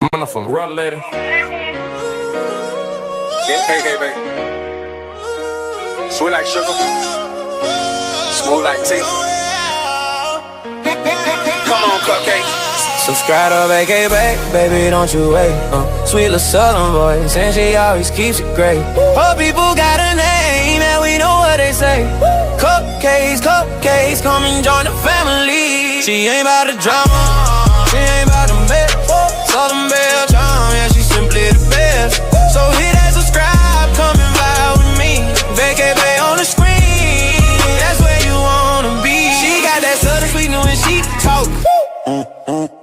Motherfucker, run later. Yeah, hey, baby. Sweet like sugar, smooth like tea. Come on, cupcake. Subscribe to VK, baby, don't you wait. Sweet little southern voice, and she always keeps it great. Her people got a name, and we know what they say. Cupcakes, cupcakes, come and join the family. She ain't about the drama, she ain't about the mess. Southern Belle charm, yeah, she's simply the best. So hit that subscribe, come and vibe with me. VK on the screen, that's where you wanna be. She got that southern sweetness when she talk.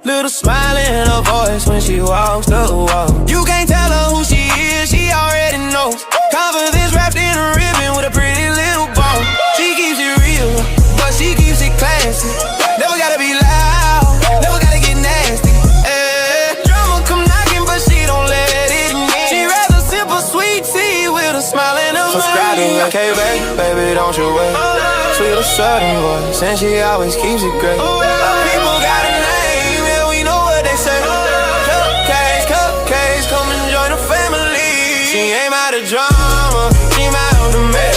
Little smile in her voice when she walks the walk. You can't tell her who she is, she already knows. Confidence wrapped in a ribbon with a pretty little bow. She keeps it real, but she keeps it classy. Never gotta be loud, never gotta get nasty. Drama come knocking, but she don't let it in. She rather sip a sweet tea with a smile in her face. Subscribe to VK, baby, don't you wait. Sweet little southern voice, and she always keeps it great. People got a name, yeah, we know what they say. Cupcakes, cupcakes, come and join the family. She ain't out of drama, she out the mess.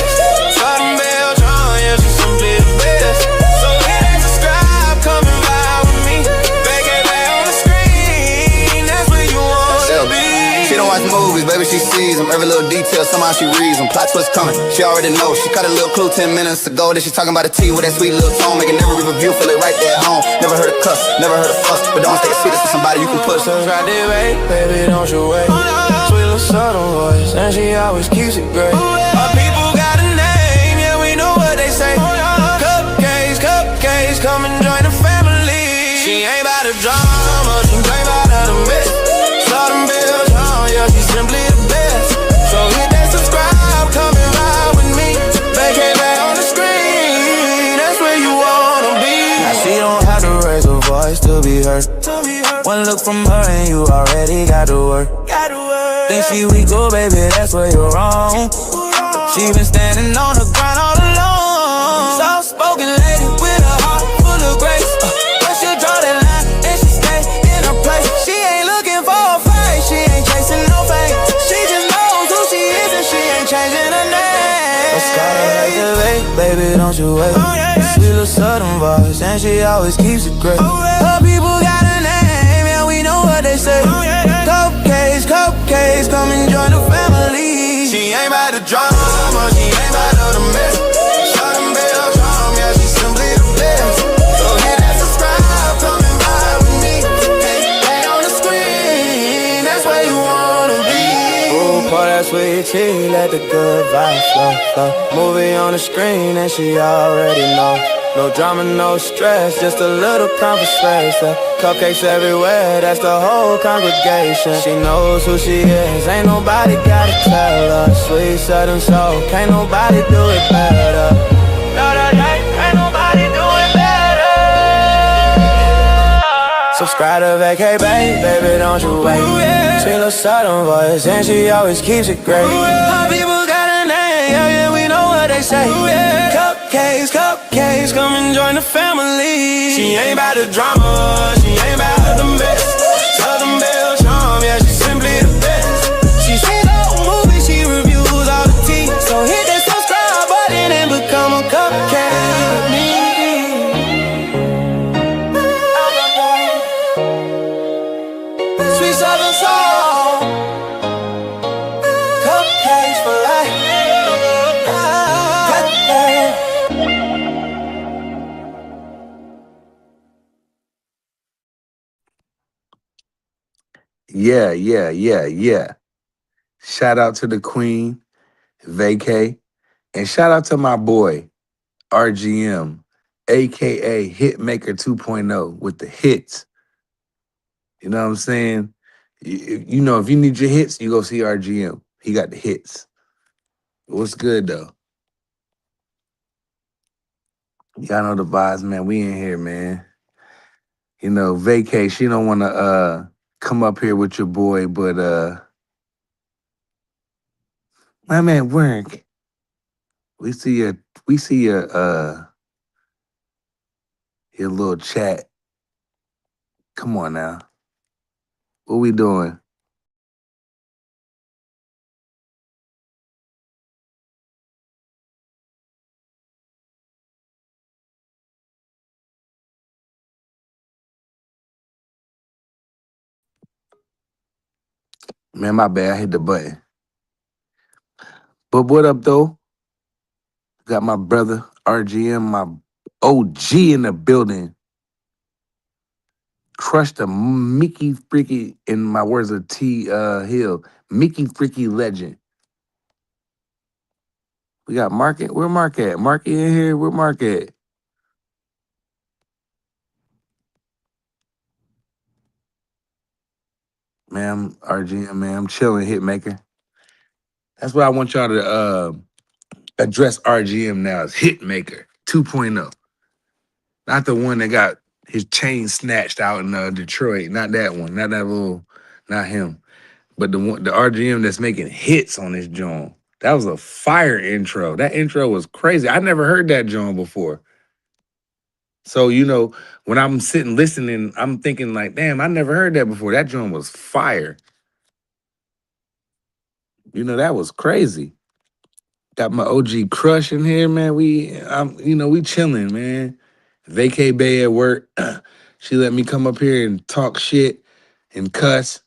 Southern Belle charm, yeah, she's simply the best. So hit that subscribe, come and vibe with me. VK on the screen, that's where you wanna be. She don't watch movies, baby, she sees them. Every little detail, somehow she reads them. Plot twist coming, she already knows. She caught a little clue 10 minutes ago. Then she talking about a tea with that sweet little tone. Making every review, feel it right there at home. Never heard a cuss, never heard a fuss. But don't stay sweet, it's somebody you can push. Subscribe to baby, don't you wait. Sweet little southern voice, and she always keeps it great. Our people got a name, yeah, we know what they say. Cupcakes, cupcakes, come and join the family. She ain't about the drama, she ain't about the mess. Southern Belle charm, yeah, she's simply the best. So hit that subscribe, come and ride with me. VK on the screen, that's where you wanna be. Now she don't have to raise her voice to be heard. One look from her and you already got to work. Think she weak, oh baby, that's where you're wrong. She been standing on the ground all alone. Soft-spoken lady with a heart full of grace. But she draw that line and she stay in her place. She ain't looking for a fight, she ain't chasing no fame. She just knows who she is and she ain't changing her name. Let's call her like baby, don't you wait. Sweet little southern voice and she always keeps it great. Her people got a name, yeah, we know what they say. Cupcakes, cupcakes, come and join the family. She ain't about the drama, she ain't about the mess. Southern Belle charm, yeah, she's simply the best. So hit that subscribe, come and vibe with me. Hey, on the screen, that's where you wanna be. Ooh, pour that sweet tea, let the good vibes flow. Movie on the screen and she already know. No drama, no stress, just a little conversation. Cupcakes everywhere, that's the whole congregation. She knows who she is, ain't nobody gotta tell her. Sweet southern soul, can't nobody do it better. Ain't nobody do it better. Subscribe to VK, baby, don't you wait. Sweet little southern voice, and she always keeps it great. Our people got a name, yeah, we know what they say. Cupcakes, cupcakes, come and join the family. She ain't about the drama, she ain't about the mess. Southern Belle charm, yeah, she's simply the best. She sees all movies, she reviews all the tea. So hit that subscribe button and become a cupcake with me. Sweet southern soul, cupcakes for life. Yeah. Shout out to the Queen, VK, and shout out to my boy, RGM, aka Hitmaker 2.0 with the hits. You know what I'm saying? You know, if you need your hits, you go see RGM. He got the hits. What's good though? Y'all know the vibes, man. We in here, man. You know, VK, she don't want to come up here with your boy, but my man work. We see your little chat. Come on now. What we doing? Man, my bad. I hit the button. But what up, though? Got my brother RGM, my OG in the building. Crushed the Mickey Freaky, in my words of T Hill, Mickey Freaky legend. We got Mark. Where Mark at? Mark in here. Where Mark at? Man, RGM, man, I'm chilling, Hitmaker. That's what I want y'all to address RGM now as Hitmaker 2.0. Not the one that got his chain snatched out in Detroit. Not that one. Not that little, not him. But the RGM that's making hits on this joint. That was a fire intro. That intro was crazy. I never heard that joint before. So, when I'm sitting listening, I'm thinking like, damn, I never heard that before. That joint was fire. That was crazy. Got my OG crush in here, man. We chilling, man. Vacay Bay at work. She let me come up here and talk shit and cuss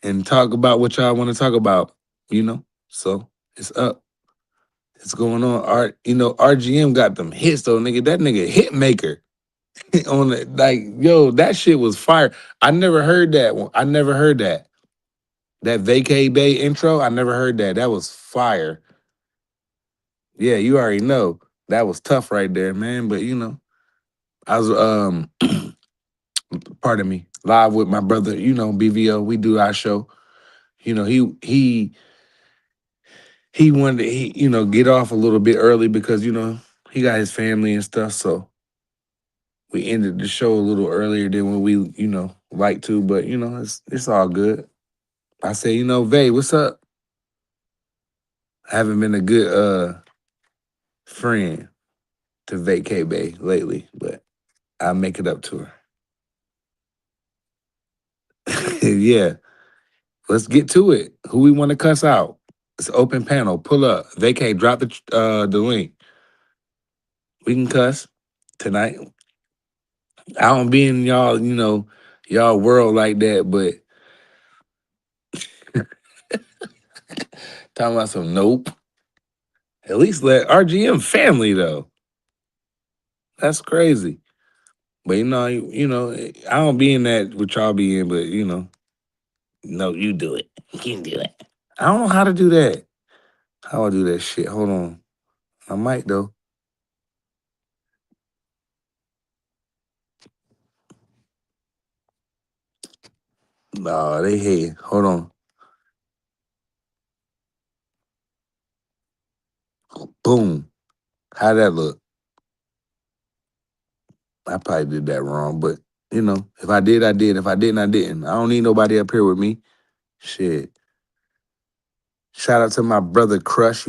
and talk about what y'all want to talk about, So it's up. It's going on. RGM got them hits though, nigga. That nigga hit maker on the yo, that shit was fire. I never heard that one. I never heard that. That Vacay Bay intro, I never heard that. That was fire. Yeah, you already know. That was tough right there, man. But I was pardon me, live with my brother, BVO. We do our show. He wanted to get off a little bit early because he got his family and stuff. So we ended the show a little earlier than when we like to. But it's all good. I say, Vay, what's up? I haven't been a good friend to Vacay Bay lately, but I'll make it up to her. Yeah. Let's get to it. Who we want to cuss out? It's an open panel. Pull up. Vacay, drop the link. We can cuss tonight. I don't be in y'all world like that, but talking about some nope. At least let RGM family though. That's crazy. But I don't be in that what y'all be in, but no, you do it. You can do it. I don't know how to do that. How I do that shit. Hold on. I might though. Nah, they hate. Hold on. Boom. How that look? I probably did that wrong, but if I did, I did. If I didn't, I didn't. I don't need nobody up here with me. Shit. Shout out to my brother Crush,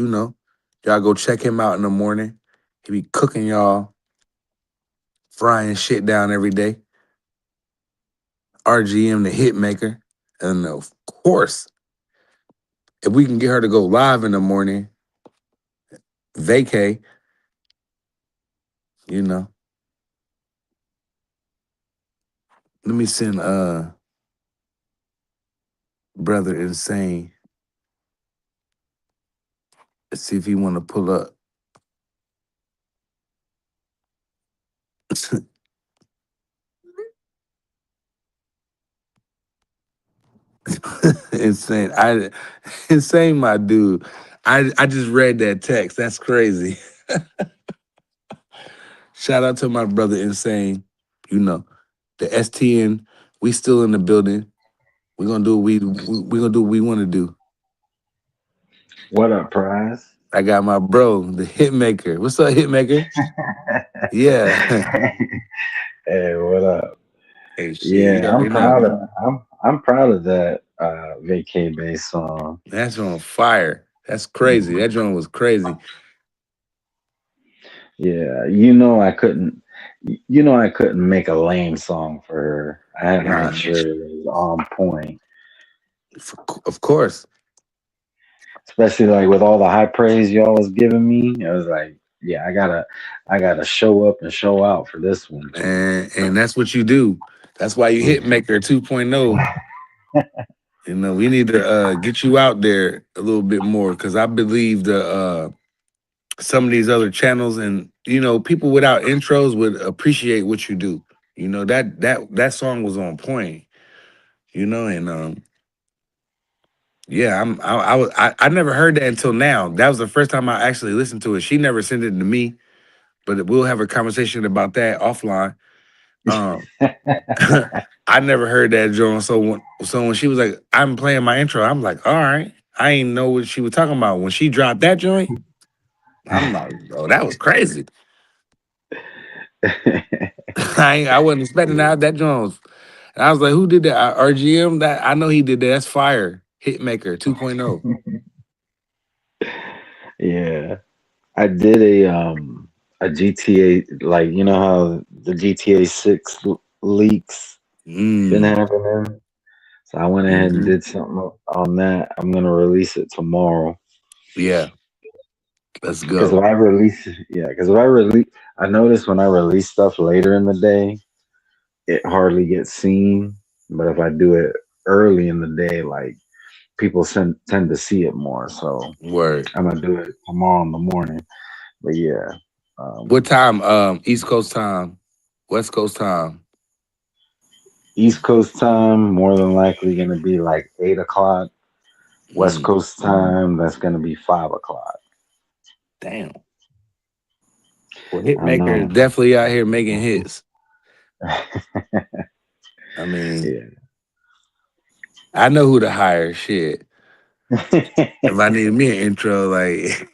Y'all go check him out in the morning. He be cooking y'all, frying shit down every day. RGM, the hit maker. And of course, if we can get her to go live in the morning, Vacay, Let me send brother Insane. Let's see if he want to pull up. Insane, my dude. I just read that text. That's crazy. Shout out to my brother Insane. The STN. We still in the building. We're gonna do what we gonna do what we want to do. What up, Prize? I got my bro, the Hitmaker. What's up, Hitmaker? Yeah. Hey, what up? Hey, shit, you Yeah, already know. I'm proud of that Vacay Bay song. That's on fire. That's crazy. That joint was crazy. Yeah, I couldn't make a lame song for her. I had to Nah. make sure it was on point. Of course. Especially like with all the high praise y'all was giving me. I was like, yeah, I gotta show up and show out for this one. And that's what you do. That's why you hit Maker 2.0. You know, we need to get you out there a little bit more because I believe the some of these other channels and people without intros would appreciate what you do. You know that song was on point. And yeah, I never heard that until now. That was the first time I actually listened to it. She never sent it to me, but we'll have a conversation about that offline. Um, I never heard that Joan. So when she was like, "I'm playing my intro," I'm like, "All right." I ain't know what she was talking about when she dropped that joint. I'm like, "Oh, that was crazy." I wasn't expecting that. That joint was, and I was like, "Who did that? RGM? That I know he did that. That's fire. Hitmaker 2.0." Yeah. I did a GTA, like you know how the GTA 6 leaks been Mm. happening. So I went ahead and Hmm. did something on that. I'm gonna release it tomorrow. Yeah, let's Because go. if I release, yeah, because if I release, I notice when I release stuff later in the day, it hardly gets seen. But if I do it early in the day, like people tend to see it more. So Word. I'm gonna do it tomorrow in the morning. But yeah, What um, time? East Coast time, West Coast time. East Coast time more than likely gonna be like 8 o'clock. West Mm. Coast time that's gonna be 5 o'clock. Damn. Well, I Hitmaker is know. definitely out here making hits. I mean, Yeah. I know who to hire. Shit. If I need me an intro, like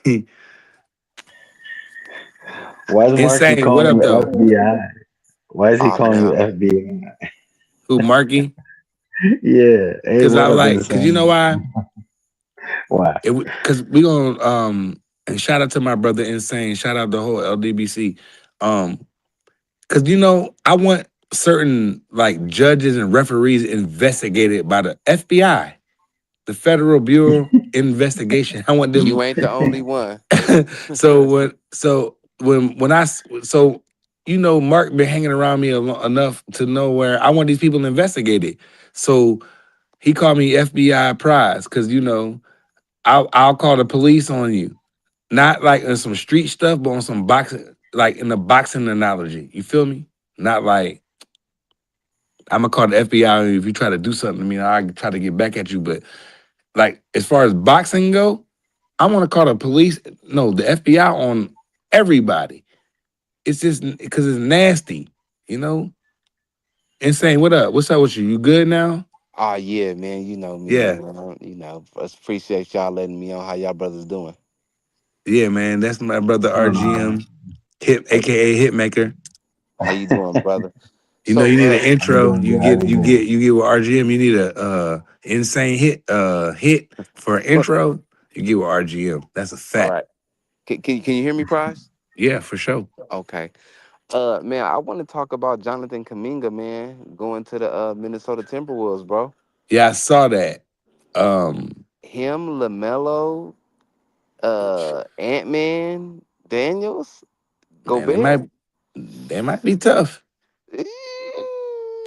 Why is Marky insane. What calling up you though? FBI? Why is he Oh calling you man, FBI? Who Marky? Yeah. Hey, Cause what I up, like, cause you know insane? why? Why? Cause we gonna and shout out to my brother Insane. Shout out the whole LDBC. Um, cause I want certain like judges and referees investigated by the FBI, the Federal Bureau Investigation. I want them. you ain't the only one. So Mark been hanging around me enough to know where I want these people investigated. So he called me FBI prize because I'll call the police on you, not like in some street stuff, but on some boxing, like in the boxing analogy. You feel me? Not like I'm gonna call the FBI on you if you try to do something to me. I try to get back at you, but like as far as boxing go, I want to call the police, no, the FBI on everybody. It's just because it's nasty, you know. Insane. What up? What's up with you? You good now? Oh yeah, man. You know me, Yeah, man. I appreciate y'all letting me on how y'all brothers doing. yeah, man. That's my brother Um, RGM, Hit, Hey, aka Hitmaker. how you doing, brother? You So need an I'm intro. doing You good. How get you you doing? get you get with RGM. You need a insane hit for an intro. You get with RGM. That's a all fact. right, can you hear me, Prize? Yeah, for sure. Okay. Man, I want to talk about Jonathan Kaminga, man, going to the Minnesota Timberwolves, bro. Yeah, I saw that. Um, Him, Lamelo, Ant Man, Daniels, man, Gobert. they might be tough.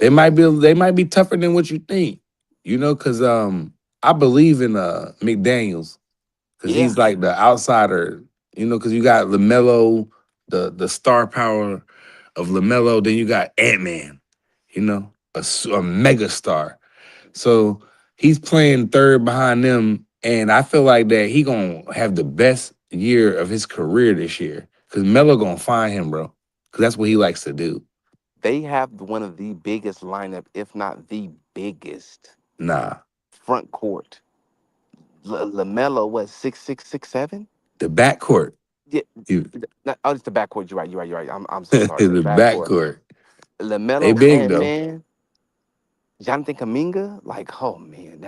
They might be tougher than what you think. Because I believe in McDaniels because Yeah, he's like the outsider. Because you got Lamelo, the star power of Lamelo. Then you got Ant Man. A mega star. So he's playing third behind them, and I feel like that he gonna have the best year of his career this year because Melo gonna find him, bro. Because that's what he likes to do. they have one of the biggest lineup, if not the biggest Nah, front court. Lamelo, what 6'6", 6'7"? the backcourt. Yeah, You oh, it's the backcourt. You're right. You're right. You're right. I'm so sorry. The the backcourt. backcourt. They Lamelo, big Ant though. Man, Jonathan Kaminga. Like, oh man,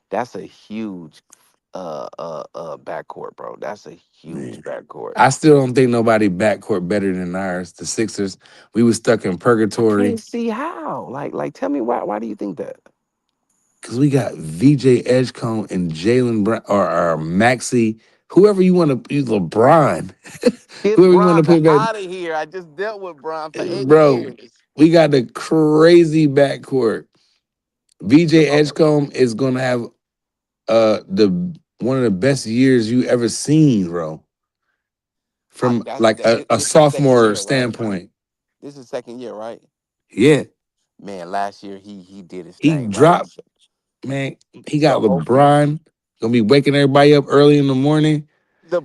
that's a huge backcourt, bro. That's a huge Man. backcourt. I still don't think nobody backcourt better than ours. The Sixers. We was stuck in I can't purgatory. see how. Like, tell me why. Why do you think that? Because we got VJ Edgecombe and Jalen Brown or Maxi, whoever you want to use, LeBron, Get whoever you want to Bron put back. out of here. I just dealt with Bron for 8 Bro, years. we got the crazy backcourt. VJ Okay. Edgecombe is gonna have the one of the best years you ever seen, bro. From like a This is second sophomore year, right? standpoint. This is second year, right? Yeah. Man, last year he did his He thing last dropped, year. man. He got So hopefully LeBron. Gonna be waking everybody up early in the morning.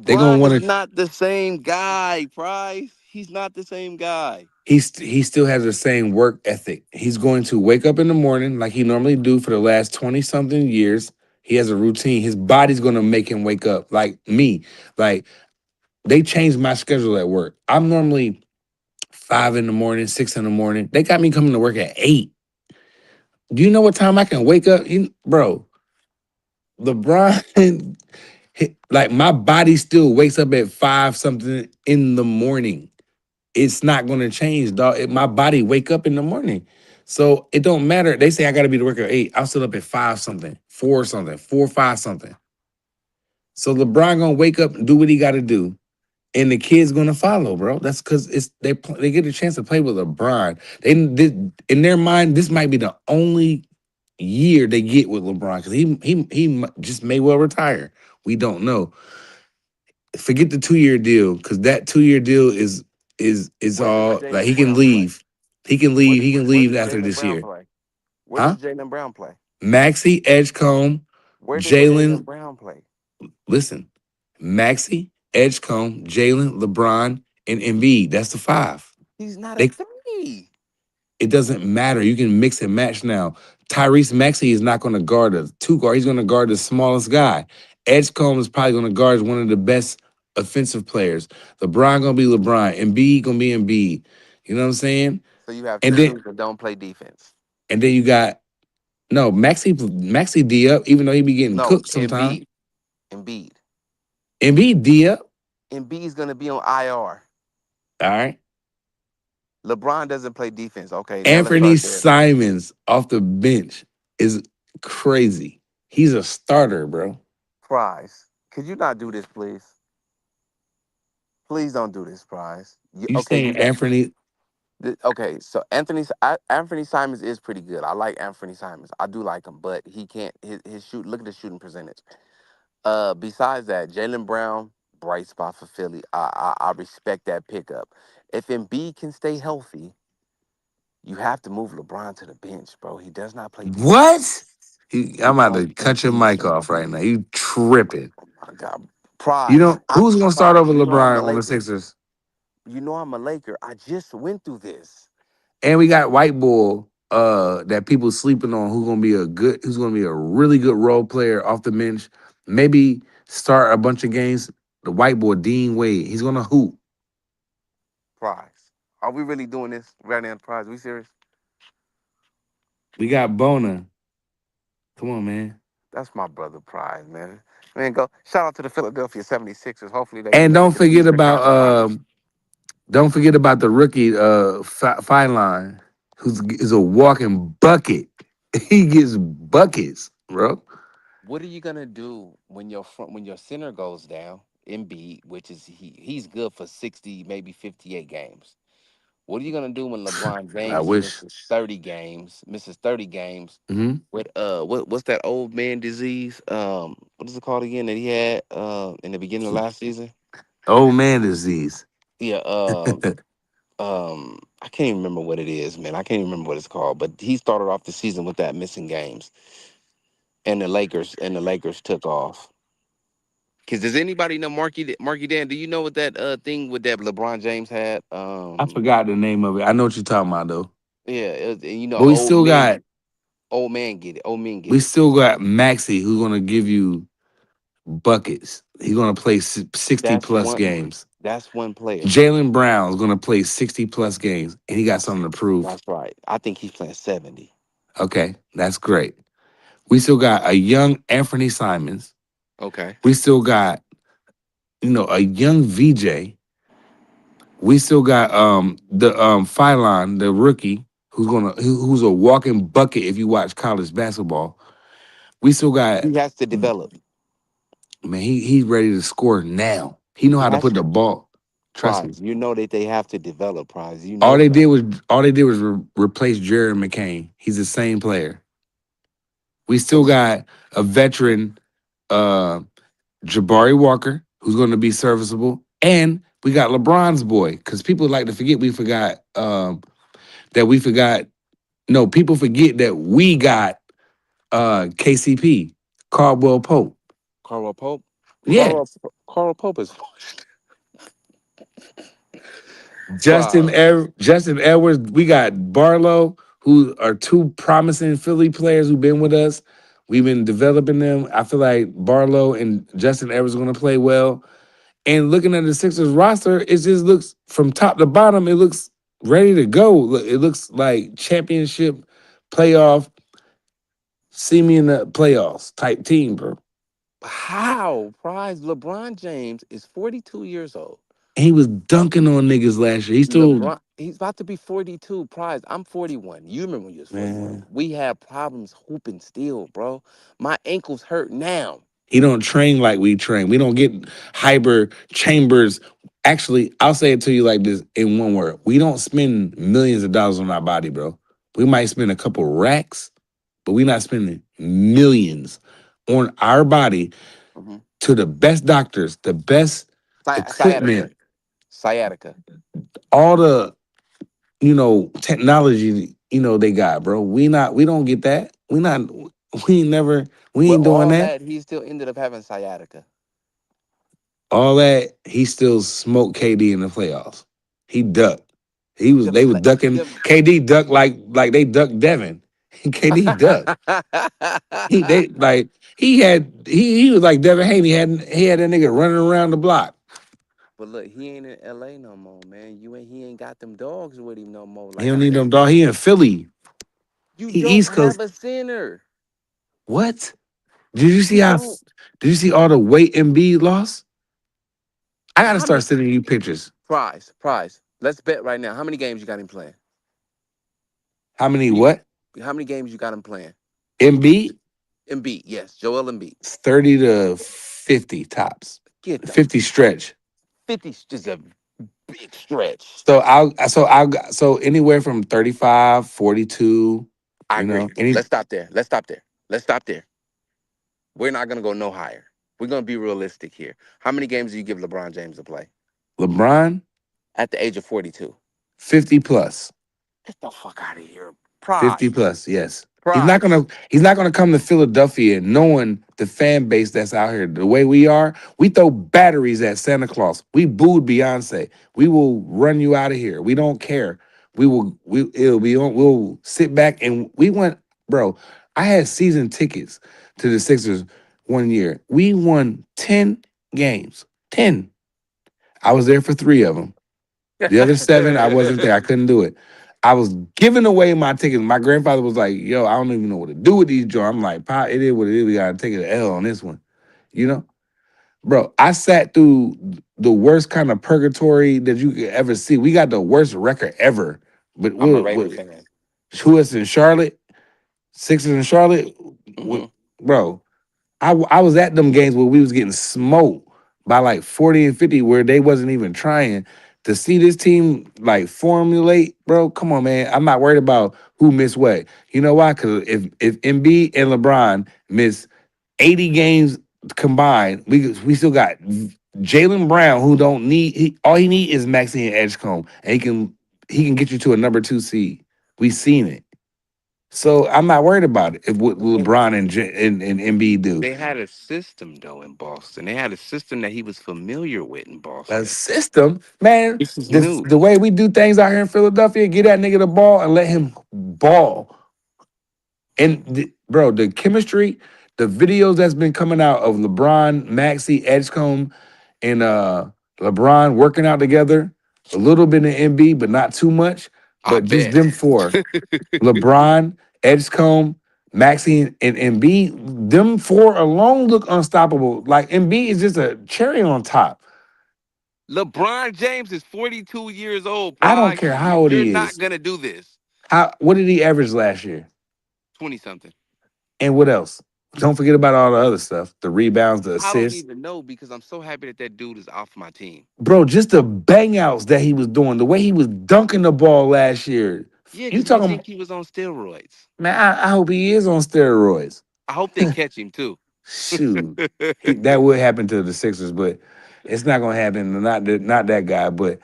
They gonna LeBron want is to. not the same guy, Price. He's not the same guy. He still has the same work ethic. He's going to wake up in the morning like he normally do for the last 20 something years. He has a routine. His body's gonna make him wake up like me. Like they changed my schedule at work. I'm normally 5 in the morning, 6 in the morning. They got me coming to work at 8. Do you know what time I can wake up? Bro, LeBron, like my body still wakes up at 5 something in the morning. It's not gonna change, dog. My body wake up in the morning. So it don't matter. They say I gotta be to work at 8. I'm still up at 5 something, 4 something, 4 5 something. So LeBron gonna wake up and do what he gotta do. And the kid's gonna follow, bro. That's because they get a chance to play with LeBron. They in their mind, this might be the only year they get with LeBron because just may well retire. We don't know. Forget the 2 year deal because that 2 year deal is Where does all like he Jalen can Brown play? leave. He can leave. He can Where leave does after Jalen this Brown year, play? Where huh? does Jalen Brown play? Maxi Edgecombe, Where does Jalen Jalen. Brown play? Listen, Maxi Edgecombe, Jalen, LeBron, and Embiid. That's the five. He's not a They three. It doesn't matter. You can mix and match now. Tyrese Maxey is not going to guard a two guard. He's going to guard the smallest guy. Edgecombe is probably going to guard one of the best offensive players. LeBron going to be LeBron. Embiid going to be Embiid. You know what I'm saying? So you have And two then dudes that don't play defense. and then you got no Maxey D up, even though he be getting No, cooked sometimes. Embiid. Embiid D up. Embiid's gonna be on IR. All right. LeBron doesn't play defense. Okay, now let's Anthony start there. Simons off the bench is crazy. He's a starter, bro. Prize. Could you not do this, please? Please don't do this, Prize. You Okay, you saying got. Anthony? Okay, so Anthony Simons is pretty good. I like Anthony Simons. I do like him, but he can't his shoot. Look at the shooting percentage. Besides that, Jalen Brown, bright spot for Philly. I respect that pickup. If Embiid can stay healthy, you have to move LeBron to the bench, bro. He does not play defense. What? He I'm about don't to play cut your mic defense. off right now. You tripping. Oh my God, You Prize. know who's gonna start over You know I'm a LeBron on the Laker. Sixers? You know I'm a Laker. I just went through this. And we got White Bull that people sleeping on who's gonna be a really good role player off the bench. Maybe start a bunch of games. The White Boy, Dean Wade. He's gonna hoop. Prize. Are we really doing this right now, Prize? We serious? We got Bona. Come on, man. That's my brother, Prize, man. Man, go shout out to the Philadelphia 76ers. Hopefully they can And make it to the Eastern Conference Finals. don't forget about the rookie Fine Line, who's is a walking bucket. He gets buckets, bro. What are you gonna do when your center goes down, Embiid, which is he's good for 60, maybe 58 games. What are you gonna do when LeBron I James wish. misses 30 games Hmm. with what's that old man disease? What is it called again that he had in the beginning of last season? Old man disease. Yeah, I can't even remember what it is, man. I can't even remember what it's called, but he started off the season with that missing games. And the Lakers took off. Cause does anybody know Marky Dan? Do you know what that thing with that LeBron James had? I forgot the name of it. I know what you're talking about though. Yeah, and you know, But old man get it, old men get we it. still got Maxi who's gonna give you buckets. He's gonna play 60 That's plus one. games. That's one player. Jalen Brown's gonna play 60 plus games, and he got something to prove. That's right. I think he's playing 70. Okay, that's great. We still got a young Anthony Simons. Okay. We still got, a young VJ. We still got the Phylon, the rookie, who's a walking bucket if you watch college basketball. We still got He has to develop. man. He's ready to score now. He know He how to has put the ball. Trust me. Prize. You know that they have to develop prize. You All know they that. did was replace Jared McCain. He's the same player. We still But got a veteran, uh, Jabari Walker, who's going to be serviceable, and we got LeBron's boy. Because people like to forget we forgot that we forgot. No, people forget that we got KCP, Caldwell Pope. Carl Pope. Yeah, Carl Pope is Justin prize. Justin Edwards. We got Barlow, who are two promising Philly players who've been with us. We've been developing them. I feel like Barlow and Justin Edwards are going to play well. And looking at the Sixers roster, it just looks from top to bottom. It looks ready to go. It looks like championship playoff. See me in the playoffs type team, bro. How prize? LeBron James is 42 years old. And he was dunking on niggas last year. He still, LeBron, he's about to be 42. Prize. I'm 41. You remember when you was 41? man. We had problems hooping still, bro. My ankles hurt now. He don't train like we train. We don't get hyper chambers. Actually, I'll say it to you like this in one word. We don't spend millions of dollars on our body, bro. We might spend a couple racks, but we're not spending millions on our body Hmm. to the best doctors, the best Sciatica. equipment, Sciatica. all the technology they got, bro. We don't get that. We ain't never we With ain't doing all that. that, he still ended up having sciatica. All that he still smoked KD in the playoffs. He ducked. Them, They was la- ducking them. KD ducked like they ducked Devin. KD ducked. He was like Devin Haney had that nigga running around the block. But look, he ain't in LA no more, man. He ain't got them dogs with him no more. He Like don't I need said, them dog. He in Philly. you He don't East have Coast. a center. What? Did you see You don't. did you see all the weight Embiid lost? I gotta How start many sending you pictures. prize? Let's bet right now. How many games you got him playing? How many You, what? how many games you got him playing? Embiid? Embiid, yes. Joel Embiid. It's 30 to 50 tops. Get the 50 stretch. 50's just a big stretch. So anywhere from 35, 42, I agree. any Let's stop there. We're not gonna go no higher. We're gonna be realistic here. How many games do you give LeBron James to play LeBron, at the age of 42? 50 plus. Get the fuck out of here. 50 Prize. plus, yes. Prize. He's not gonna come to Philadelphia knowing the fan base that's out here. The way we are, we throw batteries at Santa Claus. We booed Beyonce. We will run you out of here. We don't care. We'll sit back and we went, bro. I had season tickets to the Sixers one year. We won 10 games. 10. I was there for 3 of them. The other 7, I wasn't there. I couldn't do it. I was giving away my tickets. My grandfather was like, "Yo, I don't even know what to do with these joints." I'm like, "Pa, it is what it is. We gotta take an L on this one." You know, bro. I sat through the worst kind of purgatory that you could ever see. We got the worst record ever. But I'm a we're Raiders fan. who us in Charlotte, Sixers in Charlotte, Hmm. bro. I was at them games where we was getting smoked by like 40 and 50 where they wasn't even trying to see this team like formulate, bro. Come on, man. I'm not worried about who missed what. You know why? Because if Embiid and LeBron miss 80 games combined, we still got Jalen Brown who don't need all he need is Maxine Edgecombe and he can get you to a number 2 seed. We seen it. So I'm not worried about it if what LeBron and Embiid do. They had a system though in Boston. They had a system that he was familiar with in A Boston. system, man. This is This new. the way we do things out here in Philadelphia. Get that nigga the ball and let him ball. And bro, the chemistry, the videos that's been coming out of LeBron, Maxey, Edgecombe, and LeBron working out together, a little bit in MB, but not too much. I But just bet. them four, LeBron, Edgecombe, Maxey, and MB, them four alone look unstoppable. Like MB is just a cherry on top. LeBron James is 42 years old, I don't Prize. care how old You're he not is. gonna do this. What did he average last year? 20 something. And what else? Don't forget about all the other stuff, the rebounds, the I don't assists. even know because I'm so happy that that dude is off my team. Bro, just the bang outs that he was doing, the way he was dunking the ball last year. Yeah, You because you talking, think he was on steroids. man, I hope he is on steroids. I hope they catch him too. Shoot. That would happen to the Sixers, but it's not gonna happen. Not that guy, but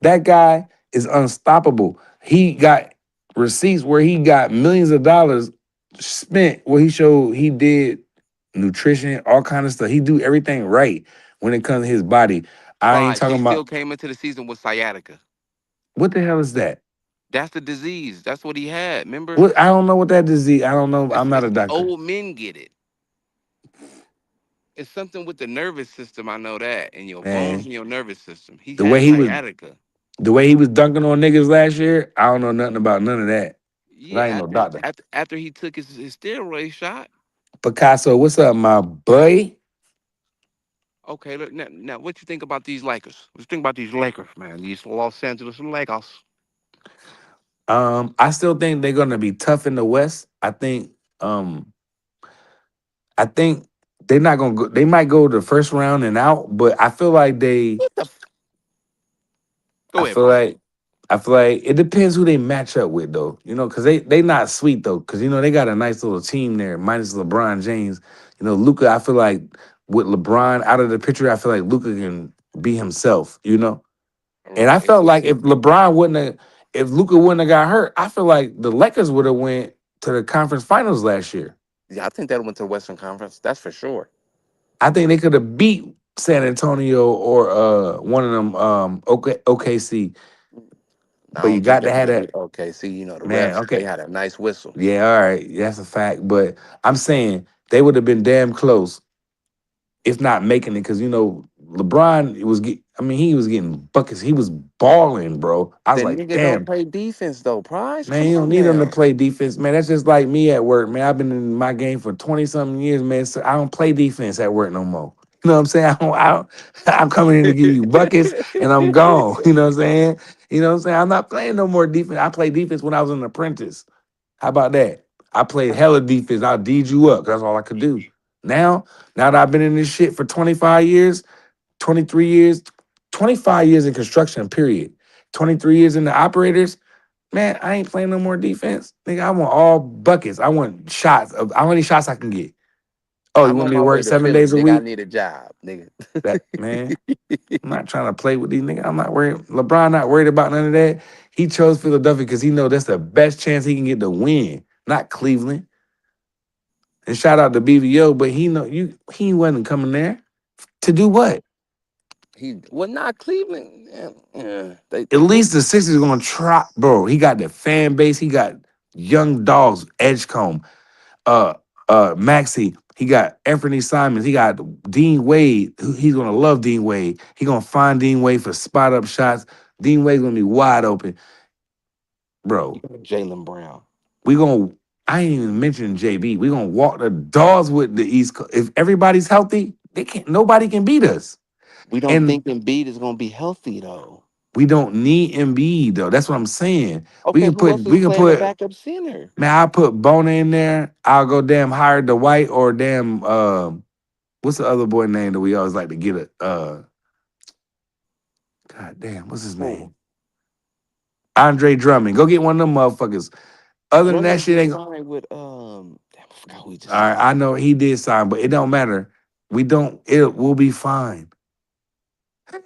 that guy is unstoppable. He got receipts where he got millions of dollars spent where he showed he did nutrition, all kind of stuff. He do everything right when it comes to his body. I ain't Prize, he talking still about came into the season with sciatica. what the hell is that? That's the disease. That's what he had. Remember? What I don't know what that disease. I don't know. I'm not It's a doctor. old men get it. It's something with the nervous system. I know that, and your bones Man, and your nervous system. He the had way he was sciatica. the way he was dunking on niggas last year, I don't know nothing about none of that. 'Cause Yeah, I ain't no doctor. after he took his steroid shot. Picasso, what's up, my boy? Okay, look now. What you think about these Lakers? What you think about these Lakers, man? These Los Angeles Lakers. I still think they're gonna be tough in the West. Um, I think they're not gonna go. They might go to the first round and out, but I feel like they. What the? I Go ahead, feel Brian. like. I feel like it depends who they match up with, though. You know, because they not sweet though. Because they got a nice little team there, minus LeBron James. Luca. I feel like with LeBron out of the picture, I feel like Luca can be himself. And I Right. felt like if Luca wouldn't have got hurt, I feel like the Lakers would have went to the conference finals last year. Yeah, I think that went to the Western Conference. That's for sure. I think they could have beat San Antonio or one of them OKC. I But you don't think got they're to have gonna that beat OKC. The man. refs they Okay, had a nice whistle. yeah, all right, that's a fact. But I'm saying they would have been damn close if not making it, because LeBron I mean, he was getting buckets. He was balling, bro. I was The like, nigga don't damn. play defense though. Prize, Man, come you don't on need them to now. play defense, man. That's just like me at work, man. I've been in my game for 20 something years, man. So I don't play defense at work no more. You know what I'm saying? I'm coming in to give you buckets and I'm gone. You know what I'm saying? You know what I'm saying? I'm not playing no more defense. I played defense when I was an apprentice. How about that? I played hella defense. I'll deed you up. That's all I could do. Now that I've been in this shit for 25 years, 23 years, 25 years in construction, period. 23 years in the operators. Man, I ain't playing no more defense. Nigga, I want all buckets. I want shots of how many shots I can get. Oh, you I'm want on me to my way work to 7 days Philly, a nigga. I week? need a job, nigga. That man, I'm not trying to play with these niggas. I'm not worried. LeBron not worried about none of that. He chose Philadelphia because he know that's the best chance he can get to win, not Cleveland. And shout out to BVO, but he wasn't coming there to do what? Not Cleveland. Yeah, yeah. At least the Sixers gonna try, bro. He got the fan base. He got young dogs, Edgecombe, uh, Maxi. He got Anthony Simons. He got Dean Wade. He's gonna love Dean Wade. He gonna find Dean Wade for spot up shots. Dean Wade's gonna be wide open, bro. Jalen Brown. We gonna. I ain't even mentioning JB. We gonna walk the dogs with the East Coast. If everybody's healthy, they can't. Nobody can beat us. We don't And think Embiid is gonna be healthy though. we don't need Embiid though. That's what I'm saying. We Okay, can who put else is we can playing the put backup center? man, I'll put Bona in there. I'll go damn hire Dwight or damn what's the other boy name that we always like to get a god damn, what's his Who? name? Andre Drummond. Go get one of them motherfuckers. Other than that Drummond shit just ain't signed with damn, I forgot who he just all right. signed. I know he did sign, but it don't matter. It will be fine.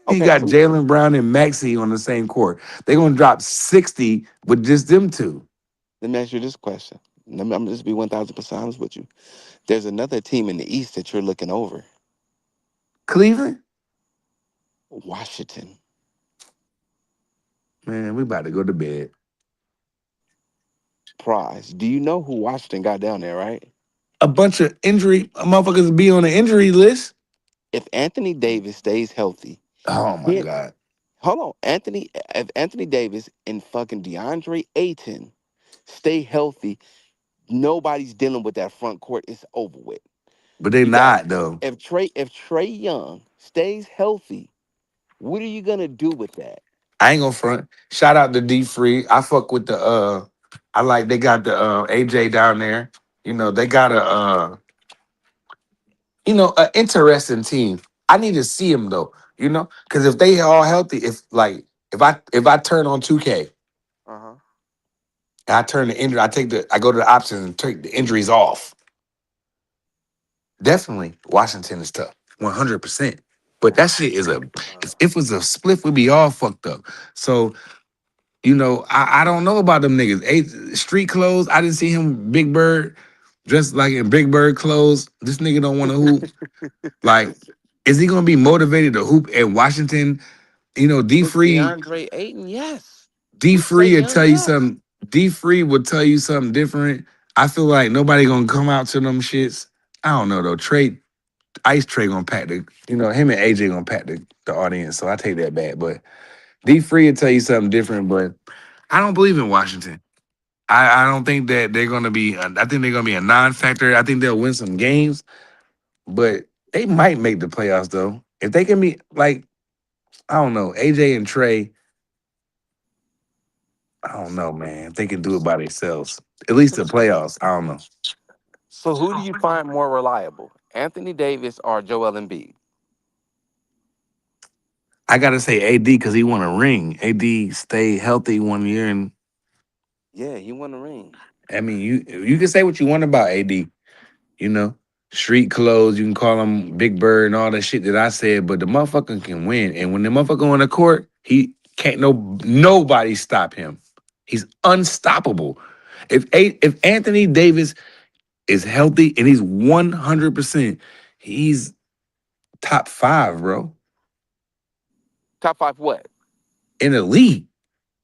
He Okay, got so Jalen Brown and Maxi on the same court. They're gonna drop 60 with just them two. let me ask you this question. I'm just be 1,000% honest with you. There's another team in the East that you're looking over. Cleveland? Washington. Man, we about to go to bed. Prize. Do you know who Washington got down there, right? A bunch of injury motherfuckers be on the injury list. If Anthony Davis stays healthy, Oh my hit god. hold on. If Anthony Davis and fucking DeAndre Ayton stay healthy, nobody's dealing with that front court. It's over with. But they You got not though. if Trey Young stays healthy, what are you gonna do with that? I ain't gonna front. Shout out to D Free. I fuck with I like they got the AJ down there. They got a an interesting team. I need to see them though, because if they all healthy, if I turn on 2K Uh huh. and I turn the injury, I go to the options and take the injuries off. Definitely, Washington is tough, 100%. But that shit is if it was a split, we'd be all fucked up. So I don't know about them niggas. Street clothes. I didn't see him Big Bird dressed like in Big Bird clothes. This nigga don't want to hoop. Like, is he gonna be motivated to hoop in Washington? D With Free, DeAndre Ayton, yes. D With Trey Free will Young, tell you yes. something. D Free will tell you something different. I feel like nobody gonna come out to them shits. I don't know though. Ice Trey gonna pack him and AJ gonna pack the audience. So I take that back. But D Free will tell you something different. But I don't believe in Washington. I don't think that they're gonna be. I think they're gonna be a non-factor. I think they'll win some games, but they might make the playoffs though. If they can be like, I don't know, AJ and Trey. I don't know, man. If they can do it by themselves, at least the playoffs. I don't know. So who do you find more reliable, Anthony Davis or Joel Embiid? I gotta say AD because he won a ring. AD stayed healthy 1 year, and Yeah, he won the ring. I mean, you can say what you want about AD. You know, street clothes. You can call him Big Bird and all that shit that I said, but the motherfucker can win. And when the motherfucker on the court, he can't nobody stop him. He's unstoppable. If Anthony Davis is healthy and he's 100%, he's top five, bro, Top five what? in the league.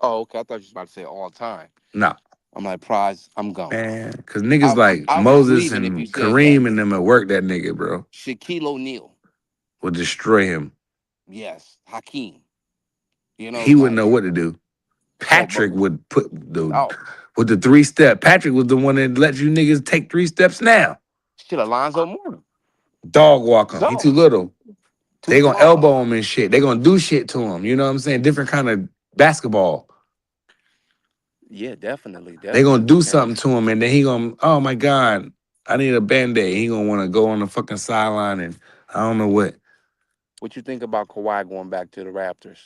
Oh, okay. I thought you was about to say all time. Nah, I'm like, prize, I'm gone. man, because niggas I, like I was Moses leaving if you and said that. Kareem and them at work that nigga, bro, Shaquille O'Neal. would destroy him. Yes. Hakeem. He wouldn't Like, know what to do. oh, but, Patrick would put the oh, with the 3-step. Patrick was the one that let you niggas take 3 steps now. shit, Alonzo Mourning. Dog walk him. He too So, little. too They gonna small. elbow him and shit. They gonna do shit to him. You know what I'm saying? Different kind of basketball. Yeah, definitely. They gonna Definitely, do man. something to him and then he gonna, oh my God, I need a band-aid. He gonna wanna go on the fucking sideline and I don't know what. What you think about Kawhi going back to the Raptors?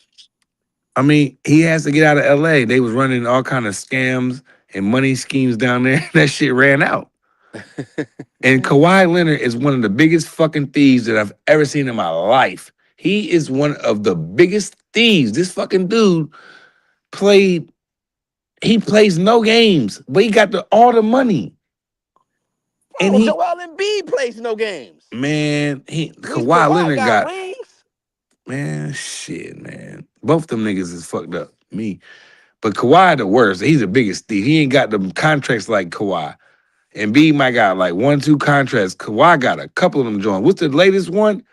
I mean, he has to get out of LA. They was running all kind of scams and money schemes down there. That shit ran out. And Kawhi Leonard is one of the biggest fucking thieves that I've ever seen in my life. He is one of the biggest thieves. This fucking dude played, he plays no games, but he got all the money. And Bro, Joel Embiid plays no games. At least Kawhi Kawhi Leonard got got, rings. man, shit, man. Both them niggas is fucked up. Me. But Kawhi the worst. He's the biggest thief. He ain't got them contracts like Kawhi. And B might got like 1, 2 contracts. Kawhi got a couple of them joined. What's the latest one?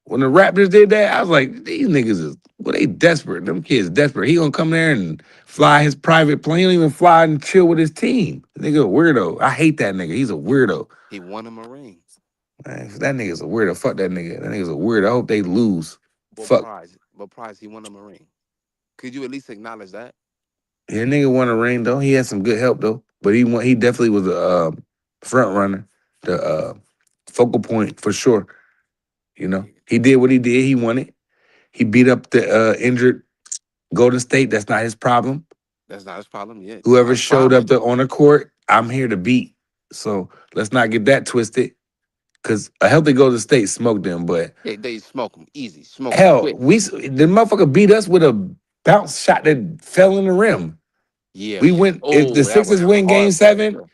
When the Raptors did that, I was like, these niggas is, well, they desperate. Them kids desperate. He gonna come there and fly his private plane. He don't even fly and chill with his team. The nigga a weirdo. I hate that nigga. He's a weirdo. He won him a ring. Man, that nigga's a weirdo. Fuck that nigga. That nigga's a weirdo. I hope they lose. What Fuck. prize? What prize? He won him a ring. Could you at least acknowledge that? Yeah, nigga won a ring though. He had some good help though. But he definitely was a front runner, the focal point for sure. You know, he did what he did. He won it. He beat up the injured Golden State. That's not his problem. That's not his problem yet. Not Whoever his showed up problem. on the court, I'm here to beat. So let's not get that twisted. Cause a healthy Golden State smoked them, but They smoke him easy. Smoke him hell, quick. the motherfucker beat us with a bounce shot that fell in the rim. Yeah. We went if the Oh, that was Sixers win Game heartbreaking. 7.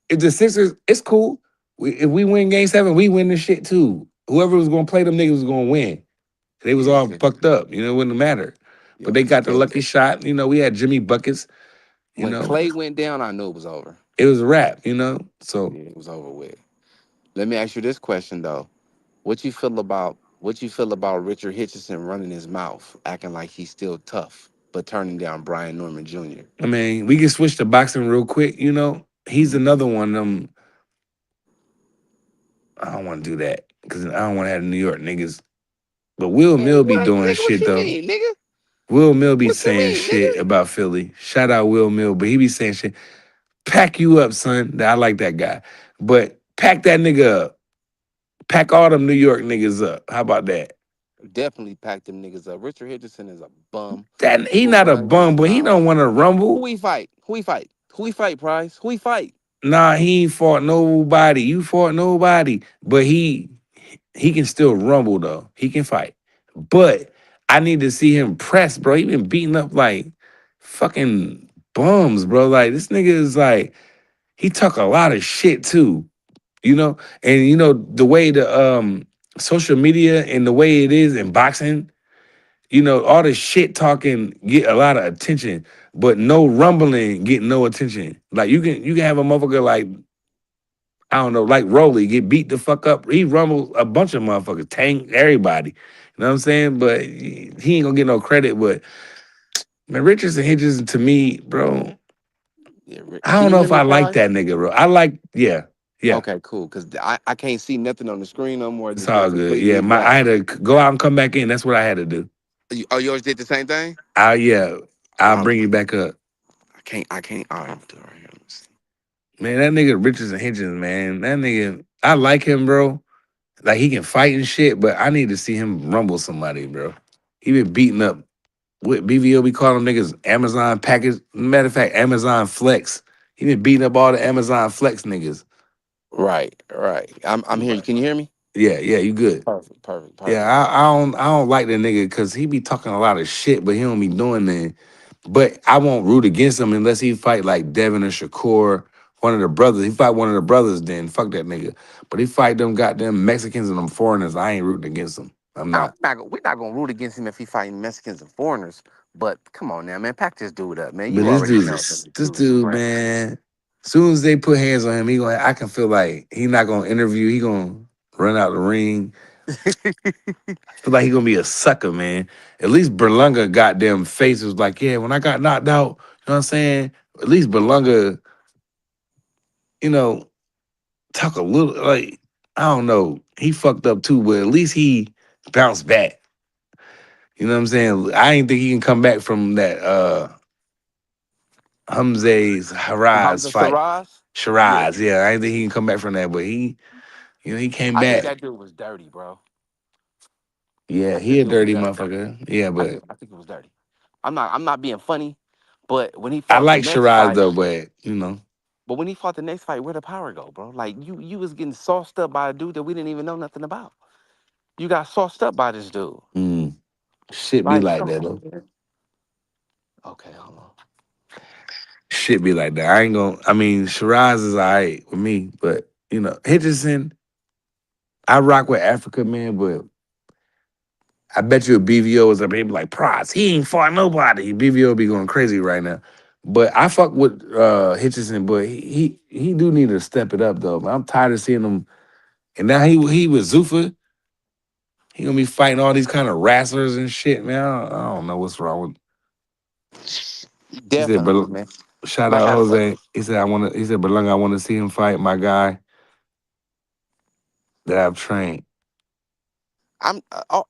If the Sixers, it's cool. If we win Game 7, we win this shit too. Whoever was gonna play them niggas was gonna win. They was Yeah. all fucked up. It wouldn't matter. But they got the lucky shot. We had Jimmy buckets. When Clay went down, I knew it was over. It was a wrap. So Yeah, it was over with. Let me ask you this question though. What you feel about Richard Hitchison running his mouth, acting like he's still tough, but turning down Brian Norman Jr.? I mean, we can switch to boxing real quick. He's another one of them. I don't want to do that because I don't want to have New York niggas. But Will Man, Mill be what, doing nigga? What shit you though. mean, nigga? Will Mill be What you saying mean, nigga? shit about Philly. Shout out Will Mill, but he be saying shit. Pack you up, son. I like that guy. But pack that nigga up. Pack all them New York niggas up. How about that? Definitely pack them niggas up. Richard Henderson is a bum That he who not a runs his bum, but he mouth. don't want to rumble. Who he fight? Who he fight? Who he fight, Price? Who he fight? Nah, he ain't fought nobody. You fought nobody. But he can still rumble though. He can fight. But I need to see him press, bro. He been beating up like fucking bums, bro. Like this nigga is like he talk a lot of shit too, you know? And you know the way the social media and the way it is in boxing, you know, all the shit talking get a lot of attention, but no rumbling get no attention. Like you can have a motherfucker like I don't know, like Rolly get beat the fuck up. He rumbled a bunch of motherfuckers, tank everybody. You know what I'm saying? But he ain't gonna get no credit. But man, Richardson Hitchens to me, bro, Yeah, I can don't you know hear if me, I like Price? that nigga, bro. I like, yeah, yeah. Okay, cool. Cause I can't see nothing on the screen no more. It It's just went all good. Yeah, completely my black. I had to go out and come back in. That's what I had to do. Oh, yours did the same thing. Yeah, I'll Hold bring on. you back up. I can't. I can't. All right, I'm doing it right here. Let me see. Man, that nigga Richardson Hitchens, man. That nigga, I like him, bro. Like he can fight and shit, but I need to see him rumble somebody, bro. He been beating up what BVO be calling them niggas Amazon package. Matter of fact, Amazon Flex. He been beating up all the Amazon Flex niggas. Right, right. I'm here. Can you hear me? Yeah, yeah, you good. Perfect, perfect, Yeah, perfect. I don't like the nigga because he be talking a lot of shit, but he don't be doing that. But I won't root against him unless he fight like Devin or Shakur, one of the brothers. He fight one of the brothers, then fuck that nigga. But he fight them goddamn Mexicans and them foreigners. I ain't rooting against him. I'm Now not. we're not gonna root against him if he fighting Mexicans and foreigners. But come on now, man, pack this dude up, man. But You this already dude know that is this this dude is dude, aggressive. man. Soon as they put hands on him, he gonna I can feel like he not gonna interview. He gonna run out the ring. I feel like he gonna be a sucker, man. At least Berlanga goddamn face was like, yeah, when I got knocked out, you know what I'm saying? At least Berlanga, you know, talk a little like, I don't know. He fucked up too, but at least he bounced back. You know what I'm saying? I ain't think he can come back from that Hamza's Haraz Hamza fight. Saraz? Yeah. Shiraz, yeah. I ain't think he can come back from that, but he came I think back. that dude was dirty, bro. Yeah, I he think a it was dirty dirty. motherfucker. Yeah, but I think it was dirty. I'm not being funny, but when he I fought the like next Shiraz fight, though, but you know. but when he fought the next fight, where the power go, bro? Like you was getting sauced up by a dude that we didn't even know nothing about. You got sauced up by this dude. Mm. Shit be Like, like come that on, though. man. Okay, hold on. Shit be like that. I ain't gonna. I mean, Shiraz is alright with me, but you know, Hitchison, I rock with Africa, man. But I bet you if BVO was up, he'd be like, "Prods, he ain't fought nobody." BVO be going crazy right now. But I fuck with Hitchison, but he do need to step it up though. I'm tired of seeing him. And now he with Zuffa. He gonna be fighting all these kind of wrestlers and shit, man. I don't know what's wrong with. He said, Definitely, but man. shout Like out I said, Jose. He said, I want to. He said, Berlanga, I want to see him fight my guy that I've trained.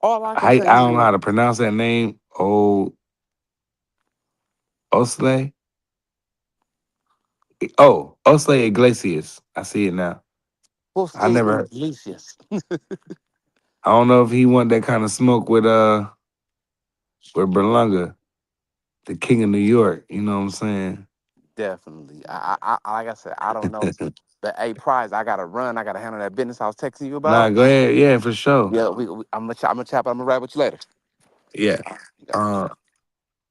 all I can I tell you, don't know how man. to pronounce that name. Oh, Osley. Oh, Osley Iglesias. I see it now. I Jose never. Iglesias. I don't know if he want that kind of smoke with Berlanga, the king of New York. You know what I'm saying? Definitely. Like I said, I don't know. But hey, Prize, I gotta run. I gotta handle that business I was texting you Nah, about. go ahead. Yeah, for sure. Yeah, I'm gonna chop. I'm gonna ride with you later. Yeah. You got it.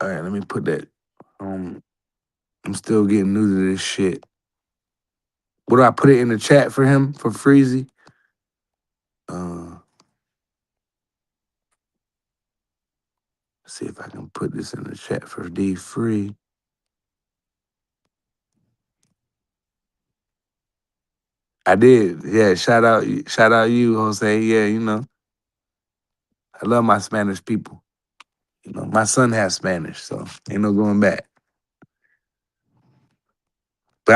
All right. Let me put that. Um, I'm still getting new to this shit. What do I put it in the chat for him for Freezy? Uh, see if I can put this in the chat for D Free. I did. Yeah. Shout out you, Jose. Yeah. You know, I love my Spanish people. You know, my son has Spanish, so ain't no going back. But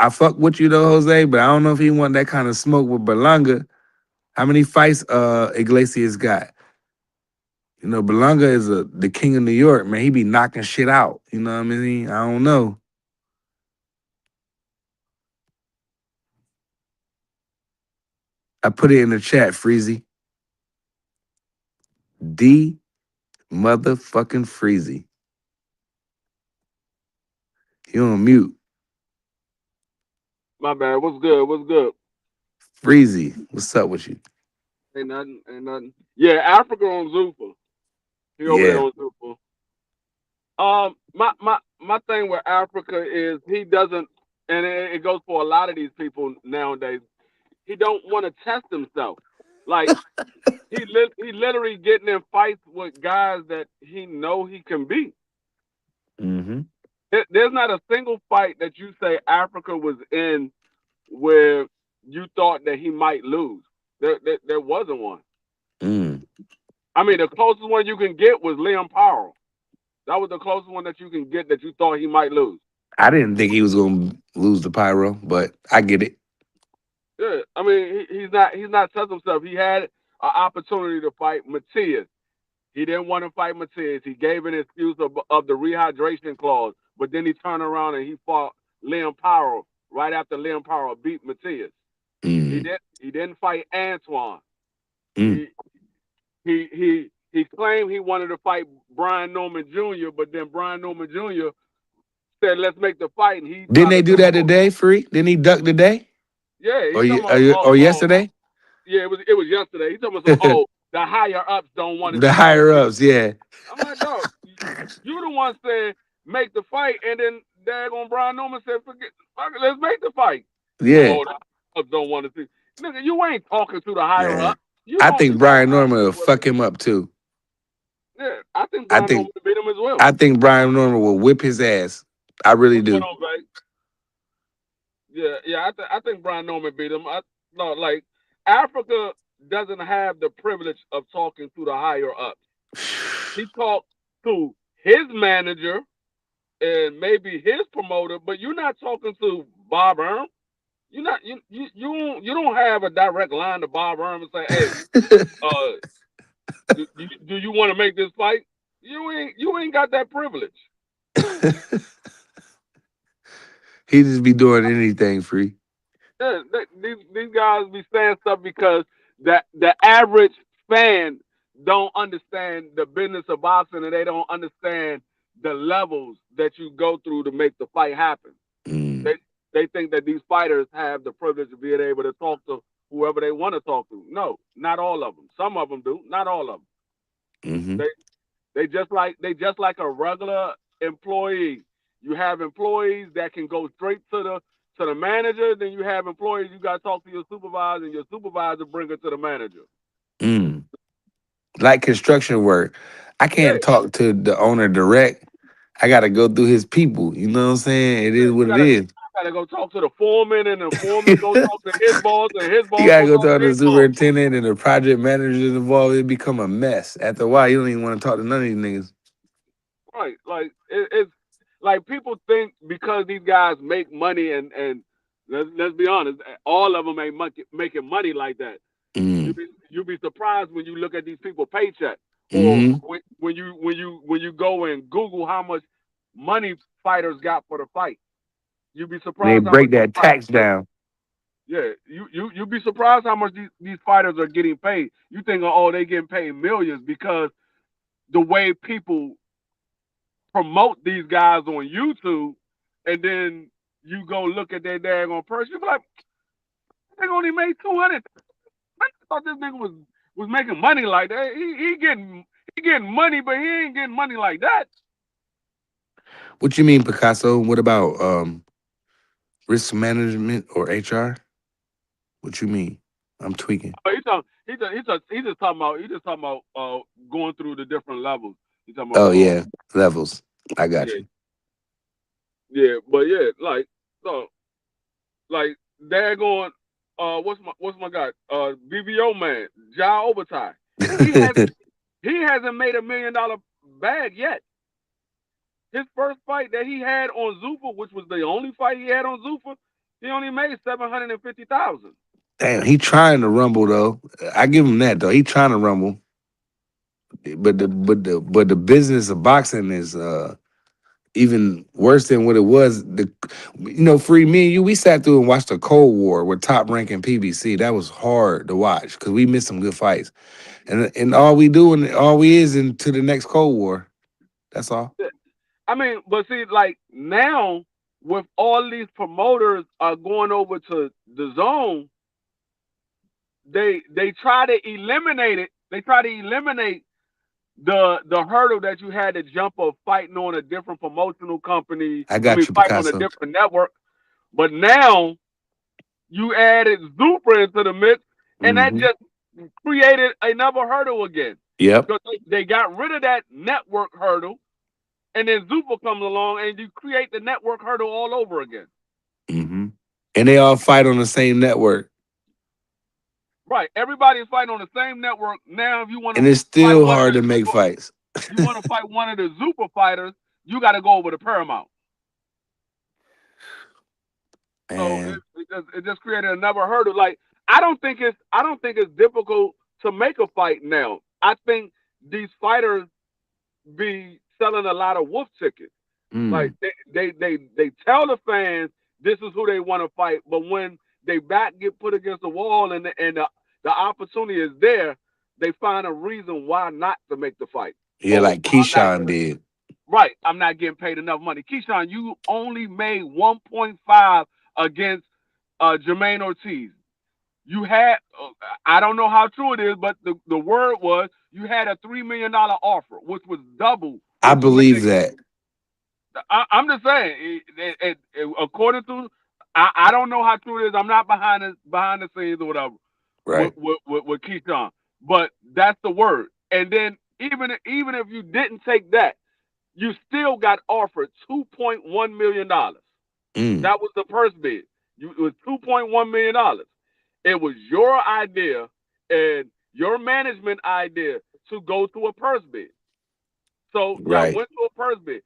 I fuck with you though, Jose. But I don't know if he want that kind of smoke with Berlanga. How many fights Iglesias got? You know, Berlanga is the king of New York, man. He be knocking shit out. You know what I mean? I don't know. I put it in the chat, Freezy. D motherfucking Freezy. You on mute. My bad. What's good? What's good? Freezy, what's up with you? Ain't nothing. Ain't nothing. Yeah, Africa on Zupa. He over there Yeah. on Zupa. My thing with Africa is he doesn't, and it goes for a lot of these people nowadays. He don't want to test himself. Like he literally getting in fights with guys that he know he can beat. Mm-hmm. There's not a single fight that you say Africa was in where you thought that he might lose. There wasn't one. Mm. I mean, the closest one you can get was Liam Powell. That was the closest one that you can get that you thought he might lose. I didn't think he was gonna lose the pyro, but I get it. Yeah, I mean, he's not testing himself. He had an opportunity to fight Matias. He didn't want to fight Matias. He gave an excuse of the rehydration clause, but then he turned around and he fought Liam Powell right after Liam Powell beat Matias. Mm. He didn't fight Antoine. Mm. He he claimed he wanted to fight Brian Norman Jr., but then Brian Norman Jr. said, "Let's make the fight," and he Didn't tried they to do come that over. today, Free? Didn't he duck today? Yeah, he Or talking about or yesterday? yeah, it was yesterday. He talking about some the higher ups don't want to The see me higher win. ups, yeah. I'm like, dog, you the one said make the fight, and then daggone Brian Norman said, forget, fuck it, let's make the fight. Yeah. Oh, the higher ups don't want to see. Nigga, you ain't talking to the higher Man. ups. You I gonna think see that Brian fight Norman will anyway. fuck him up too. Yeah, I think I Brian think Norman beat him as well. I think Brian Norman will whip his ass. I really What's going do. on, babe? Yeah. I think Brian Norman beat him. No, like Africa doesn't have the privilege of talking to the higher ups. He talked to his manager and maybe his promoter, but you're not talking to Bob Erm. You're not you don't have a direct line to Bob Erm and say, hey, do you want to make this fight? You ain't got that privilege. He just be doing anything, Free. Yeah, these guys be saying stuff because the average fan don't understand the business of boxing and they don't understand the levels that you go through to make the fight happen. Mm. They they think that these fighters have the privilege of being able to talk to whoever they want to talk to. No, not all of them. Some of them do, not all of them. Mm-hmm. They they just like a regular employee. You have employees that can go straight to the manager. Then you have employees you got to talk to your supervisor, and your supervisor bring it to the manager. Mm. Like construction work. I Yeah, can't talk to the owner direct. I gotta go through his people. You know what I'm saying? It is yeah. You what it gotta is. go talk to the foreman, and the foreman go talk to his boss, and his You boss gotta go go talk talk to to the his boss. superintendent and the project managers involved. It become a mess. After a while, you don't even want to talk to none of these niggas. Right? Like it's like people think because these guys make money, and let's be honest, all of them ain't making money like that. Mm. You'll be surprised when you look at these people paycheck, or Mm-hmm. when you go and Google how much money fighters got for the fight. You'll be They surprised how much break these that fighters tax make. down. Yeah, you'll be surprised how much these fighters are getting paid. You think, oh, they getting paid millions because the way people promote these guys on YouTube, and then you go look at their daggone person, you be like, they only made 200. I thought this nigga was making money like that. He getting money, but he ain't getting money like that. What you mean, Picasso? What about risk management or HR? What you mean? I'm tweaking. But he just talking about going through the different levels. He talking about Oh yeah, levels. I got yeah, you. yeah, but yeah, like so like daggone what's my guy BBO man Ja Overtime. He hasn't he hasn't made $1 million bag yet. His first fight that he had on Zuffa, which was the only fight he had on Zuffa, he only made 750,000. Damn, he trying to rumble though. I give him that though. He trying to rumble. But the business of boxing is even worse than what it was. Free me and you, we sat through and watched the Cold War with Top Rank and PBC. That was hard to watch because we missed some good fights. And all we do and all we is into the next Cold War. That's all. I mean, but see, like now with all these promoters going over to the zone, they try to eliminate it. They try to eliminate the hurdle that you had to jump of fighting on a different promotional company. I got you, fighting on a Picasso. different network. But now you added Zufra into the mix, and that just created another hurdle again. Yep. Because they got rid of that network hurdle, and then Zufra comes along, and you create the network hurdle all over again. And they all fight on the same network. Right. Everybody's fighting on the same network. Now, if you want to, and it's still hard to make fights. You want to fight one of the Zufra fighters, you got to go over to Paramount. So it just created another hurdle. Like I don't think it's difficult to make a fight now. I think these fighters be selling a lot of wolf tickets. Like they tell the fans this is who they want to fight, but when they back get put against the wall and the opportunity is there, they find a reason why not to make the fight. Yeah, like Keyshawn did. Right. I'm not getting paid enough money. Keyshawn, you only made 1.5 against Jermaine Ortiz. You had, I don't know how true it is, but the word was you had a $3 million offer, which was double. I believe that. I'm just saying, according to, I don't know how true it is. I'm not behind the scenes or whatever. Right. With Keyshawn, but that's the word. And then even if you didn't take that, you still got offered $2.1 million. That was the purse bid. It was $2.1 million. It was your idea and your management idea to go to a purse bid. So y'all went to a purse bid.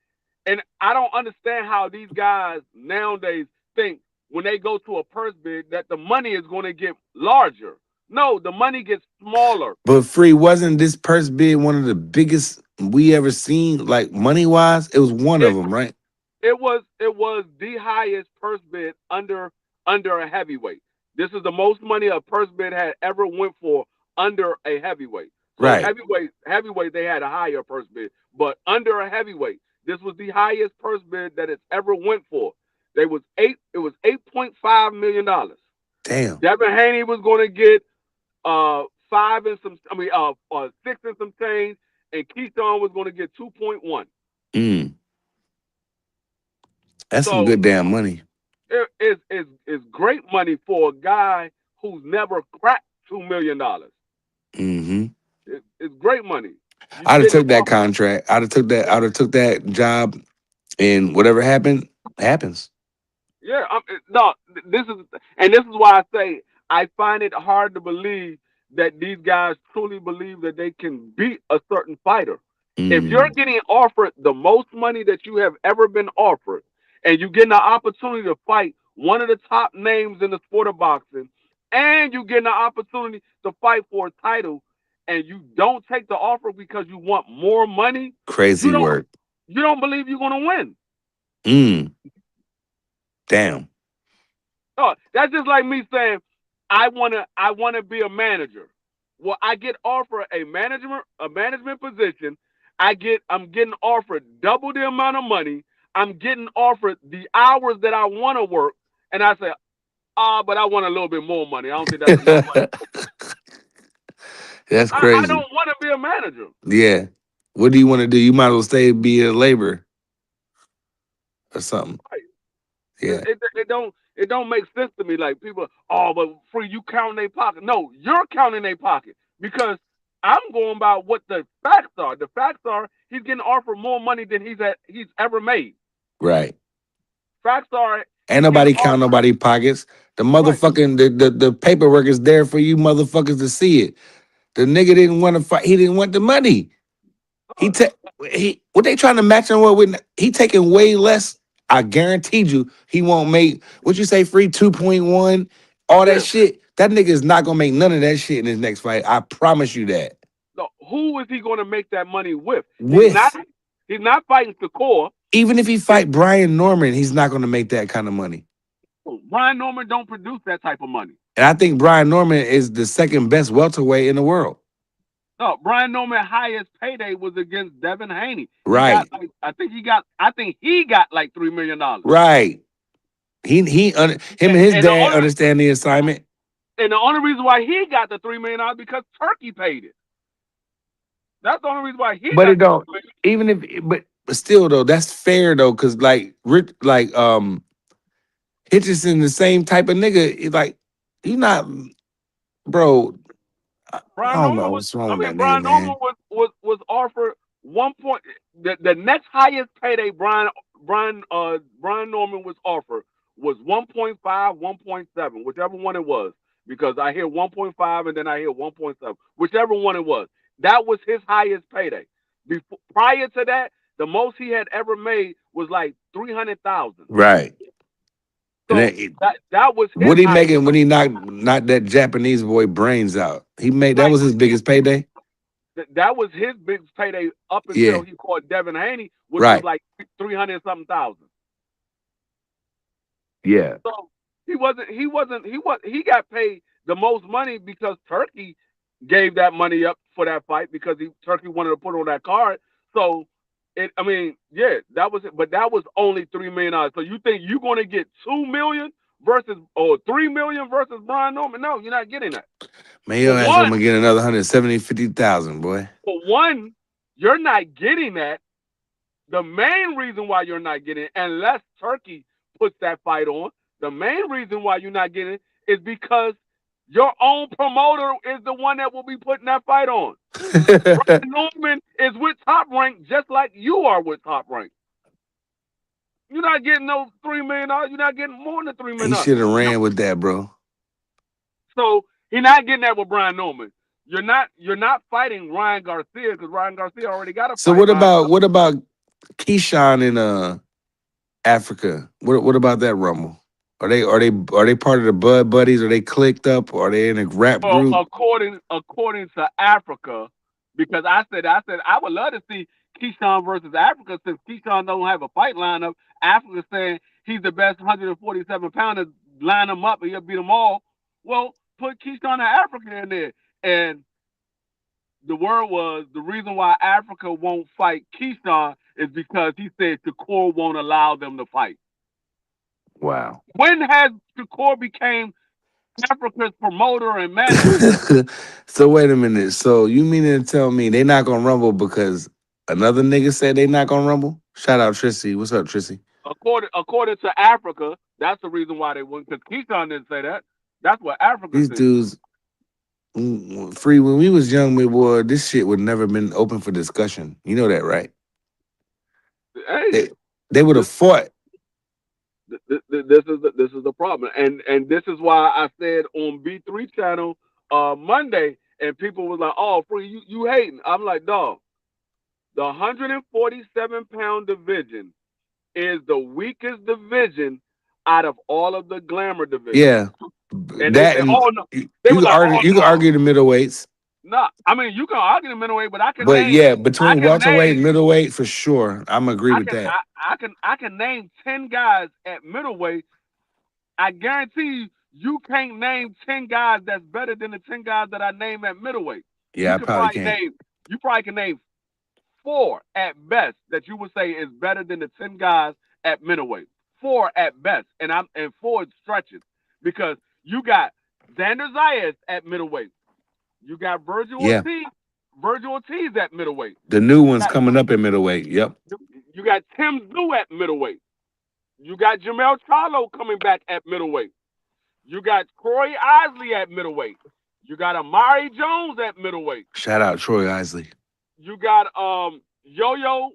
And I don't understand how these guys nowadays think when they go to a purse bid that the money is going to get larger. No, the money gets smaller. But Free, wasn't this purse bid one of the biggest we ever seen, like money-wise? It was one of them, right? It was the highest purse bid under a heavyweight. This is the most money a purse bid had ever went for under a heavyweight. So right. Heavyweight, they had a higher purse bid, but under a heavyweight, this was the highest purse bid that it's ever went for. It was $8.5 million. Damn. Devin Haney was going to get 6 and some change, and Keyshawn was going to get 2.1. That's some good damn money. It's great money for a guy who's never cracked $2 million. It's great money. I'd have took that contract. I'd have took that job, and whatever happened, happens. Yeah, this is why I say I find it hard to believe that these guys truly believe that they can beat a certain fighter. If you're getting offered the most money that you have ever been offered, and you get an opportunity to fight one of the top names in the sport of boxing, and you get an opportunity to fight for a title, and you don't take the offer because you want more money, crazy work. You don't believe you're going to win. Damn. Oh, that's just like me saying, I wanna be a manager. Well, I get offered a management position. I'm getting offered double the amount of money. I'm getting offered the hours that I want to work, and I say, but I want a little bit more money. I don't think that's enough money. That's crazy. I don't want to be a manager. Yeah. What do you want to do? You might as well stay be a laborer or something. Right. Yeah. It don't make sense to me. Like people, but Free, you counting their pocket. No, you're counting their pocket because I'm going by what the facts are. The facts are he's getting offered more money than he's ever made. Right. Facts are. Ain't nobody count nobody's pockets. The motherfucking the paperwork is there for you motherfuckers to see it. The nigga didn't want to fight. He didn't want the money. What they trying to match him with? He taking way less. I guaranteed you he won't make, what you say, Free 2.1, all that shit. That nigga is not going to make none of that shit in his next fight. I promise you that. So who is he going to make that money with? With? He's not fighting Shakur. Even if he fight Brian Norman, he's not going to make that kind of money. Brian Norman don't produce that type of money. And I think Brian Norman is the second best welterweight in the world. No, Brian Norman's highest payday was against Devin Haney. Right. I think he got like $3 million. Right. Him and his dad understand the assignment. And the only reason why he got the $3 million because Turkey paid it. That's the only reason why he. But it don't. Even if, but still though, that's fair though, because Hitchison, the same type of nigga. Like, you not, bro. Brian I don't Norman know was, what's wrong with that Brian nigga, man. Norman was offered 1 point. The next highest payday Brian Norman was offered was 1.5, 1.7, whichever one it was. Because I hear 1.5 and then I hear 1.7, whichever one it was. That was his highest payday. Prior to that, the most he had ever made was like 300,000. Right. So that was his what he making when he knocked that Japanese boy brains out. That was his biggest payday. That was his biggest payday up until he caught Devin Haney, which was like 300-something thousand. Yeah. So he got paid the most money because Turkey gave that money up for that fight because Turkey wanted to put on that card. So that was it. But that was only $3 million. So you think you're going to get $2 million or $3 million versus Brian Norman? No, you're not getting that. Man, your ass gonna get another 150,000, boy. For one, you're not getting that. The main reason why you're not getting it, unless Turkey puts that fight on, the main reason why you're not getting it is because your own promoter is the one that will be putting that fight on. Brian Norman is with Top Rank just like you are with Top Rank. You're not getting no $3 million. You're not getting more than $3 million. He should have ran with that, bro. So he's not getting that with Brian Norman. You're not fighting Ryan Garcia because Ryan Garcia already got a fight. So what about Keyshawn in Africa? What about that rumble? Are they part of the Bud Buddies? Are they clicked up? Or are they in a rap group? According to Africa, because I said I would love to see Keyshawn versus Africa since Keyshawn don't have a fight lineup. Africa saying he's the best 147 pounder, line them up and he'll beat them all. Well, put Keyshawn and Africa in there. And the word was the reason why Africa won't fight Keyshawn is because he said Shakur won't allow them to fight. Wow. When has Shakur became Africa's promoter and manager? So wait a minute. So you mean to tell me they not gonna rumble because another nigga said they not gonna rumble? Shout out Trissy. What's up, Trissy? According to Africa, that's the reason why they wouldn't. Because Keyshawn didn't say that. That's what Africa These said. dudes, Free, when we was young, boy, this shit would never been open for discussion. You know that, right? Hey, they would have fought. This is the problem, and this is why I said on B3 channel Monday, and people was like, "Oh, Free, you hating?" I'm like, "Dog, the 147-pound division is the weakest division out of all of the glamour divisions." Yeah, and you can argue the middleweights. No, I mean you can argue the middleweight, but I can. Between welterweight and middleweight, for sure, I'm agree with that. I can name 10 guys at middleweight. I guarantee you can't name 10 guys that's better than the 10 guys that I name at middleweight. Yeah, I probably can't. You probably can name 4 at best that you would say is better than the 10 guys at middleweight. 4 at best, and 4 stretches because you got Xander Zayas at middleweight. You got Virgil Ortiz at middleweight. The new one's coming up at middleweight. Yep. You got Tim Tszyu at middleweight. You got Jamel Charlo coming back at middleweight. You got Troy Isley at middleweight. You got Amari Jones at middleweight. Shout out Troy Isley. You got Yo-Yo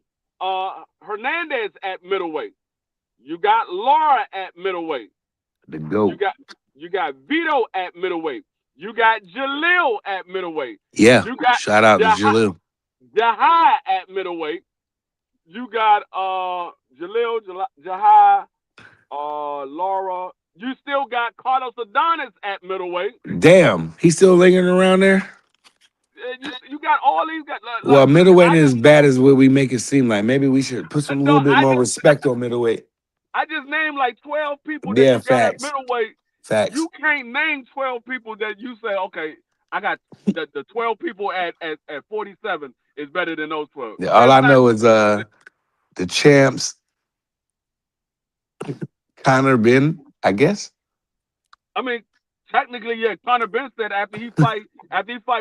Hernandez at middleweight. You got Laura at middleweight. The GOAT. You got Vito at middleweight. You got Jalil at middleweight. Yeah. Shout out to Jalil. Jahai at middleweight. You got Jalil, Jahai, Laura. You still got Carlos Adonis at middleweight. Damn, he's still lingering around there. You got all these guys. Well, Look, middleweight ain't as bad as what we make it seem like. Maybe we should put some a no, little bit more respect on middleweight. I just named like 12 people that Yeah, you got at facts. middleweight. Facts. You can't name 12 people that you say, okay, I got the 12 people at 47 is better than those 12. Yeah, all It's I not. know is the champs, Conor Ben, I guess. I mean, technically, yeah. Conor Ben said after he fight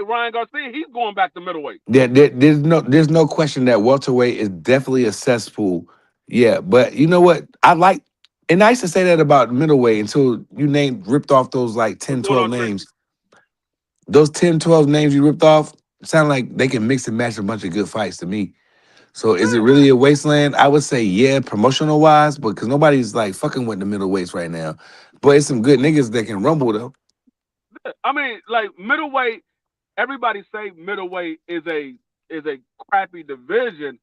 Ryan Garcia, he's going back to middleweight. Yeah, there's no question that welterweight is definitely a cesspool. Yeah, but you know what? I like, and I used to say that about middleweight until you ripped off those like What's 10, going 12 on, Chris? names. Those 10, 12 names you ripped off sound like they can mix and match a bunch of good fights to me. So is it Yeah. really a wasteland? I would say yeah, promotional wise, but because nobody's like fucking with the middleweights right now. But it's some good niggas that can rumble though. I mean, like middleweight. Everybody say middleweight is a crappy division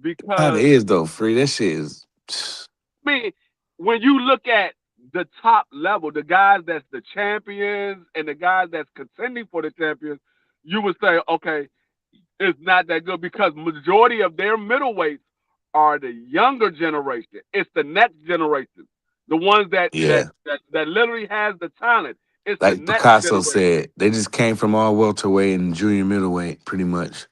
Kind of because is though, free. That shit is. I mean, when you look at the top level, the guys that's the champions and the guys that's contending for the champions, you would say, okay, it's not that good because majority of their middleweights are the younger generation. It's the next generation, the ones Yeah. that literally has the talent. It's the Like next Picasso generation. said, they just came from all welterweight and junior middleweight, pretty much.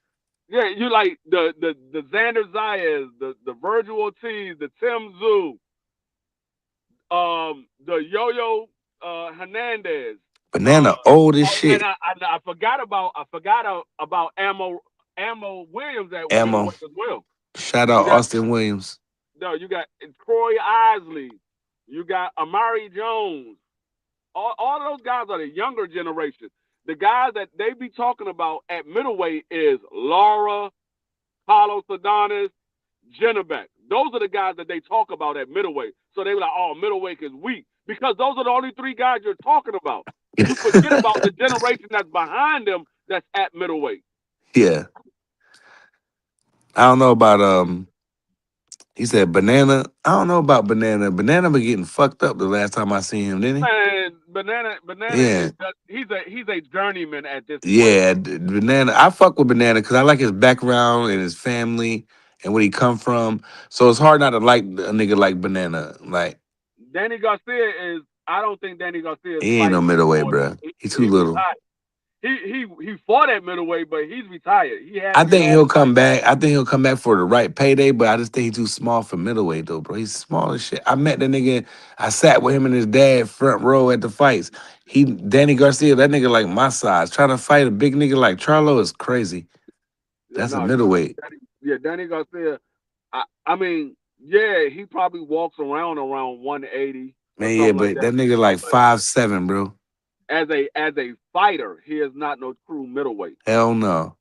Yeah, you like the Xander Zayas, the Virgil Ortiz, the Tim Zoo, the Yo-Yo Hernandez. Banana old as And shit. I forgot about Ammo Williams at Ammo. middleweight as well. Shout out Austin Williams. No, you got Troy Isley, you got Amari Jones. All of those guys are the younger generation. The guys that they be talking about at middleweight is Laura, Paulo Sadanes, Jennebeck. Those are the guys that they talk about at middleweight. So they were like, oh, middleweight is weak. Because those are the only three guys you're talking about. You forget about the generation that's behind them that's at middleweight. Yeah. I don't know about he said Banana. I don't know about Banana. Banana been getting fucked up the last time I seen him, didn't he? Man, Banana Yeah. he's a journeyman at this point. Yeah, Banana. I fuck with Banana because I like his background and his family and where he come from. So it's hard not to like a nigga like Banana. Like Danny Garcia is. I don't think Danny Garcia is. he ain't no fighting middleweight, anymore. bro. He too little. Retired. He fought at middleweight, but he's retired. I think he'll come back. I think he'll come back for the right payday, but I just think he's too small for middleweight though, bro. He's small as shit. I met the nigga. I sat with him and his dad front row at the fights. Danny Garcia, that nigga like my size. Trying to fight a big nigga like Charlo is crazy. That's a middleweight. Danny Garcia. I mean, yeah, he probably walks around 180. Man, yeah, but that nigga like 5'7", bro. As a fighter, he is not no true middleweight. Hell no.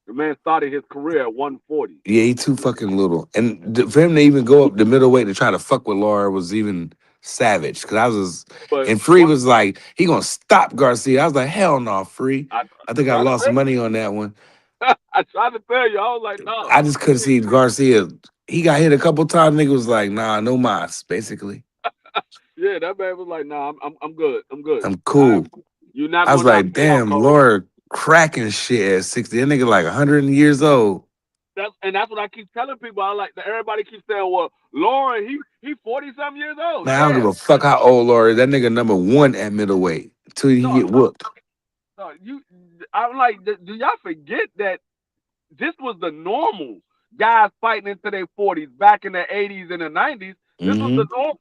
The man started his career at 140. Yeah, he too fucking little. And for him to even go up the middleweight to try to fuck with Laura was even savage. Cause and Free was like, he gonna stop Garcia. I was like, hell no, Free. I think I lost money on that one. I tried to tell you, I was like, no. I just couldn't see Garcia. He got hit a couple times. Nigga was like, nah, no mas, basically. Yeah, that man was like, nah, I'm good. I'm good. I'm cool. You're not. I was like, damn, Laura cracking shit at 60. That nigga like 100 years old. That's what I keep telling people. I like everybody keeps saying, well, Laura, he 40-something years old. Man, I don't give a fuck how old Laura is. That nigga number one at middleweight till he get whooped. No, I'm like, do y'all forget that this was the normal guys fighting into their 40s back in the 80s and the 90s? This was the normal.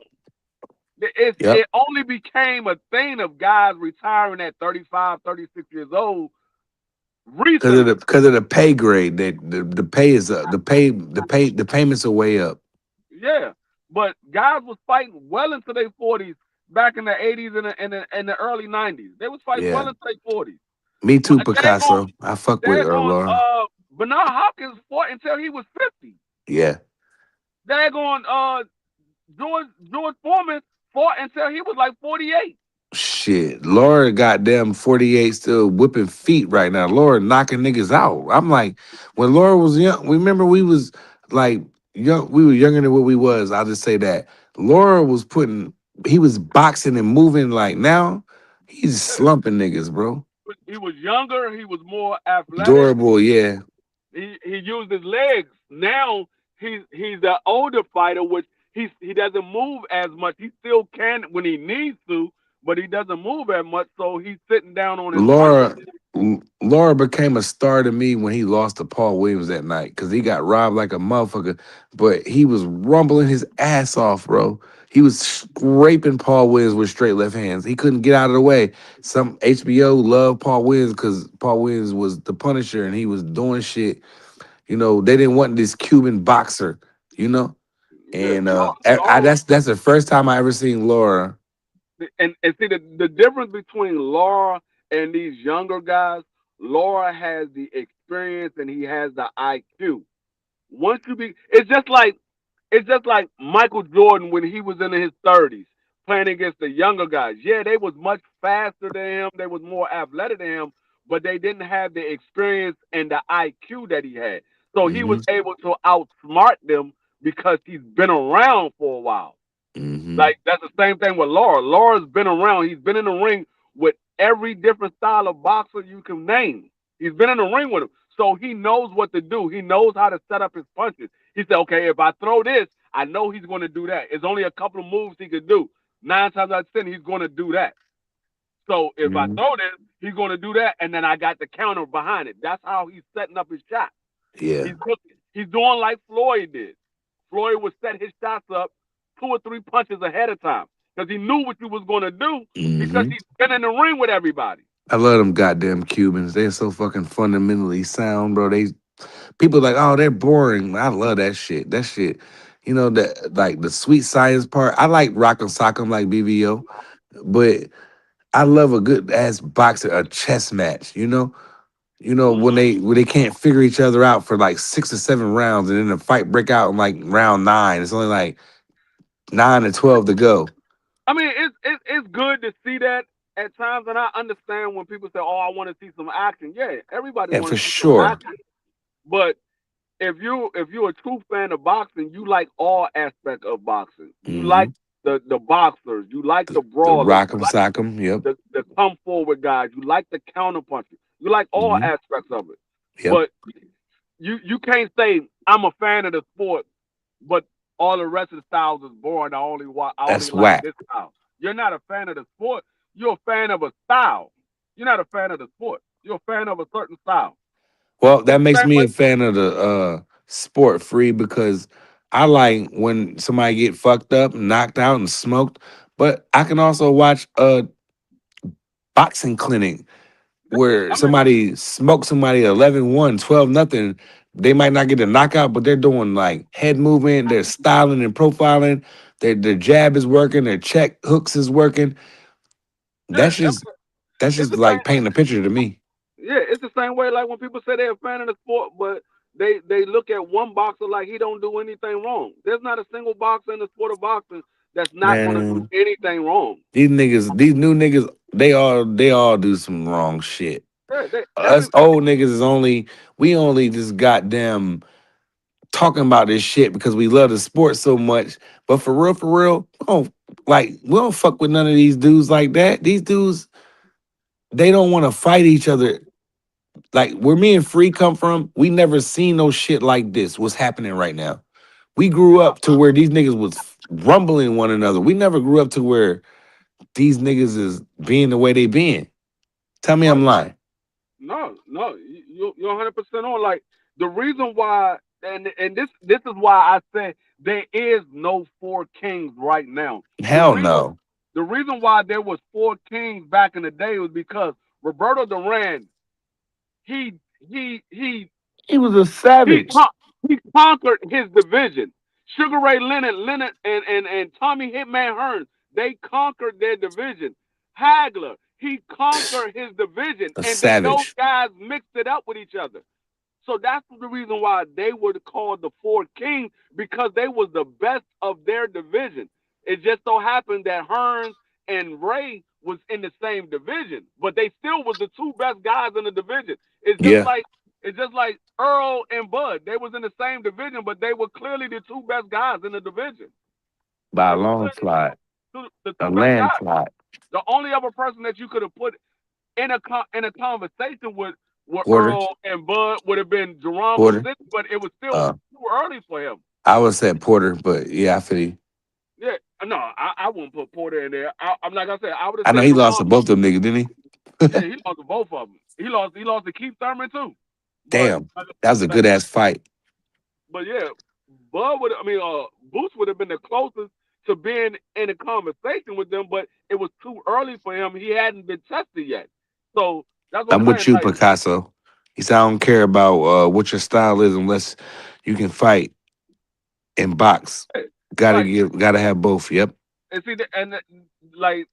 It only became a thing of guys retiring at 35, 36 years old. Because of the pay grade, the pay is up. The payments are way up. Yeah, but guys was fighting well into their 40s back in the 80s and the early 90s. They was fighting well into their 40s. Me too, Picasso. I fuck with Laura. Bernard Hopkins fought until he was 50. Yeah. They're going George Foreman fought until he was like 48. Shit, Laura goddamn 48 still whipping feet right now. Laura knocking niggas out. I'm like, when Laura was young, remember we was like young, we were younger than what we was. I'll just say that. Laura he was boxing and moving like now, he's slumping niggas, bro. he was younger. He was more athletic. Durable, yeah. He used his legs. Now he's the older fighter, which he doesn't move as much. He still can when he needs to, but he doesn't move as much. So he's sitting down on his punches. Laura became a star to me when he lost to Paul Williams that night because he got robbed like a motherfucker. But he was rumbling his ass off, bro. He was scraping Paul Williams with straight left hands. He couldn't get out of the way. Some HBO loved Paul Williams because Paul Williams was the Punisher and he was doing shit. You know, they didn't want this Cuban boxer, you know? Yeah, And Laura, that's the first time I ever seen Laura. and see the difference between Laura and these younger guys. Laura has the experience and he has the IQ. Once you be, it's just like Michael Jordan when he was in his 30s playing against the younger guys. Yeah, they was much faster than him. They was more athletic than him, but they didn't have the experience and the IQ that he had. So he was Hmm. able to outsmart them because he's been around for a while. Hmm. Like that's the same thing with Laura. Laura's been around. He's been in the ring with every different style of boxer you can name. He's been in the ring with him. So he knows what to do. He knows how to set up his punches. He said, okay, if I throw this, I know he's going to do that. It's only a couple of moves he could do. 9 times out of 10, he's going to do that. So if I Hmm. throw this, he's going to do that, and then I got the counter behind it. That's how he's setting up his shot. Yeah. He's doing like Floyd did. Floyd would set his shots up 2 or 3 punches ahead of time because he knew what he was going to do because Hmm. he's been in the ring with everybody. I love them goddamn Cubans. They're so fucking fundamentally sound, bro. People like, oh, they're boring. I love that shit. That shit, you know, that like the sweet science part. I like Rock'em Sock'em like BBO, but I love a good ass boxer, a chess match. You know when they can't figure each other out for like 6 or 7 rounds, and then the fight break out in like round 9. It's only like 9 or 12 to go. I mean, it's good to see that at times, and I understand when people say, "Oh, I want to see some action." Yeah, everybody Yeah, for wants to see some sure. action, but if you're a true fan of boxing, you like all aspects of boxing. You Hmm. like the boxers, you like the The brawlers, you Rock'em like Sock'em. Yep. the come forward guys, you like the counter punches, you like all Hmm. aspects of it. Yep. But you can't say I'm a fan of the sport, but all the rest of the styles is boring. I only That's like whack. this style. You're not a fan of the sport. You're a fan of a style. You're not a fan of the sport. You're a fan of a certain style. Well, It's that the makes same me way. a fan of the sport free because I like when somebody get fucked up, knocked out, and smoked. But I can also watch a boxing clinic where I mean, somebody smokes somebody 11-1, 12 nothing. They might not get a knockout, but they're doing like head movement, they're styling and profiling. Their jab is working, their check hooks is working. yeah, That's just that's it's just the same. like painting a picture to me. Yeah, it's the same way. Like when people say they're a fan of the sport, but they look at one boxer like he don't do anything wrong. There's not a single boxer in the sport of boxing that's not going to do Man, anything wrong. these new niggas, they all do some wrong shit. Yeah, Us old niggas is we only just goddamn talking about this shit because we love the sport so much. But for real, we don't fuck with none of these dudes like that. These dudes, they don't want to fight each other. Like where me and Free come from, we never seen no shit like this. What's happening right now? We grew up to where these niggas was rumbling one another. We never grew up to where these niggas is being the way they being. Tell me I'm right. lying. No, you're 100% on. Like the reason why, and this is why I say there is no four kings right now. The Hell reason no. the reason why there was four kings back in the day was because Roberto Duran he he he He was a he savage. he conquered his division. Sugar Ray Leonard, and Tommy Hitman Hearns, they conquered their division. Hagler, he conquered his division, A and then those savage. guys mixed it up with each other. So that's the reason why they were called the Four Kings because they was the best of their division. It just so happened that Hearns and Ray was in the same division, but they still was the two best guys in the division. Yeah, It's just like Earl and Bud. They was in the same division, but they were clearly the two best guys in the division. by They a were long clearly slide, the a two best guys. landslide. The only other person that you could have put in a conversation with Porter. Earl and Bud would have been Geronimo Porter. Six, but it was still Uh, too early for him. I would say Porter, but yeah, I feel you. Yeah, no, I wouldn't put Porter in there. I'm like I said, I would have I know said he lost to Geronimo. both them niggas, didn't he? Yeah, he lost to both of them. He lost to Keith Thurman too. But Damn, that was a good ass fight. but yeah, Boots would have been the closest to being in a conversation with them, but it was too early for him. He hadn't been tested yet. So that's what I'm I'm saying. with you, Like, Picasso. He said, I don't care about what your style is unless you can fight and box. like Gotta have both. Yep. and see, like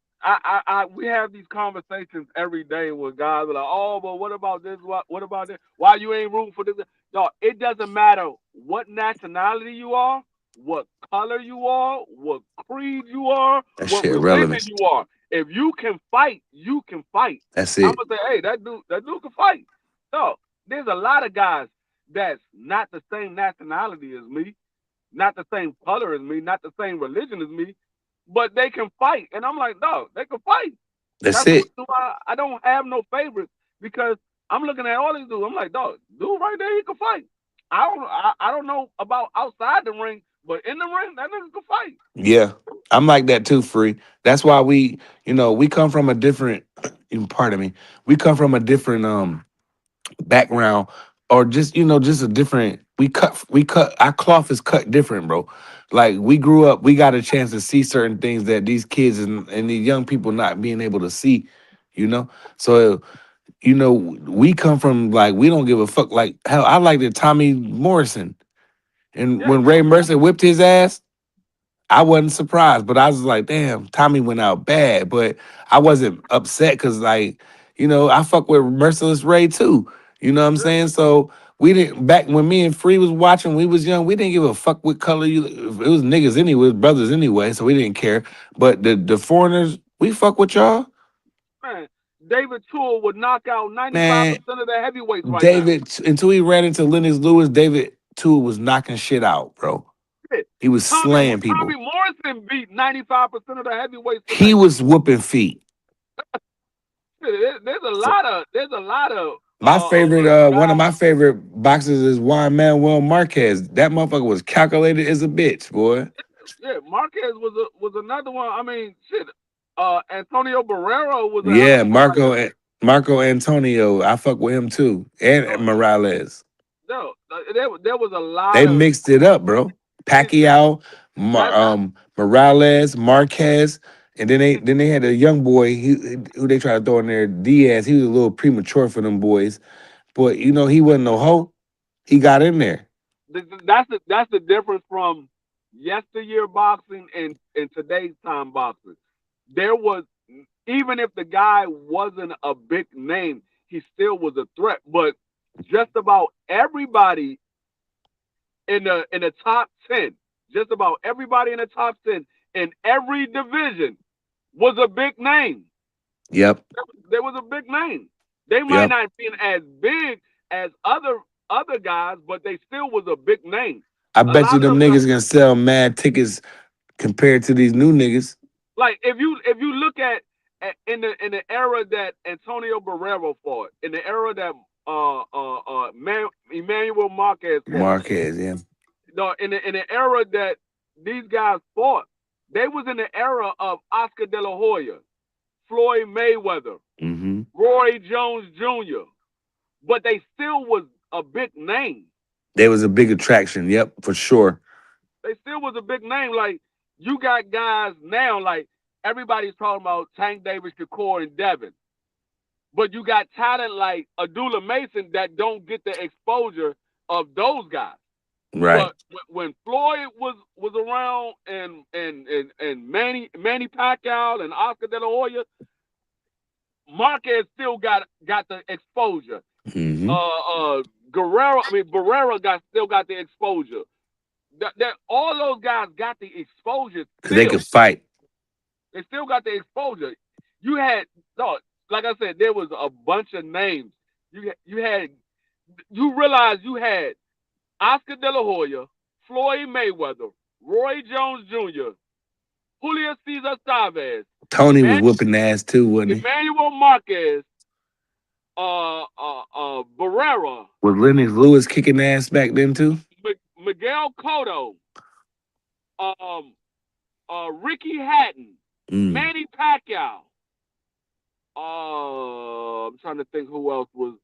we have these conversations every day with guys like, oh, but what about this? What about this? Why you ain't rooting for this? No, it doesn't matter what nationality you are, what color you are, what creed you are, That what shit religion irrelevant. you are. If you can fight, you can fight. That's I'm it. gonna say, hey, that dude can fight. No, there's a lot of guys that's not the same nationality as me, not the same color as me, not the same religion as me, but they can fight. And I'm like, no, they can fight. That's That's it. why I don't have no favorites because I'm looking at all these dudes. I'm like, dog, dude right there, he can fight. I don't know about outside the ring, but in the ring, that nigga can fight. Yeah. I'm like that too, Free. That's why we come from a different pardon me. We come from a different background or just a different we cut our cloth is cut different, bro. Like we grew up, we got a chance to see certain things that these kids and these young people not being able to see, you know. So we come from like we don't give a fuck. Like hell, I liked it Tommy Morrison. And Yeah, when Ray Mercer whipped his ass, I wasn't surprised, but I was like, damn, Tommy went out bad. But I wasn't upset because, like, I fuck with Merciless Ray too. You know what I'm yeah, saying? So we didn't back when me and Free was watching, we was young, we didn't give a fuck what color you it was niggas anyway, it was brothers anyway, so we didn't care. But the foreigners, we fuck with y'all. man. David Tool would knock out 95% Man, of the heavyweights right now. David, until he ran into Lennox Lewis, David too was knocking shit out, bro. Shit. He was slaying people. Tommy Morrison beat 95% of the heavyweights today. He was whooping feet. There's a lot of My favorite, one of my favorite boxers is Juan Manuel Marquez. That motherfucker was calculated as a bitch, boy. Yeah, Marquez was another one. I mean, shit. Antonio Barrero was a hell Yeah, of a fighter. Marco Antonio. I fuck with him too, and Morales. No, there was a lot They of mixed it up, bro. Pacquiao, Morales, Marquez, and then they had a young boy who they tried to throw in there, Diaz. He was a little premature for them boys, but he wasn't no hoe. He got in there. that's the difference from yesteryear boxing and today's time boxing. There was, even if the guy wasn't a big name, he still was a threat. But just about everybody in the top 10, just about everybody in the top 10 in every division was a big name. Yep. There was a big name. They might not have been as big as other guys, but they still was a big name. I bet you them niggas can sell mad tickets compared to these new niggas. Like if you look at in the era that Antonio Barrero fought, in the era that Emmanuel Marquez fought, Marquez, yeah. No, in the era that these guys fought, they was in the era of Oscar De La Hoya, Floyd Mayweather, Roy Jones Jr., but they still was a big name. They was a big attraction, yep, for sure. They still was a big name. Like, you got guys now, like, everybody's talking about Tank Davis, Shakur, and Devin. But you got talent like Abdullah Mason that don't get the exposure of those guys. Right. But when Floyd was around and Manny Pacquiao and Oscar De La Hoya, Marquez still got the exposure. Barrera still got the exposure. That all those guys got the exposure because they could fight. They still got the exposure. You had, like I said, there was a bunch of names. You realize you had Oscar De La Hoya, Floyd Mayweather, Roy Jones Jr., Julio Cesar Chavez. Tony was whooping ass too, wasn't he? Emmanuel Marquez, Barrera, Was Lennox Lewis kicking ass back then too? Miguel Cotto, Ricky Hatton, Manny Pacquiao. I'm trying to think who else was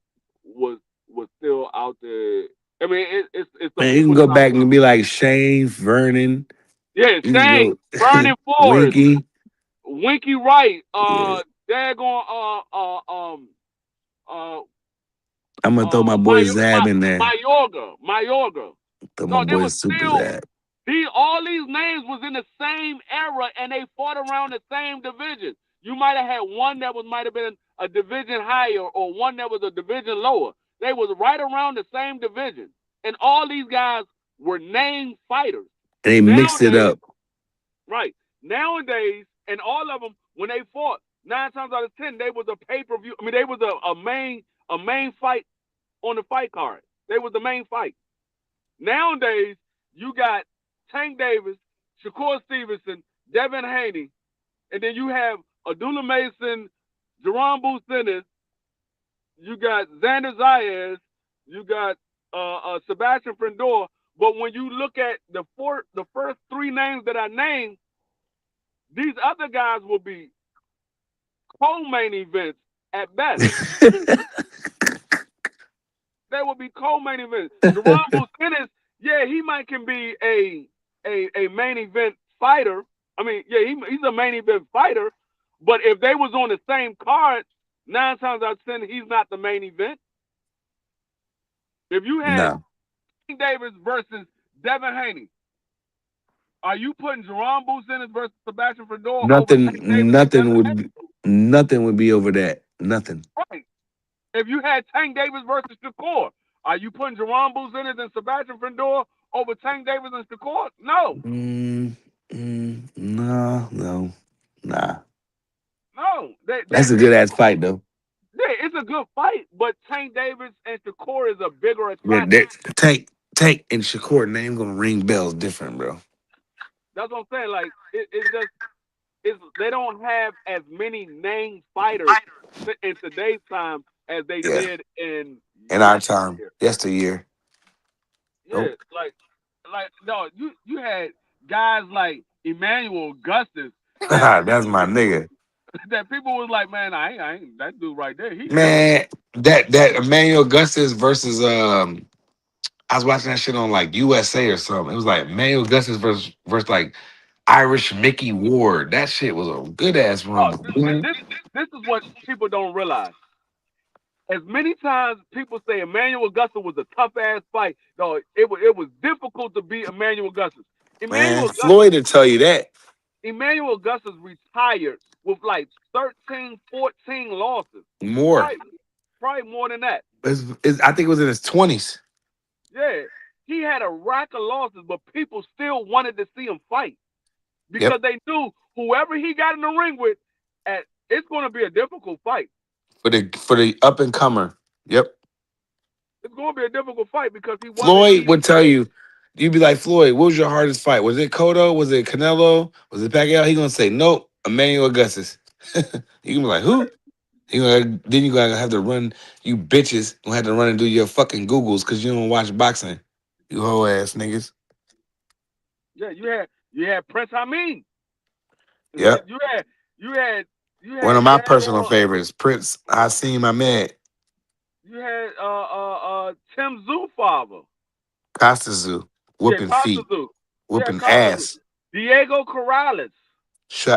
still out there. I mean, it's some Man, you can people go that back and be like Shane, Vernon. yeah, You can Shane, go Vernon Forrest, Winky. Winky Wright, Yeah. daggone, I'm gonna throw my boy Zab in there. Mayorga. Throw my No, they boy were Super still Zab. all these names was in the same era and they fought around the same division. You might have had one that might have been a division higher or one that was a division lower. They was right around the same division. And all these guys were named fighters. And they mixed it up. Right. Nowadays, and all of them, when they fought, 9 times out of 10, they was a pay-per-view. I mean, they was a main fight on the fight card. They was the main fight. Nowadays, you got Tank Davis, Shakur Stevenson, Devin Haney, and then you have Abdullah Mason, Jerome Businis, you got Xander Zayas, you got Sebastian Frendor. But when you look at the first 3 names that I named, these other guys will be co-main events at best. They will be co-main events. Jerome Businis, yeah, he can be a main event fighter. I mean, yeah, he's a main event fighter. But if they was on the same card, 9 times out of 10, he's not the main event. If you had King Davis versus Devin Haney, are you putting Jerome Businis versus Sebastian Frendor nothing would be over that. Nothing. Right. If you had Tank Davis versus Shakur, are you putting Jerome Businis and Sebastian Frendor over Tank Davis and Shakur? No. No. Nah. No. That's a good ass fight though. Yeah, it's a good fight, but Tank Davis and Shakur is a bigger attraction. Yeah, Tank and Shakur name gonna ring bells different, bro. That's what I'm saying. Like they don't have as many named fighters in today's time as they did in our time. Yesteryear. Yeah, like no, you had guys like Emmanuel Augustus. That's my nigga. That people was like, man, I ain't that dude right there. That Emmanuel Augustus versus I was watching that shit on like USA or something. It was like Emmanuel Augustus versus like Irish Mickey Ward. That shit was a good ass rumble. This is what people don't realize. As many times people say Emmanuel Augustus was a tough ass fight, no, it was difficult to beat Emmanuel Augustus. Floyd will tell you that. Emmanuel Augustus retired with like 13, 14 losses. More. Probably more than that. I think it was in his 20s. Yeah. He had a rack of losses, but people still wanted to see him fight. Because they knew whoever he got in the ring with, it's going to be a difficult fight. For the up and comer. Yep. It's going to be a difficult fight because Floyd would tell you, you'd be like, Floyd, what was your hardest fight? Was it Cotto? Was it Canelo? Was it Pacquiao? He gonna say, nope, Emmanuel Augustus. You can be like, who? Then you gotta have to run, you bitches gonna have to run and do your fucking Googles because you don't watch boxing. You whole ass niggas. Yeah, you had Prince Hameen. Yeah. You had one of my personal favorites, Prince Hasim Ahmed. You had Tim Tszyu father. Costa Tszyu. Whooping feet. Whooping ass. Diego Corrales.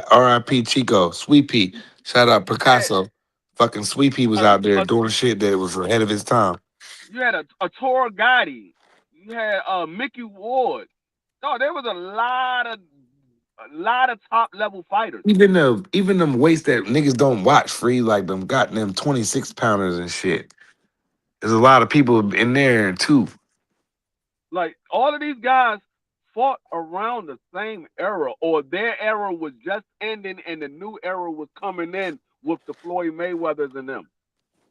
R.I.P. Chico. Sweet Pea. Shout out Picasso. Fucking Sweet Pea was out there doing shit that was ahead of his time. You had a Toro Gotti. You had Mickey Ward. No, there was a lot of top level fighters. Even them weights that niggas don't watch free, like them goddamn 26 pounders and shit. There's a lot of people in there too. Like all of these guys fought around the same era, or their era was just ending and the new era was coming in with the Floyd Mayweathers and them.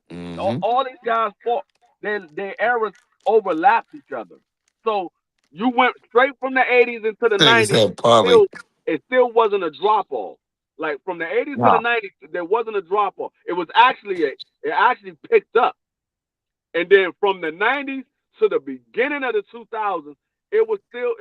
Mm-hmm. All these guys fought, their eras overlapped each other. So you went straight from the 80s into the 90s. It still wasn't a drop off. Like from the 80s to the Wow. 90s, there wasn't a drop off. It actually picked up. And then from the 90s to the beginning of the 2000s, it was still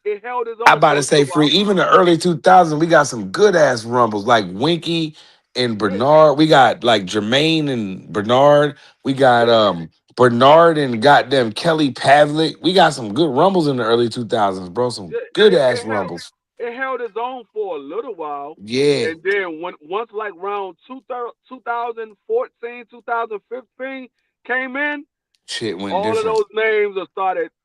it held its I own about for a to say little free. while. Even the early 2000s, we got some good ass rumbles like Winky and Yeah, Bernard. We got like Jermaine and Bernard. We got yeah, Bernard and goddamn Kelly Pavlik. We got some good rumbles in the early 2000s, bro. Some yeah. good ass rumbles. It held its own for a little while, Yeah. and then once like around 2014, 2015 came in, Shit went all of different. those names are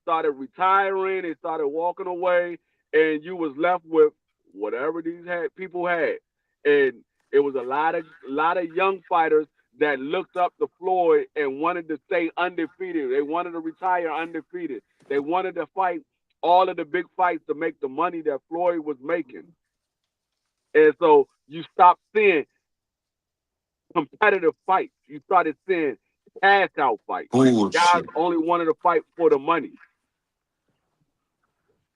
started retiring. They started walking away, and you was left with whatever these people had, and it was a lot of young fighters that looked up to Floyd and wanted to stay undefeated. They wanted to retire undefeated. They wanted to fight all of the big fights to make the money that Floyd was making, and so you stopped seeing competitive fights. You started seeing cash out fights. Guys Bullshit. only wanted to fight for the money.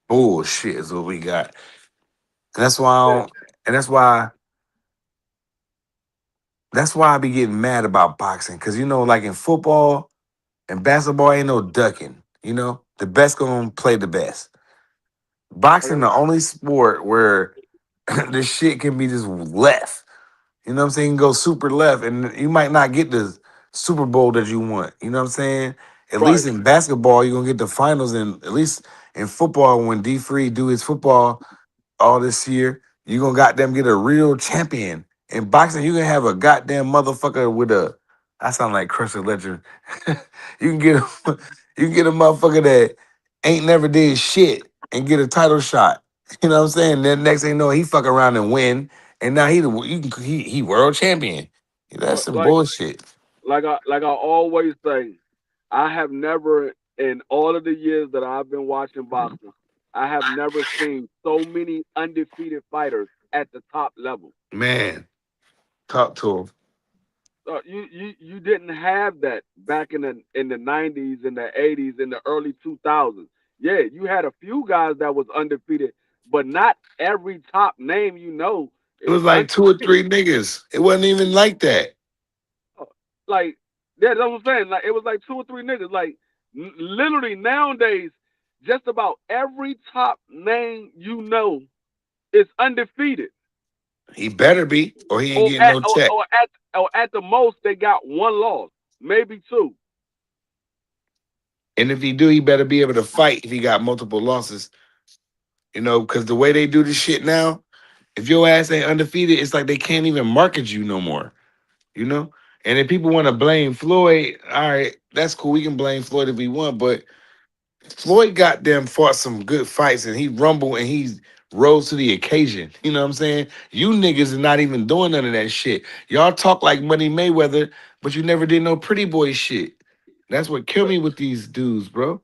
Bullshit is what we got. And that's why I Yeah. don't, and that's why I be getting mad about boxing. Cause like in football and basketball ain't no ducking. The best gonna play the best. Boxing the only sport where this shit can be just left. You know what I'm saying? You can go super left and you might not get the Super Bowl that you want. You know what I'm saying? At Right. least in basketball, you're gonna get the finals, and at least in football, when D Free do his football all this year, you gonna goddamn get a real champion. In boxing, you gonna have a goddamn motherfucker with a. I sound like Crusher Legend. you can get a, you can get a motherfucker that ain't never did shit and get a title shot. You know what I'm saying? Then next thing you know, he fuck around and win, and now he world champion. That's some Like bullshit. like I always say, I have never in all of the years that I've been watching boxing, I have never seen so many undefeated fighters at the top level. Man, talk to him. You didn't have that back in the 90s, in the 80s, in the early 2000s. Yeah, you had a few guys that was undefeated, but not every top name It is was like two or undefeated. three niggas. It wasn't even like that. Like yeah, that's what I'm saying. Like it was like two or three niggas. Like literally nowadays, just about every top name is undefeated, He better be, or he ain't or getting at no or, check. or at or at the most they got one loss, maybe two. And if he do, he better be able to fight if he got multiple losses. Because the way they do this shit now, if your ass ain't undefeated, it's like they can't even market you no more. You know? And if people want to blame Floyd, all right, that's cool. We can blame Floyd if we want, but Floyd goddamn fought some good fights and he rumbled and he rose to the occasion. You know what I'm saying? You niggas are not even doing none of that shit. Y'all talk like Money Mayweather, but you never did no pretty boy shit. That's what killed But me with these dudes, bro.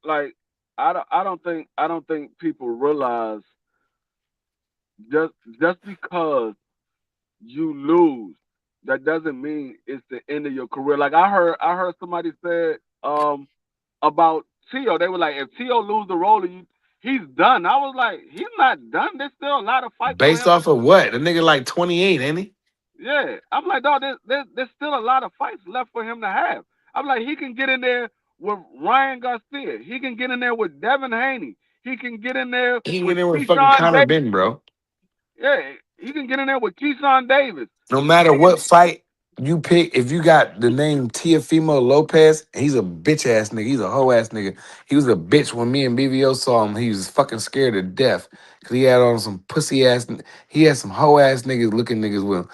like I don't think people realize just just because you lose, that doesn't mean it's the end of your career. Like I heard somebody said about Tio. They were like, if Tio lose the role of you, he's done. I was like, he's not done. There's still a lot of fights for Based him to off of do. what? The nigga like 28, ain't he? Yeah, I'm like, dog, there's still a lot of fights left for him to have. I'm like, he can get in there with Ryan Garcia. He can get in there with Devin Haney. He can get in there He with ain't in with fucking Keyshawn Conor Davis. Ben, bro. Yeah, he can get in there with Keyshawn Davis. No matter He can, what fight you pick, if you got the name Tiafimo Lopez, he's a bitch ass nigga. He's a hoe ass nigga. He was a bitch when me and BVO saw him. He was fucking scared to death because he had on some pussy ass. He had some hoe ass niggas looking niggas with him.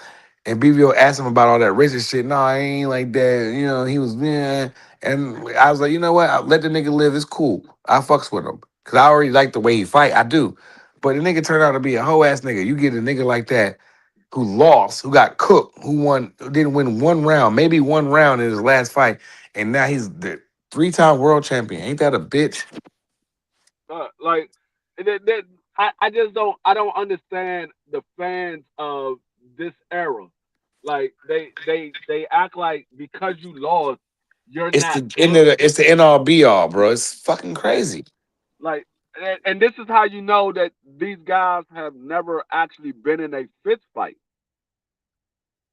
And BVO asked him about all that racist shit. No, I ain't like that. He was yeah. And I was like, you know what? I'll let the nigga live. It's cool. I fucks with him because I already like the way he fight. I do. But the nigga turned out to be a hoe ass nigga. You get a nigga like that who lost, who got cooked, who didn't win one round, maybe one round in his last fight, and now he's the three-time world champion. Ain't that a bitch? like that. I don't understand the fans of this era. Like they act like because you lost, you're It's not the end good. of it's the end all be all, bro. It's fucking Yeah, crazy. like and this is how you know that these guys have never actually been in a fist fight.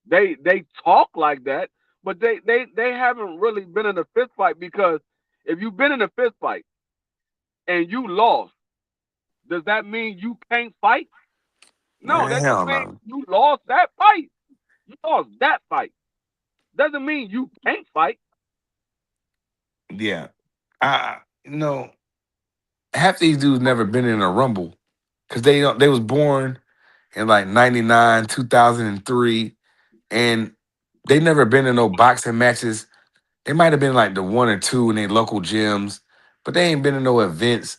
They talk like that, but they haven't really been in a fist fight because if you've been in a fist fight and you lost, does that mean you can't fight? No, Man, that just hell means no. you lost that fight. You lost that fight. Doesn't mean you can't fight. Yeah. I you know, half these dudes never been in a rumble. Cause they was born in like 99, 2003, and they never been in no boxing matches. They might have been like the one or two in their local gyms, but they ain't been in no events.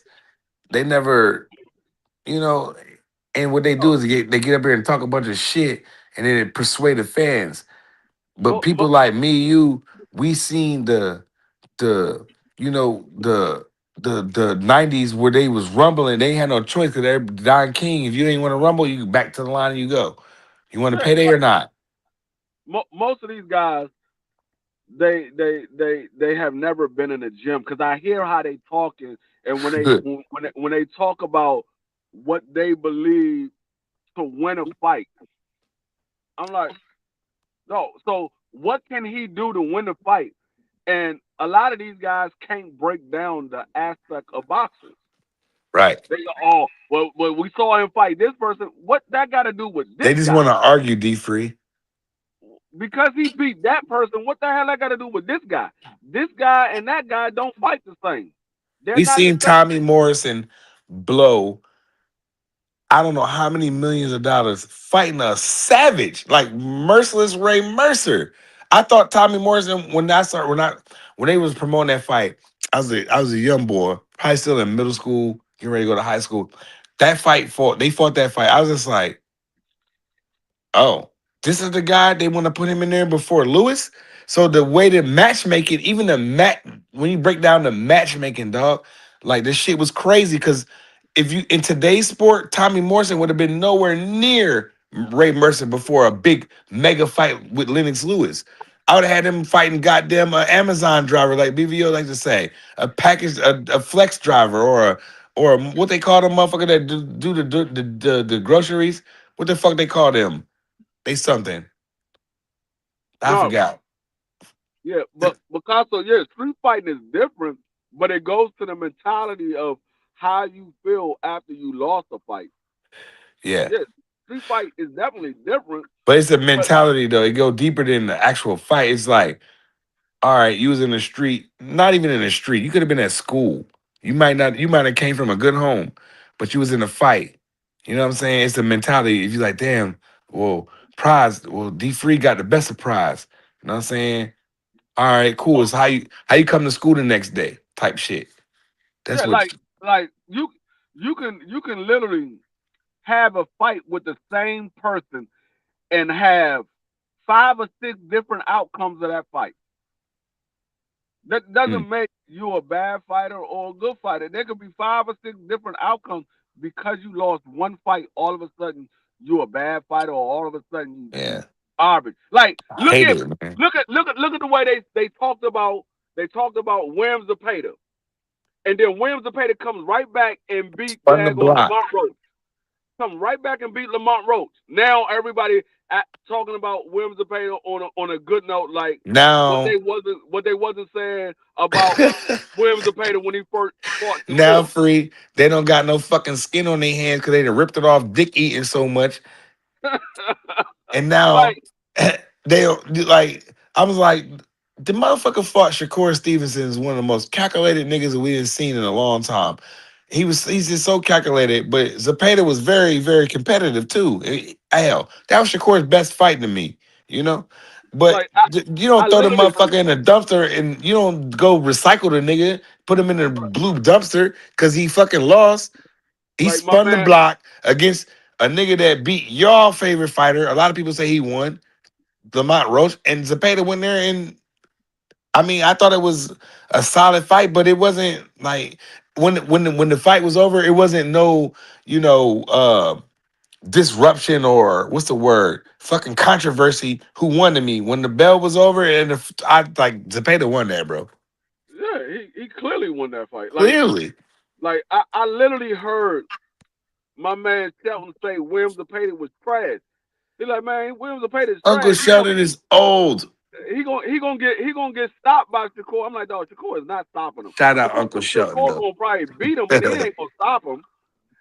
They never, you know, and what they do is they get up here and talk a bunch of shit and then it persuade the fans. But Mo, mo, people like me, you, we seen the you know the 90s where they was rumbling. They ain't had no choice because they're Don King. If you ain't want to rumble, you back to the line and you go. You want to yeah, payday or not? most of these guys, they have never been in a gym because I hear how they talking, and when they talk about what they believe to win a fight, I'm like, no. So what can he do to win the fight? And a lot of these guys can't break down the aspect of boxing. Right. They go, oh, well, we saw him fight this person. What that got to do with this They just guy? want to argue, D Free. Because he beat that person, what the hell I got to do with this guy? This guy and that guy don't fight the same. They're We not the seen same. Tommy Morrison blow I don't know how many millions of dollars fighting a savage like merciless Ray Mercer. I thought Tommy Morrison when they was promoting that fight, I was a young boy, probably still in middle school, getting ready to go to high school. They fought that fight. I was just like, oh, this is the guy they want to put him in there before Lewis. So the way to matchmake it, even the when you break down the matchmaking, dog, like this shit was crazy. Because if you in today's sport, Tommy Morrison would have been nowhere near Ray Mercer before a big mega fight with Lennox Lewis. I would have had him fighting goddamn Amazon driver, like BVO like to say, a flex driver, or what they call the motherfucker that do the groceries. What the fuck they call them? They something. I No, forgot. yeah, but Picasso, yeah, street fighting is different, but it goes to the mentality of how you feel after you lost a fight. Yeah. Yes, street fight is definitely different, But it's a but mentality though. It go deeper than the actual fight. It's like, all right, you was in the street, not even in the street. You could have been at school. You might have came from a good home, but you was in a fight. You know what I'm saying? It's the mentality. If you're like, damn, well, D Free got the best of prize. You know what I'm saying? All right, cool. It's how you come to school the next day type shit. That's yeah, what like you can literally have a fight with the same person and have 5 or 6 different outcomes of that fight. That mm, doesn't make you a bad fighter or a good fighter. There could be 5 or 6 different outcomes because you lost one fight. All of a sudden, you a bad fighter, or all of a sudden you yeah. garbage. Like I hate it, man. look at the way they talked about Williams Zepeda, and then Williams Zepeda comes right back and beat Spun the Dagon block. Lamont Roach. Come right back and beat Lamont Roach. Now everybody talking about Williams Zepeda on a good note, like Now what they wasn't saying about Williams Zepeda when he first fought Now Shakur. free, they don't got no fucking skin on their hands because they done ripped it off dick eating so much. And now Like, they like I was like, the motherfucker fought Shakur Stevenson is one of the most calculated niggas that we didn't seen in a long time. He's just so calculated, but Zapata was very, very competitive too. Hell, that was Shakur's best fight to me, you know? But like I, you don't I throw the literally motherfucker in the dumpster and you don't go recycle the nigga, put him in the blue dumpster because he fucking lost. He like my spun the man. block against a nigga that beat your favorite fighter. A lot of people say he won, Lamont Roach, and Zapata went there and I mean, I thought it was a solid fight, but it wasn't like when the fight was over, it wasn't no, you know, disruption or what's the word? Fucking controversy. Who won to me? When the bell was over and I like Zapata won that, bro. Yeah, he clearly won that fight. Like Clearly. Like I literally heard my man Shelton say Williams Zepeda was trash. He like, man, Williams Zepeda is Uncle trash. Sheldon is old. He gonna get stopped by Shakur. I'm like, dog, Shakur is not stopping him. Shout out Shakur, Uncle Sheldon Shakur though. gonna probably beat him, but he ain't gonna stop him.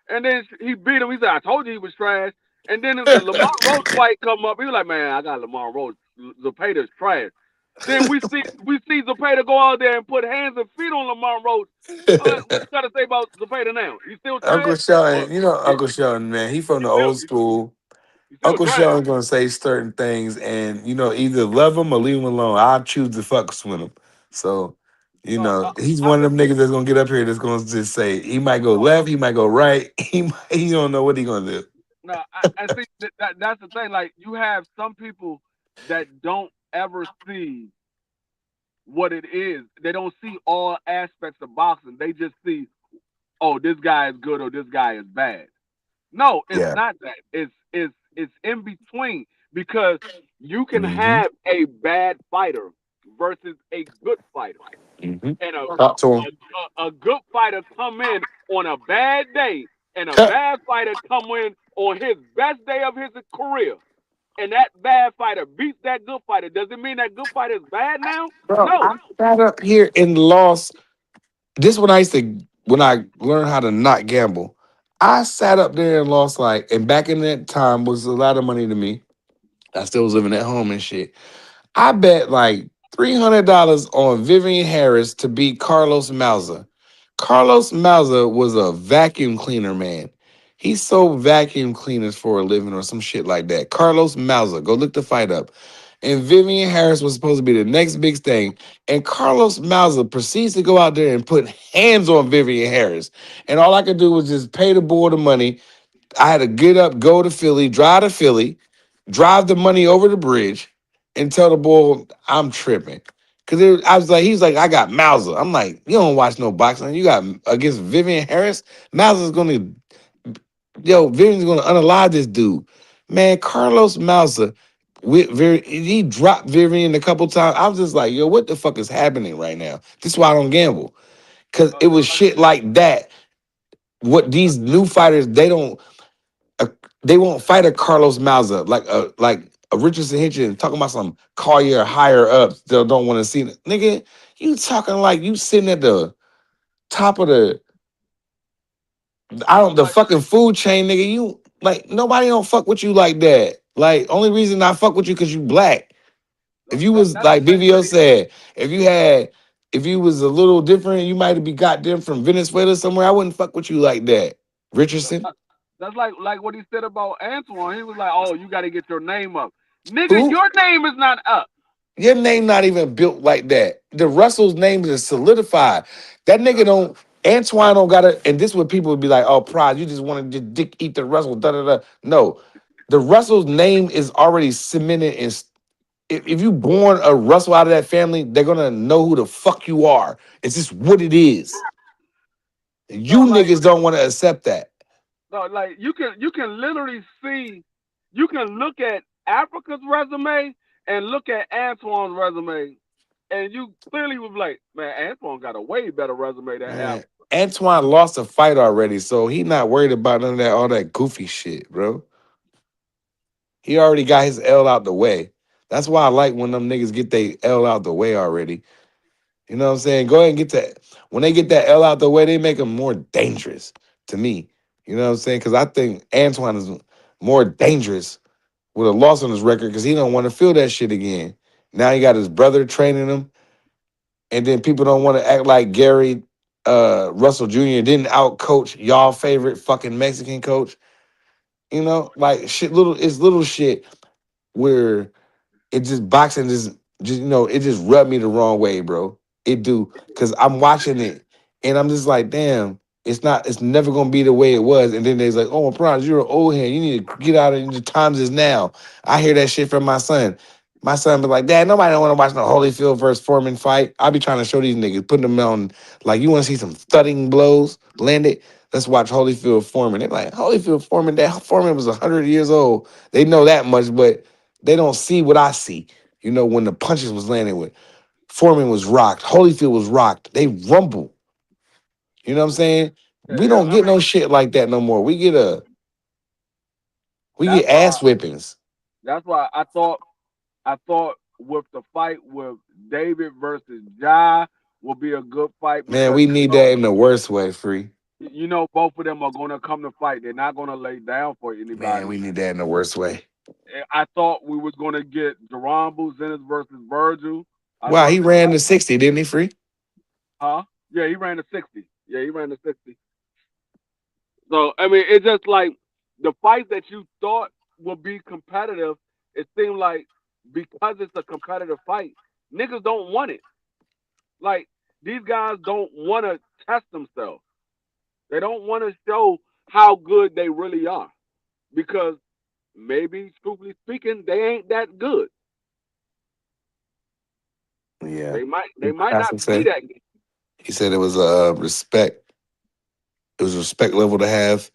And then he beat him. He said, I told you he was trash. And then the Lamar Roach fight come up. He was like, man, I got Lamar Roach. Zepeda's trash. Then we see Zepeda go out there and put hands and feet on Lamar Roach. What you got to say about Zepeda now? He's still Uncle trash? Or, Sheldon, you know Uncle Sheldon, man, he from he's the still old school. he's still Uncle trash. Sheldon gonna say certain things, and either love him or leave him alone. I choose to fucks with him. So, No, he's I one of could them niggas that's gonna get up here that's gonna just say he might go no left, he might go right, he don't know what he gonna do. no. I think that's the thing. Like you have some people that don't ever see what it is. They don't see all aspects of boxing. They just see, oh, this guy is good or this guy is bad. No, it's Yeah. not that. It's in between because you can Mm-hmm. have a bad fighter versus a good fighter, Mm-hmm. and Talk to him. a good fighter come in on a bad day, and a Cut. bad fighter come in on his best day of his career, and that bad fighter beats that good fighter. Does it mean that good fighter is bad now? Bro, No. I sat up here and lost. This when I used to when I learned how to not gamble. I sat up there and lost and back in that time was a lot of money to me. I still was living at home and shit. I bet like $300 on Vivian Harris to beat Carlos Mauser. Carlos Mauser was a vacuum cleaner, man. He sold vacuum cleaners for a living or some shit like that. Carlos Mauser, go look the fight up. And Vivian Harris was supposed to be the next big thing. And Carlos Mauser proceeds to go out there and put hands on Vivian Harris. And all I could do was just pay the boy the money. I had to get up, go to Philly, drive to Philly, drive the money over the bridge, and tell the boy I'm tripping. Cause I was like, he's like, I got Mauser. I'm like, you don't watch no boxing. You got against Vivian Harris. Mauser's gonna, Vivian's gonna unalive this dude. Man, Carlos Mauser, he dropped Vivian a couple times. I was just like, yo, what the fuck is happening right now? This is why I don't gamble. Cause it was That's shit like that. What these new fighters, a, they won't fight a Carlos Mauser like a Richardson Hitchens talking about some Collier higher ups that don't want to see it. Nigga, you talking like you sitting at the top of the like fucking food chain, nigga. You like nobody don't fuck with you like that. Like only reason I fuck with you because you black. If you was that's like the thing. BVO said, if you was a little different, you might be goddamn from Venezuela somewhere. I wouldn't fuck with you like that. Richardson. That's like what he said about Antoine. He was like, "Oh, you got to get your name up, nigga. Who? Your name is not up." Your name not even built like that. The Russell's name is solidified. That nigga don't. Antoine don't gotta. And this what people would be like, "Oh, Pride, you just want to just dick eat the Russell." Da da da. No, the Russell's name is already cemented. And if you born a Russell out of that family, they're gonna know who the fuck you are. It's just what it is. You No, like niggas don't want to accept that. no, like you can literally see, you can look at Africa's resume and look at Antoine's resume, and you clearly was like, man, Antoine got a way better resume than Man, Africa. Antoine lost a fight already, so he not worried about none of that all that goofy shit, bro. He already got his L out the way. That's why I like when them niggas get their L out the way already. You know what I'm saying? Go ahead and get that. When they get that L out the way, they make them more dangerous to me. You know what I'm saying? Because I think Antoine is more dangerous with a loss on his record because he don't want to feel that shit again. Now he got his brother training him, and then people don't want to act like Gary Russell Jr. didn't out coach y'all favorite fucking Mexican coach. Like shit. It's little shit where it just boxing just it just rubbed me the wrong way, bro. It do because I'm watching it and I'm just like, damn, it's never gonna be the way it was. And then they's like, oh, Franz, you're an old hand. You need to get out of the times is now. I hear that shit from my son. My son be like, Dad, nobody don't want to watch no Holyfield versus Foreman fight. I be trying to show these niggas, putting them on like you want to see some thudding blows landed. Let's watch Holyfield Foreman. They're like, Holyfield Foreman, that Foreman was 100 years old. They know that much, but they don't see what I see. When the punches was landing with Foreman was rocked, Holyfield was rocked. They rumble. You know what I'm saying? We Yeah, don't get no shit like that no more. We get that's why ass whippings. I thought with the fight with David versus Ja will be a good fight Man, because we need that in the worst way, free. both of them are gonna come to fight. They're not gonna lay down for Man, anybody. we need that in the worst way. I thought we was gonna get Jerome Buzinus versus Virgil. I Wow, thought he ran the 60, didn't he, free? huh? Yeah, he ran the 60. Yeah, he ran the 60. So I mean, it's just like the fights that you thought would be competitive. It seemed like because it's a competitive fight, niggas don't want it. Like these guys don't want to test themselves. They don't want to show how good they really are because maybe, truthfully speaking, they ain't that good. Yeah. They might That's what not I'm be saying. that good. He said it was respect. It was a respect level to have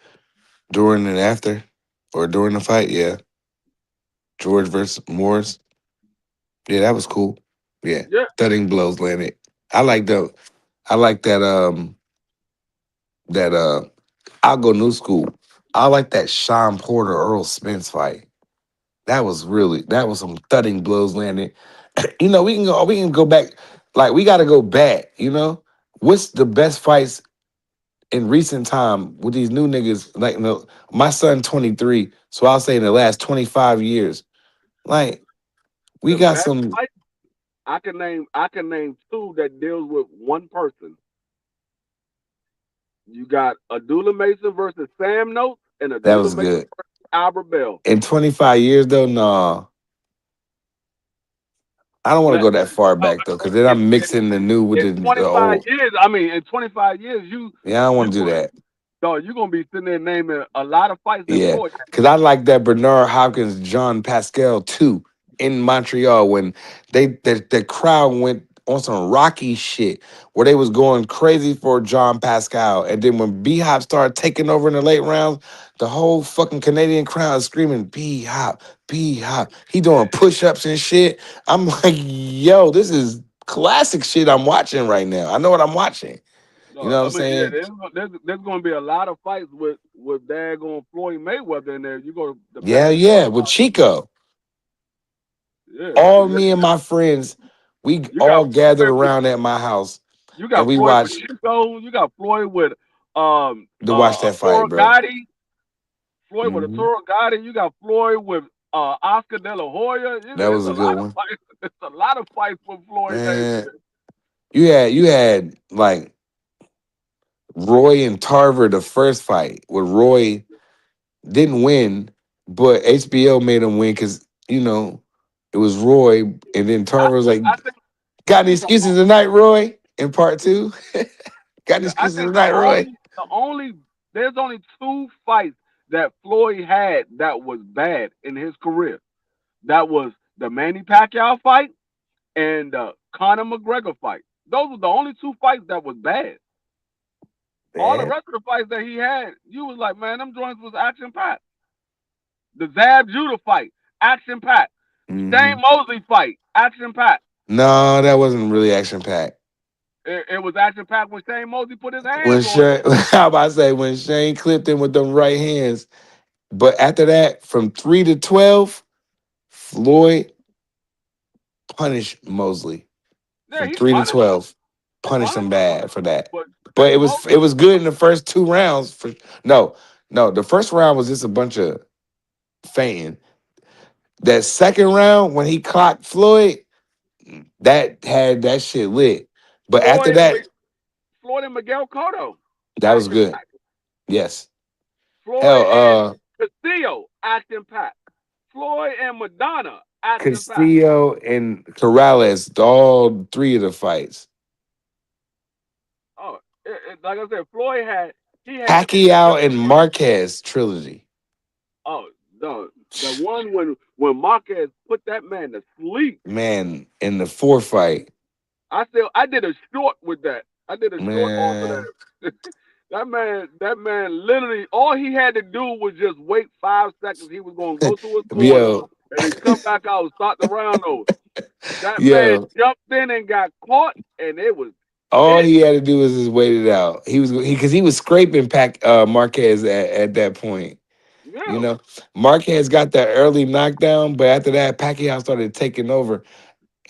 during and after, or during the fight. Yeah, George versus Morris. Yeah, that was cool. Yeah, Yeah, thudding blows landed. I like the. I like that. That I'll go new school. I like that Sean Porter Earl Spence fight. That was some thudding blows landed. We can go back. Like we got to go back. What's the best fights in recent time with these new niggas? Like, my son 23, so I'll say in the last 25 years. Like, we the got best some. fight I can name two that deals with one person. You got Abdullah Mason versus Sam Notes and That Abdullah was Mason good. versus Albert Bell. In 25 years though, nah, I don't want to Man, go that far uh, back though, because then in, I'm mixing the new with in the 25 old. years, I mean, in 25 years, Yeah, I don't you want to do that. dog, you're gonna be sitting there naming a lot of fights that Yeah, Floyd because I like that Bernard Hopkins, John Pascal too in Montreal when the crowd went on some Rocky shit where they was going crazy for John Pascal, and then when B Hop started taking over in the late rounds, the whole fucking Canadian crowd is screaming B Hop, B Hop. He doing push ups and shit. I'm like, yo, this is classic shit I'm watching right now. I know what I'm watching. You No, know what I I'm mean, yeah, saying? there's going to be a lot of fights with daggone Floyd Mayweather in there. You go to the Yeah, Madison yeah, Square with Garden. Chico. Yeah, All yeah. me and my friends, we You got all gathered Floyd with around at my house you and got we Floyd with watched Chico. You got Floyd with to watch that fight, Toro bro. Gotti. Floyd with a Mhm. Toro Gotti. You got Floyd with Oscar De La Hoya. That It's was a a good lot of one. fights. It's a lot of fights with Floyd name in Man, there. you had like Roy and Tarver the first fight where Roy didn't win, but HBO made him win because it was Roy, and then Tarver was like, I think "Got I any think the excuses tonight, Roy?" In part two, got any yeah, I excuses think tonight, Roy? the only there's only two fights that Floyd had that was bad in his career. That was the Manny Pacquiao fight and the Conor McGregor fight. Those were the only two fights that was bad. All the Man, rest of the fights that he had, you was like, man, them joints was action packed. The Zab Judah fight, action packed. Shane hmm Mosley fight, action packed. no, that wasn't really action packed. It was action packed when Shane Mosley put his When hands on him. Shane, how about I say when Shane clipped him with them right hands, but after that, from 3 to 12, Floyd punished Mosley Yeah, from he 3 to punished him. 12, punished him bad for that. But But Shane Mosley, it was good in the first 2 rounds. For no, no, the first round was just a bunch of fainting. That second round when he clocked Floyd, that had that shit lit. But after Floyd and that, Floyd and Miguel Cotto, that was action good. packed. Yes. Floyd Hell, and Castillo, action packed. Floyd and Madonna, action packed. Castillo and Corrales, all three of the fights. Oh, like I said, Floyd had he had Pacquiao and Marquez trilogy. oh the one when Marquez put that man to sleep. Man, in the fourth fight, I did a short with that. I did a short off of man. that. That man literally all he had to do was just wait 5 seconds. He was gonna go to his corner Yo, and then come back out and start the round over. That man yo, jumped in and got caught, and it was All It, he had to do was just wait it out. He was scraping Marquez at that point. You yeah, know, Marquez got that early knockdown, but after that, Pacquiao started taking over.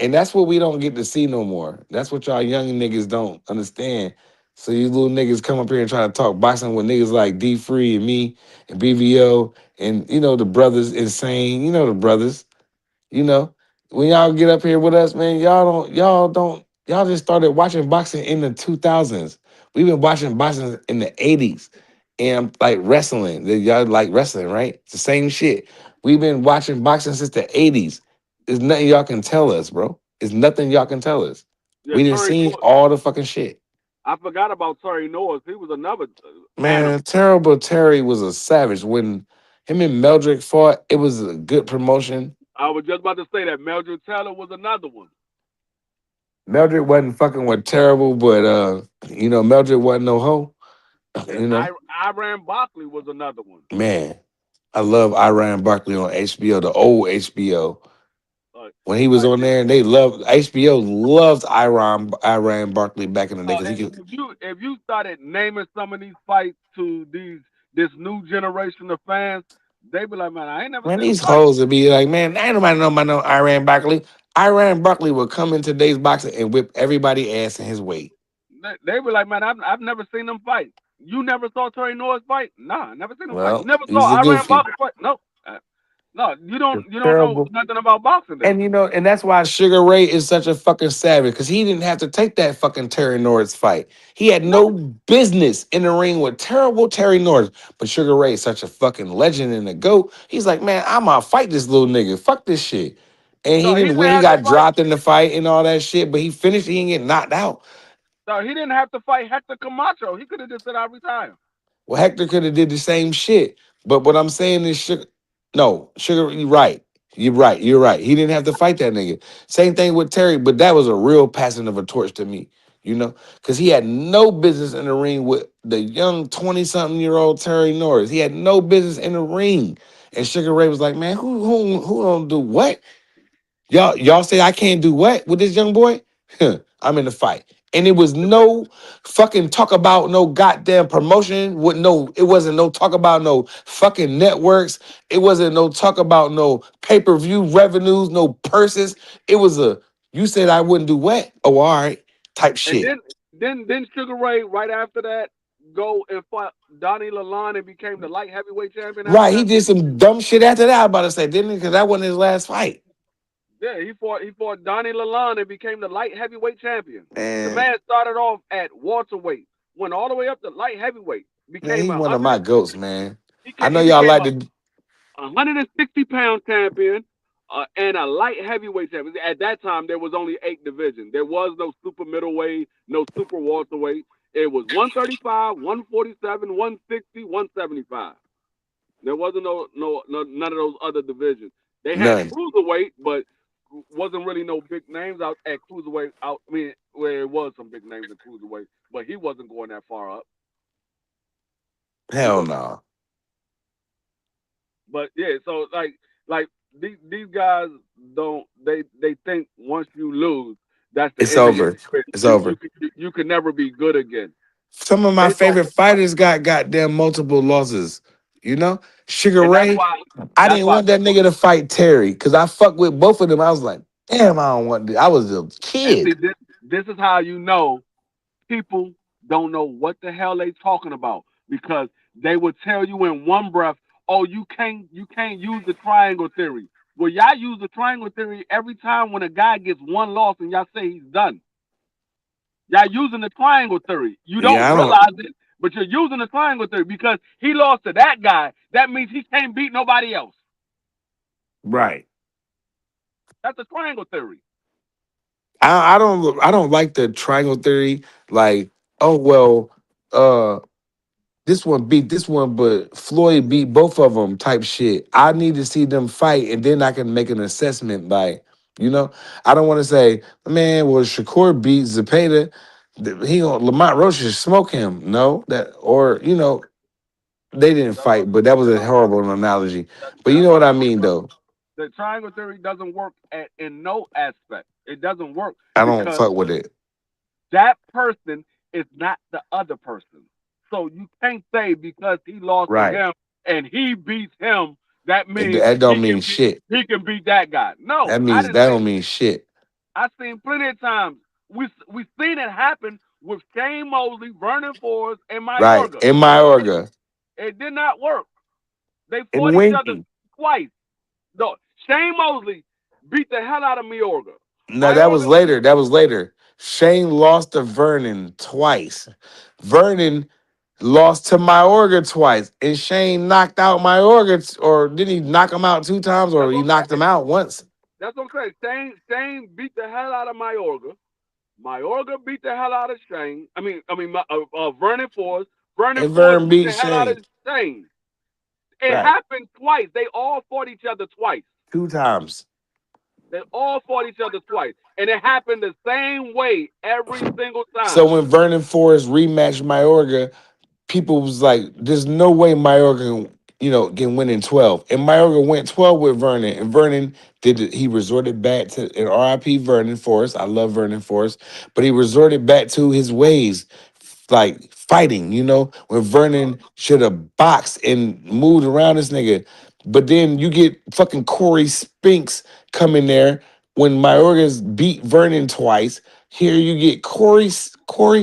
And that's what we don't get to see no more. That's what y'all young niggas don't understand. So you little niggas come up here and try to talk boxing with niggas like D Free and me and BVO and the brothers insane. You know the brothers. You know, when y'all get up here with us, man, y'all just started watching boxing in the 2000s. We've been watching boxing in the 80s and like wrestling. Y'all like wrestling, right? It's the same shit. We've been watching boxing since the 80s. There's nothing y'all can tell us, bro. There's nothing y'all can tell us. yeah. We didn't Terry see Norris. all the fucking shit. I forgot about Terry Norris. He was another Man, animal. Terrible Terry was a savage. When him and Meldrick fought, it was a good promotion. I was just about to say that Meldrick Taylor was another one. Meldrick wasn't fucking with Terrible, but Meldrick wasn't no hoe. And You know, Iran Barkley was another one. man, I love Iran Barkley on HBO, the old HBO. Like, When he was like on there, and they loved HBO loves Iran Barkley back in the day because he could. if you started naming some of these fights to this new generation of fans, they be like, man, I ain't never Man, seen him these fight. hoes would be like, man, ain't nobody know about no Iran Barkley. Iran Barkley would come in today's boxing and whip everybody ass in his weight. They be like, man, I've never seen them fight. You never saw Terry Norris fight? Nah, never seen him fight. You Well, never he's saw a Iran goofy. Barkley fight? No. No, you don't know Terrible. nothing about boxing then. And that's why Sugar Ray is such a fucking savage because he didn't have to take that fucking Terry Norris fight. He had No. no business in the ring with terrible Terry Norris. But Sugar Ray is such a fucking legend and a GOAT. He's like, man, I'm gonna fight this little nigga. Fuck this shit. And he No, he didn't didn't win. He have to got fight. dropped in the fight and all that shit. But he finished. He didn't get knocked out. No, he didn't have to fight Hector Camacho. He could have just said I retire. Well, Hector could have did the same shit. But what I'm saying is, Sugar, you're right. You're right. You're right. He didn't have to fight that nigga. Same thing with Terry, but that was a real passing of a torch to me, because he had no business in the ring with the young 20-something-year-old Terry Norris. He had no business in the ring. And Sugar Ray was like, man, who don't do what? Y'all say I can't do what with this young boy? I'm in the fight. And it was no fucking talk about no goddamn promotion. It wasn't no talk about no fucking networks. It wasn't no talk about no pay-per-view revenues, no purses. It was you said I wouldn't do what? Oh, all right, type And shit. then Sugar Ray right after that go and fought Donnie Lalonde and became the light heavyweight champion after Right, he that. did some dumb shit after that. I was about to say, didn't he? Because that wasn't his last fight. Yeah, he fought Donnie Lalonde and became the light heavyweight champion. The Man, man started off at welterweight, went all the way up to light heavyweight, man, became he a one of hundred my and goats, man. I know he y'all became like a to. 160-pound champion and a light heavyweight champion. At that time, there was only 8 divisions. There was no super middleweight, no super welterweight. It was 135, 147, 160, 175. There wasn't no none of those other divisions. They had None. cruiserweight, but wasn't really no big names out at cruiserweight. I mean, where it was some big names in cruiserweight, but he wasn't going that far up. He Hell wasn't. no. But yeah, so like these guys don't they think once you lose, that's the It's end of your over. career. It's You over. can you can never be good again. Some of my They don't, favorite fighters got goddamn multiple losses. Sugar and Ray. I that's didn't why want that people nigga to fight Terry because I fuck with both of them. I was like, damn, I don't want this. I was a and see kid. this is how you know people don't know what the hell they talking about because they would tell you in one breath, "Oh, you can't use the triangle theory." Well, y'all use the triangle theory every time when a guy gets one loss and y'all say he's done. Y'all using the triangle theory. You don't Yeah, I don't. realize it, but you're using the triangle theory because he lost to that guy. That means he can't beat nobody else. Right. That's the triangle theory. I don't like the triangle theory. Like, oh well, uh, this one beat this one, but Floyd beat both of them type shit. I need to see them fight, and then I can make an assessment. Like, I don't want to say, man, well, Shakur beat Zepeda. Lamont Roach should smoke him. No, they didn't That's what, fight, but that was a no, horrible analogy. But you that's know what what I'm I talking mean, about. though. The triangle theory doesn't work in no aspect. It doesn't work I don't because fuck with it. that person is not the other person. So you can't say because he lost to Right. him and he beats him, that It, means that don't mean shit. he can beat that guy. No, That I means didn't that say don't mean shit. I've seen plenty of times. We seen it happen with Shane Mosley, Vernon Forrest, and Right. Mayorga. In Mayorga. It did not work. They In fought each other Winky. twice. No, Shane Mosley beat the hell out of Mayorga. No, that was Mayorga, later. That was later. Shane lost to Vernon twice. Vernon lost to Mayorga twice. And Shane knocked out Mayorga, or did he knock him out 2 times, or that's he what knocked him out once? I'm saying. Shane beat the hell out of Mayorga. Mayorga beat the hell out of Shane. Vernon Forrest. Vernon And Forrest Vern beat beat the hell out Shane. of Shane. It Right. happened twice. They all fought each other twice. 2 times. They all fought each other twice. And it happened the same way every single So time. when Vernon Forrest rematched Mayorga, people was like, "There's no way Mayorga, can win in 12." And Mayorga went 12 with Vernon, and Vernon did it. He resorted back to an RIP Vernon Forrest. I love Vernon Forrest, but he resorted back to his ways, like fighting. When Vernon should have boxed and moved around this nigga, but then you get fucking Corey Spinks coming there when Mayorga's beat Vernon twice. Here you get Corey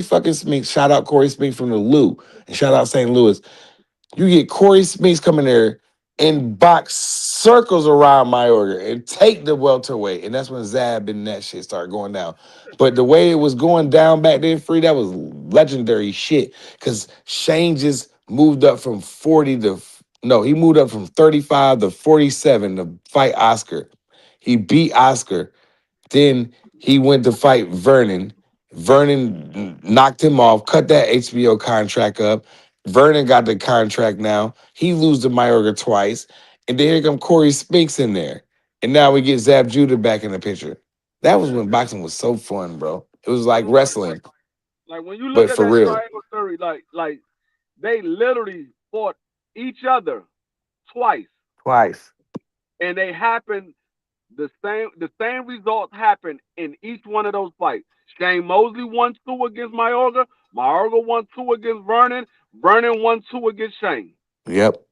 fucking Spinks. Shout out Corey Spinks from the Lou. And shout out St. Louis. You get Corey Spinks coming there and box circles around Mayorga and take the welterweight. And that's when Zab and that shit started going down. But the way it was going down back then, Free, that was legendary shit. Because Shane just moved up from 40 to, no, he moved up from 35 to 47 to fight Oscar. He beat Oscar. Then he went to fight Vernon. Vernon knocked him off, cut that HBO contract up. Vernon got the contract now. He loses to Mayorga twice. And then here come Corey Spinks in there. And now we get Zab Judah back in the picture. That was when boxing was so fun, bro. It was like wrestling, Like when you look but at for that real. triangle theory, like they literally fought each other twice. Twice. And they happened the same results happened in each one of those fights. Shane Mosley won 2 against Mayorga. Mayorga won 2 against Vernon. Vernon won 2 against Shane. Yep.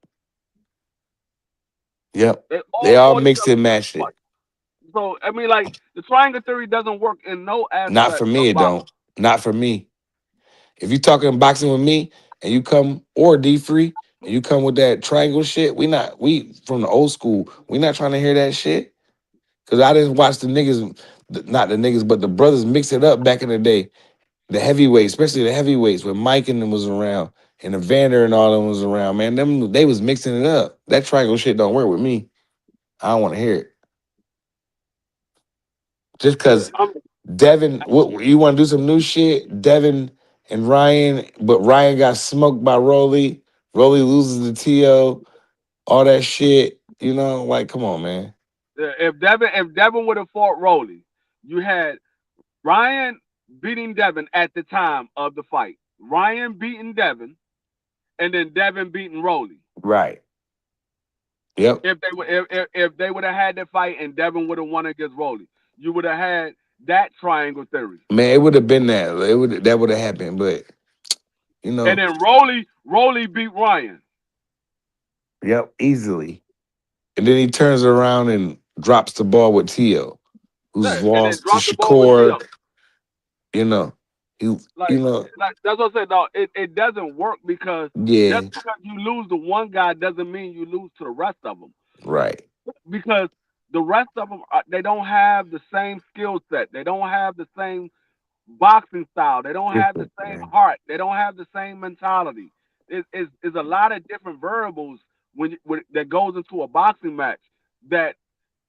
Yep. They They all all fought each mixed other and matched twice. it. So like the triangle theory doesn't work in no Not for aspect me, of it boxing. don't. Not for me. If you talking boxing with me and you come, or D Free, and you come with that triangle shit, we from the old school. We not trying to hear that shit. Cause I didn't watch the niggas, not the niggas, but the brothers mix it up back in the day. The heavyweights, especially the heavyweights, when Mike and them was around and the Vander and all them was around, man. They was mixing it up. That triangle shit don't work with me. I don't want to hear it. Just Yeah, cause Devin, what you want to do some new shit? Devin and Ryan, but Ryan got smoked by Rolly. Rolly loses the TO, all that shit. Like, come on, man. if Devin would have fought Rolly, you had Ryan beating Devin at the time of the fight. Ryan beating Devin, and then Devin beating Rolly. Right. Yep. If they would have had that fight and Devin would have won against Rolly, you would have had that triangle theory. Man, it would have been that. That would have happened, but And then Rolly beat Ryan. yep, easily. And then he turns around and drops the ball with Tio, who's Yeah, and then lost to dropped the ball with Tio. Shakur. You know, he, Like that's what I said. No, it doesn't work because yeah, just because you lose to one guy doesn't mean you lose to the rest of them. right. Because the rest of them they don't have the same skill set. They don't have the same boxing style. They don't have the Different, same man. heart. They don't have the same mentality. It's a lot of different variables when that goes into a boxing match that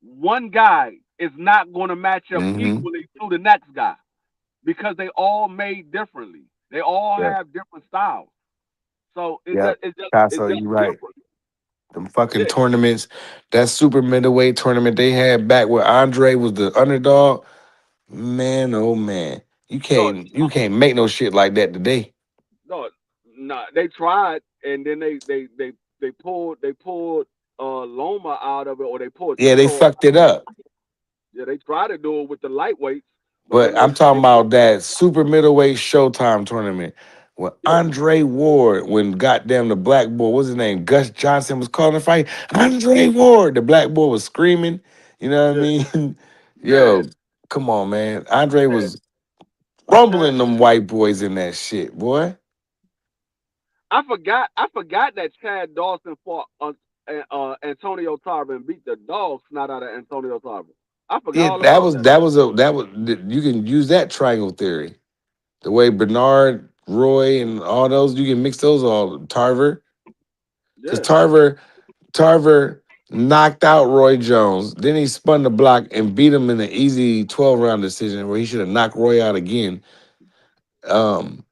one guy is not going to match up Mm-hmm. equally to the next guy because they all made differently. They all Yeah. have different styles. So Yep. it's Casso, just you right. different. Them fucking Yeah. tournaments, that super middleweight tournament they had back where Andre was the underdog. Man, oh man. You No, can't make no shit like that today. no, they tried and then they pulled Loma out of it or they pulled Yeah, they Tito. fucked it up. Yeah, they tried to do it with the lightweights, But let But me I'm talking about that super middleweight Showtime tournament. When yeah. Andre Ward, when goddamn the black boy, what's his name? Gus Johnson was calling the fight. Andre Ward, the black boy was screaming. You know what I Yeah. mean? Yeah. Yo, come on, man. Andre Yeah. was Yeah. rumbling them white boys in that shit, boy. I forgot that Chad Dawson fought Antonio Tarver and beat the dog snot out of Antonio Tarver. I forgot Yeah, all about that. that was you can use that triangle theory. The way Bernard, Roy, and all those, you can mix those all. Tarver, because Yeah. Tarver knocked out Roy Jones. Then he spun the block and beat him in an easy 12-round decision where he should have knocked Roy out again. Um,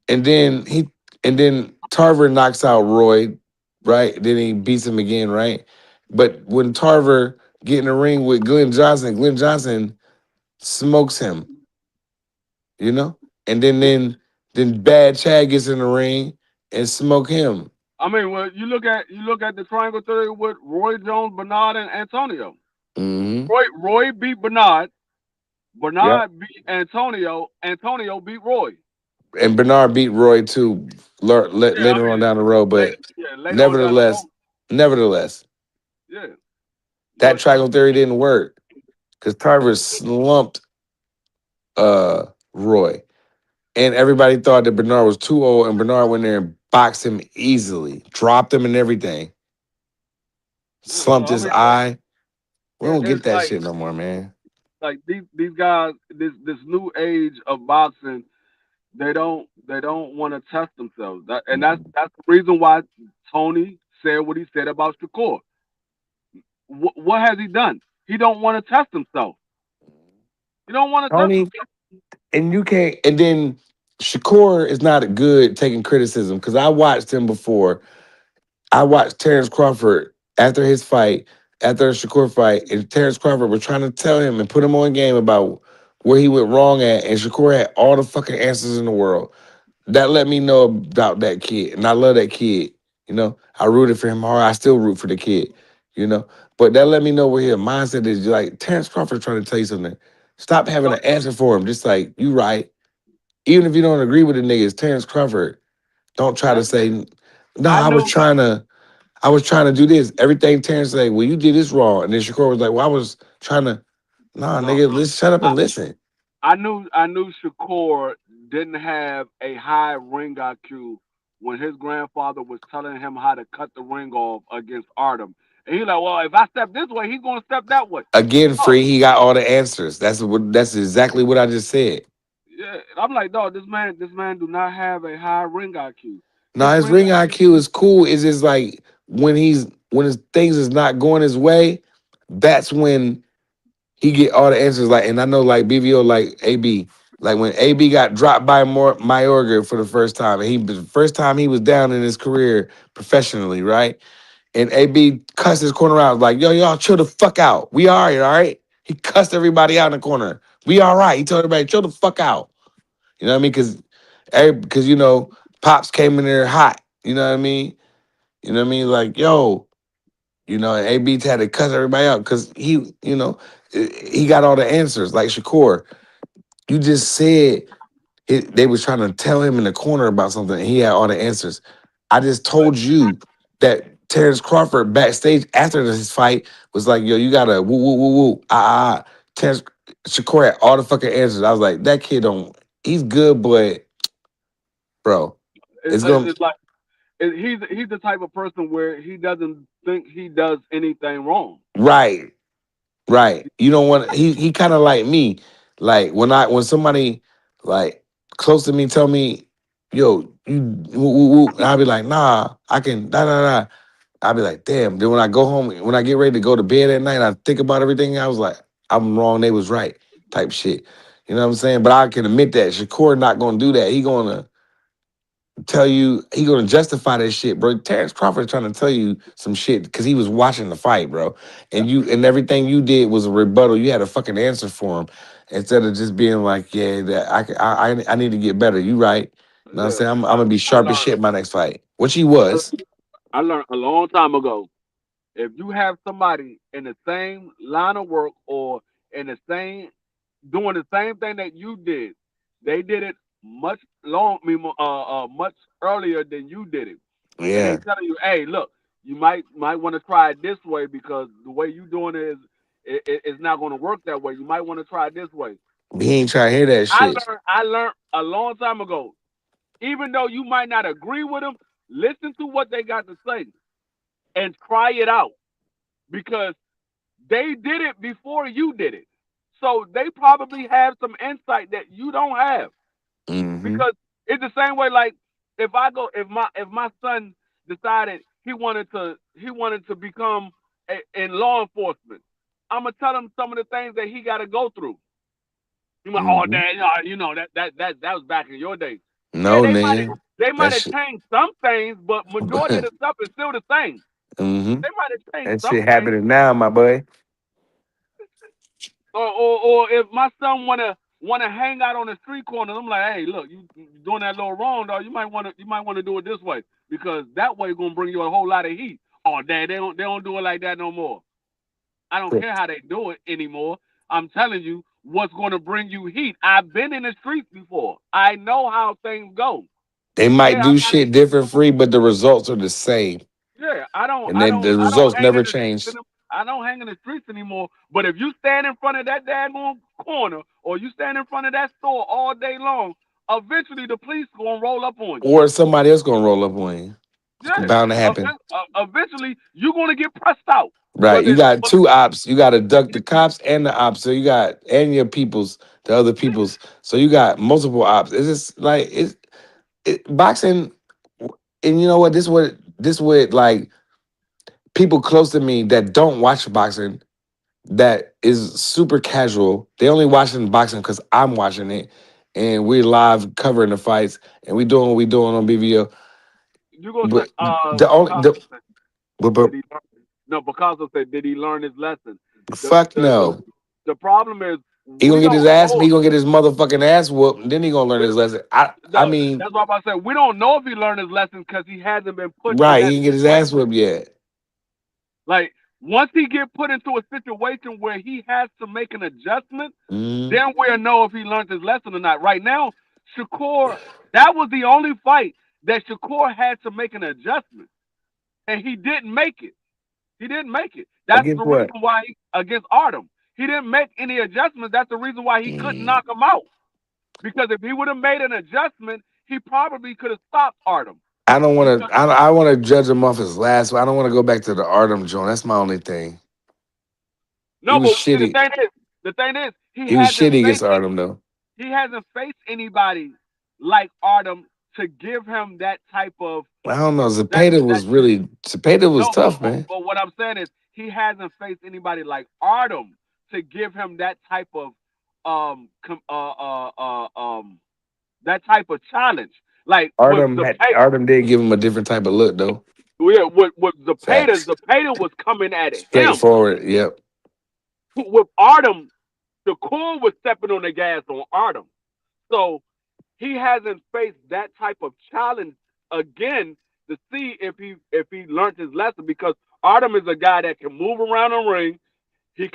and then Tarver knocks out Roy, right? Then he beats him again, right? But when Tarver get in the ring with Glenn Johnson smokes him, you know? And Yeah. then Bad Chad gets in the ring and smoke him. I mean, well, you look at the triangle theory with Roy Jones, Bernard, and Antonio. Hmm. Roy beat Bernard. Yep. Bernard beat Antonio. Antonio beat Roy. And Bernard beat Roy too Yeah, I later on mean, down the road, but later on down the nevertheless, road. nevertheless, Yeah, that but triangle theory didn't work because Tarver slumped Roy. And everybody thought that Bernard was too old, and Bernard went there and boxed him easily, dropped him and everything, yeah, so slumped I his mean, eye. We don't get it's that like shit no more, man. these guys, this new age of boxing, they don't want to test themselves. And that's the reason why Tony said what he said about Shakur. What has he done? He don't want to test himself. He don't want to test Tony, himself. and you can't, and then Shakur is not good taking criticism because I watched him before. I watched Terrence Crawford after his fight, after the Shakur fight, and Terrence Crawford was trying to tell him and put him on game about where he went wrong at, and Shakur had all the fucking answers in the world. That let me know about that kid, and I love that kid. You know, I rooted for him hard. I still root for the kid. You know, but that let me know where his mindset is. Like Terrence Crawford trying to tell you something. Stop having So an answer for him. Just like you right. Even if you don't agree with the niggas, Terrence Crawford. Don't try I to say, no, I knew I was trying to do this. Everything Terrence say, well, you did this wrong. And then Shakur was like, well, I was trying to, nah, no. nigga, let's shut up I, and listen. I knew Shakur didn't have a high ring IQ when his grandfather was telling him how to cut the ring off against Artem. And he's like, well, if I step this way, he's gonna step that way. Again, Oh, free, he got all the answers. That's exactly what I just said. yeah. And I'm like, no, this man do not have a high ring IQ. His Now his ring ring IQ is cool. It's just like when his things is not going his way, that's when he get all the answers. Like, and I know like BVO, like AB, like when AB got dropped by Mayorga for the first time, and he the first time he was down in his career professionally, right? And AB cussed his corner out, like, yo, y'all chill the fuck out. We all right? He cussed everybody out in the corner. We all right. He told everybody, chill the fuck out. You know what I mean? Because Pops came in there hot. You know what I mean? You know what I mean? Like, yo, and AB had to cuss everybody out because he got all the answers. Like Shakur, you just said they was trying to tell him in the corner about something, and he had all the answers. I just told you that Terrence Crawford backstage after his fight was like, yo, you gotta woo woo woo woo Terrence Shakur had all the fucking answers. I was like, that kid don't. He's good, but bro, it's, it's gonna it's like he's the type of person where he doesn't think he does anything wrong. right. Right. You don't want he kind of like me. Like when somebody like close to me tell me, yo, you woo, woo, woo, and I'll be like, nah, I can da da da. I'll be like, damn. Then when I go home, when I get ready to go to bed at night, I think about everything. I was like, I'm wrong, they was right, type shit. You know what I'm saying? But I can admit that Shakur not gonna do that. He gonna tell you he gonna justify that shit, bro. Terrence Crawford trying to tell you some shit because he was watching the fight, bro. And everything you did was a rebuttal. You had a fucking answer for him instead of just being like, yeah, that I need to get better. You right? You know what I'm Yeah, saying? I'm I, gonna be I sharp as learned shit my next fight, which he was. I learned a long time ago. If you have somebody in the same line of work or in the same doing the same thing that you did. They did it much earlier than you did it, and they Yeah. telling you, hey, look, you might want to try it this way because the way you doing it is it's not going to work that way. You might want to try it this way. He ain't trying to hear that I shit. learned a long time ago. Even though you might not agree with them, listen to what they got to say and try it out because they did it before you did it. So they probably have some insight that you don't have. Mm-hmm. Because it's the same way like if my son decided he wanted to become in law enforcement, I'm gonna tell him some of the things that he got to go through. You like, oh, Mm-hmm. dad, you know that was back in your day. Yeah, No, nigga. they might That have shit. changed some things, but majority of the stuff is still the same. Mm-hmm. They might have changed That some shit things, happening now, my boy. or if my son wanna hang out on the street corner, I'm like, hey, look, you doing that a little wrong, dog. You might wanna do it this way because that way gonna bring you a whole lot of heat. Oh, dad, they don't do it like that no more. I don't care how they do it anymore. I'm telling you what's gonna bring you heat. I've been in the streets before. I know how things go. They Yeah, might I'm do not. shit different free, but the results are the same. Yeah, And then the results hang in never the streets change. I don't hang in the streets anymore. But if you stand in front of that daggone corner or you stand in front of that store all day long, eventually the police gonna roll up on you. Or somebody else gonna roll up on you. It's Yeah, bound to happen. eventually you're gonna get pressed out. Right. Whether You it's got police, two ops. You got to duck the cops and the ops. So you got and your peoples, the other peoples. So you got multiple ops. It's just like boxing. And you know what? This what like people close to me that don't watch boxing that is super casual. They only watching boxing because I'm watching it, and we're live covering the fights, and we doing what we doing on BVO. you're gonna say, But the only Picasso the said, but did he learn? No, Picasso said, did he learn his lesson? The fuck the the, no. the problem is He gonna we get his don't ass. know. He gonna get his motherfucking ass whooped, and then he gonna learn his lesson. I No, mean, that's what I'm about to say. We don't know if he learned his lesson because he hasn't been put in right? He that didn't get his ass situation. whooped yet. Like once he get put into a situation where he has to make an adjustment, Mm. then we'll know if he learned his lesson or not. Right now, Shakur, that was the only fight that Shakur had to make an adjustment, and he didn't make it. He didn't make it. That's the Against reason what? why against Artem, he didn't make any adjustments. That's the reason why he couldn't Mm. knock him out. Because if he would have made an adjustment, he probably could have stopped Artem. I don't want Because to. I want to judge him off his last. I don't want to go back to the Artem joint. That's my only thing. He no, was but see, shitty. the thing is, He was shitty against Artem though. he hasn't faced anybody like Artem to give him that type of I don't know. that Zapata that was really Zapata was no. tough, man. But what I'm saying is, he hasn't faced anybody like Artem to give him that type of um com, that type of challenge. Like with Artem did give him a different type of look though. yeah, with Facts. Zapata was coming at him. Straightforward. Yep. With Artem, the core was stepping on the gas on Artem. So he hasn't faced that type of challenge again to see if he learned his lesson because Artem is a guy that can move around the ring. He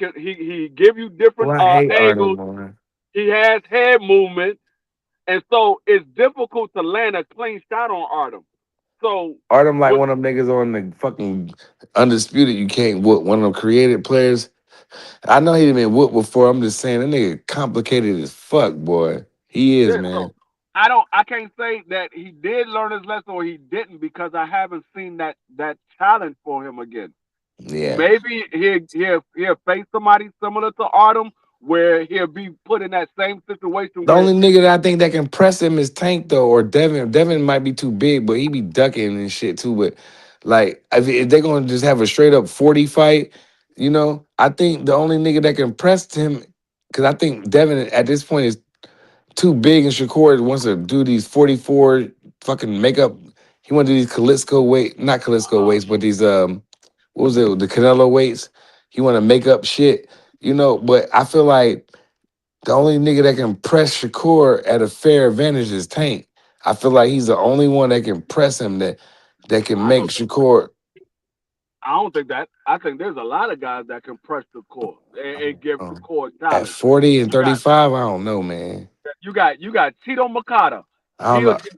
give you different Well, I hate Artem, angles. man. He has head movement, and so it's difficult to land a clean shot on Artem. So Artem like with one of them niggas on the fucking undisputed. You can't whoop one of them created players. I know he didn't been whooped before. I'm just saying that nigga complicated as fuck, boy. He is, yeah, so man. I can't say that he did learn his lesson or he didn't because I haven't seen that challenge for him again. Yeah. Maybe he'll face somebody similar to Artem where he'll be put in that same situation The where only nigga that I think that can press him is Tank though, or Devin. Devin might be too big, but he be ducking and shit too. But like, if they're gonna just have a straight up 40 fight, I think the only nigga that can press him, because I think Devin at this point is too big, and Shakur wants to do these 44 fucking makeup. He want to do these Kalisko weight, not Kalisko weights, but these what was it, the Canelo weights. He want to make up shit, But I feel like the only nigga that can press Shakur at a fair advantage is Tank. I feel like he's the only one that can press him that can I make don't Shakur. I don't think that. I think there's a lot of guys that can press the core and give the Um, core at challenge. 40 and You got 35, I don't know, man. you got Tito Makata. I don't He'll know. get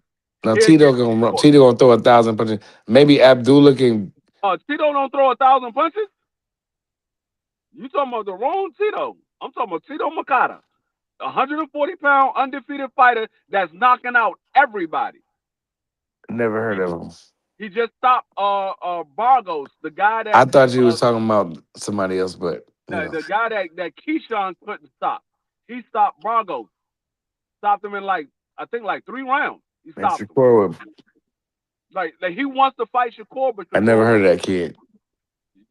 No, he'll get core. Tito gonna throw 1,000 punches. Maybe Abdullah can. Tito don't throw 1,000 punches. You talking about the wrong Tito? I'm talking about Tito Makata, 140-pound undefeated fighter that's knocking out everybody. Never He heard of him. he just stopped Bargos, the guy I that thought you was talking about somebody else, but you know, the guy that Keyshawn couldn't stop. He stopped Bargos. Stopped him in I think 3 rounds. He man, stopped him. Shakur. Like he wants to fight Shakur, but I never Shakur heard won't. of that kid.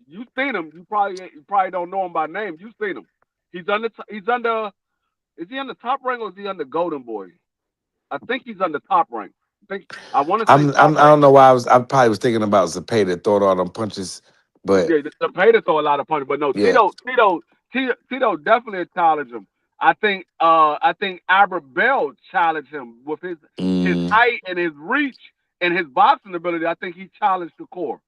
You seen him. You probably don't know him by name. You seen him. He's under. Is he on the top rank or is he under Golden Boy? I think he's on the top rank. I want to say top I rank. don't know why I probably was thinking about Zapata throwing all them punches, but Yeah, the pay to throw a lot of punches, but no, yeah. Tito definitely challenged him. I think Albert Bell challenged him with his Mm, height and his reach and his boxing ability. I think he challenged the core.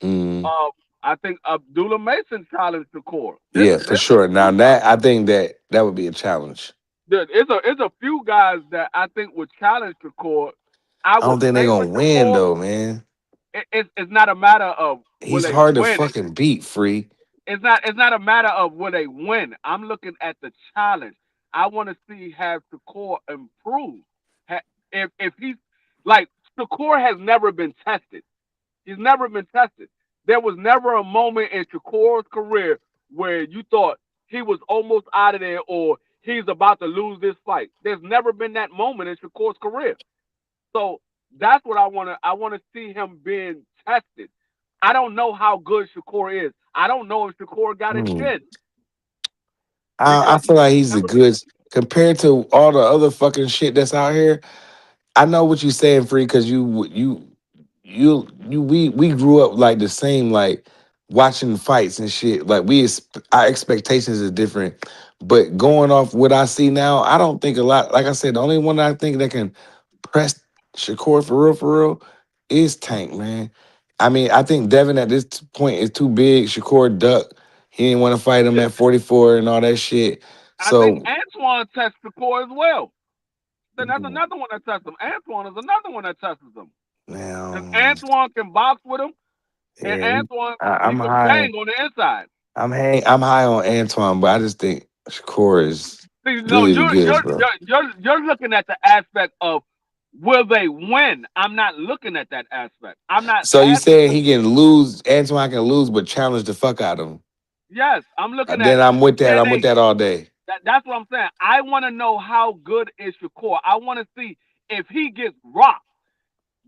mm, Uh, I think Abdullah Mason challenged the core. There's, yeah, for there's sure. a Now few guys. that I think that would be a challenge. It's a few guys that I think would challenge the core. I I would don't think they're favor gonna the win core. though, man. It's not a matter of will He's they hard to win. fucking beat, free. It's not a matter of will they win. I'm looking at the challenge. I want to see have Shakur improve. If he's like Shakur has never been tested. He's never been tested. There was never a moment in Shakur's career where you thought he was almost out of there or he's about to lose this fight. There's never been that moment in Shakur's career. So that's what I want to. I want to see him being tested. I don't know how good Shakur is. I don't know if Shakur got a Mm. chin because I feel like he's a never good compared to all the other fucking shit that's out here. I know what you're saying, free, because we grew up like the same, like watching fights and shit. Like our expectations are different. But going off what I see now, I don't think a lot. Like I said, the only one I think that can press Shakur for real, is Tank, man. I mean, I think Devin at this point is too big. Shakur duck. He didn't want to fight him at 44 and all that shit. I think So Antoine tests Shakur as well. Then that's mm, another one that tests him. Antoine is another one that tests him. Because now, Antoine can box with him, and yeah, Antoine he I'm could high. bang on the inside. I'm high on Antoine, but I just think Shakur is See, no, really the you're goods, you're bro. you're you're looking at the aspect of will they win? I'm not looking at that aspect. I'm not So you asking. saying he can lose, Antoine can lose, but challenge the fuck out of him. Yes, I'm looking at Then I'm with that. can I'm with they. that all day. That's what I'm saying. I want to know how good is Shakur. I want to see if he gets rocked.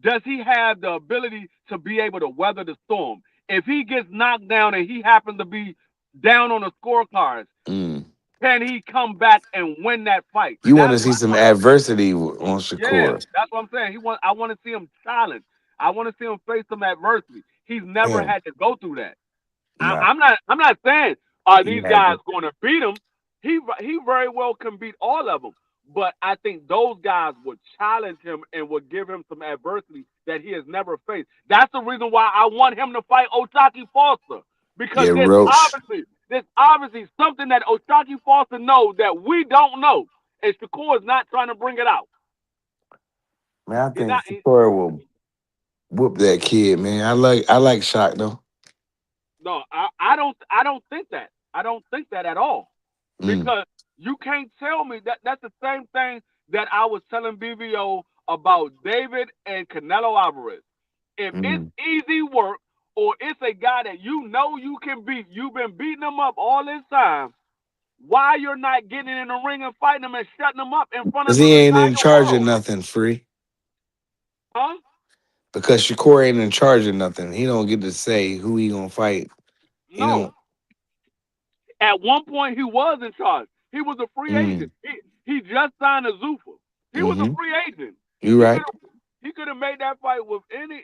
Does he have the ability to be able to weather the storm? If he gets knocked down and he happens to be down on the scorecards, Mm. can he come back and win that fight? You want to That's see what I some want to see. adversity on Yeah, Shakur. that's what I'm saying. I want to see him challenge. I want to see him face some adversity. He's never Damn. had to go through that. Nah, I'm not saying are he these had guys to. going to beat him. He very well can beat all of them. But I think those guys would challenge him and would give him some adversity that he has never faced. That's the reason why I want him to fight Oshaki Foster because Yeah, there's Roach. obviously something that Oshaki Foster knows that we don't know, and Shakur is not trying to bring it out. Man, I He's think not. Shakur will whoop that kid, man. I like Shaq though. No, I don't think that. I don't think that at all. Mm, Because you can't tell me that's the same thing that I was telling BVO about David and Canelo Alvarez. If it's mm. easy work or it's a guy that you know you can beat, you've been beating him up all this time, why you're not getting in the ring and fighting him and shutting him up in front of Cause the he ain't in entire charge of world? nothing, free. Huh? Because Shakur ain't in charge of nothing. He don't get to say who he gonna fight. He No. don't. At one point, he was in charge. He was a free Mm, agent. He just signed a Zuffa. He was a mm-hmm. free agent. You He could right. have he could have made that fight with any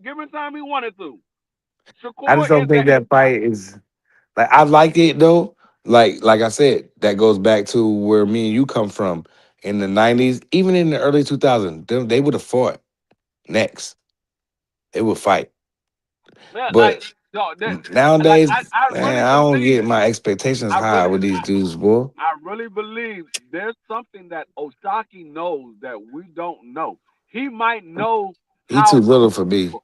given time he wanted to. I Shakur just don't is think at his that prime. fight is like I like it though. Like I said, that goes back to where me and you come from in the '90s, even in the early 2000s. They would have fought next. They would fight, Yeah, but like No, that like Nowadays, I really man, I don't believe get my expectations I high really with these dudes, boy. I really believe there's something that Osaki knows that we don't know. He might know He too how to little for me.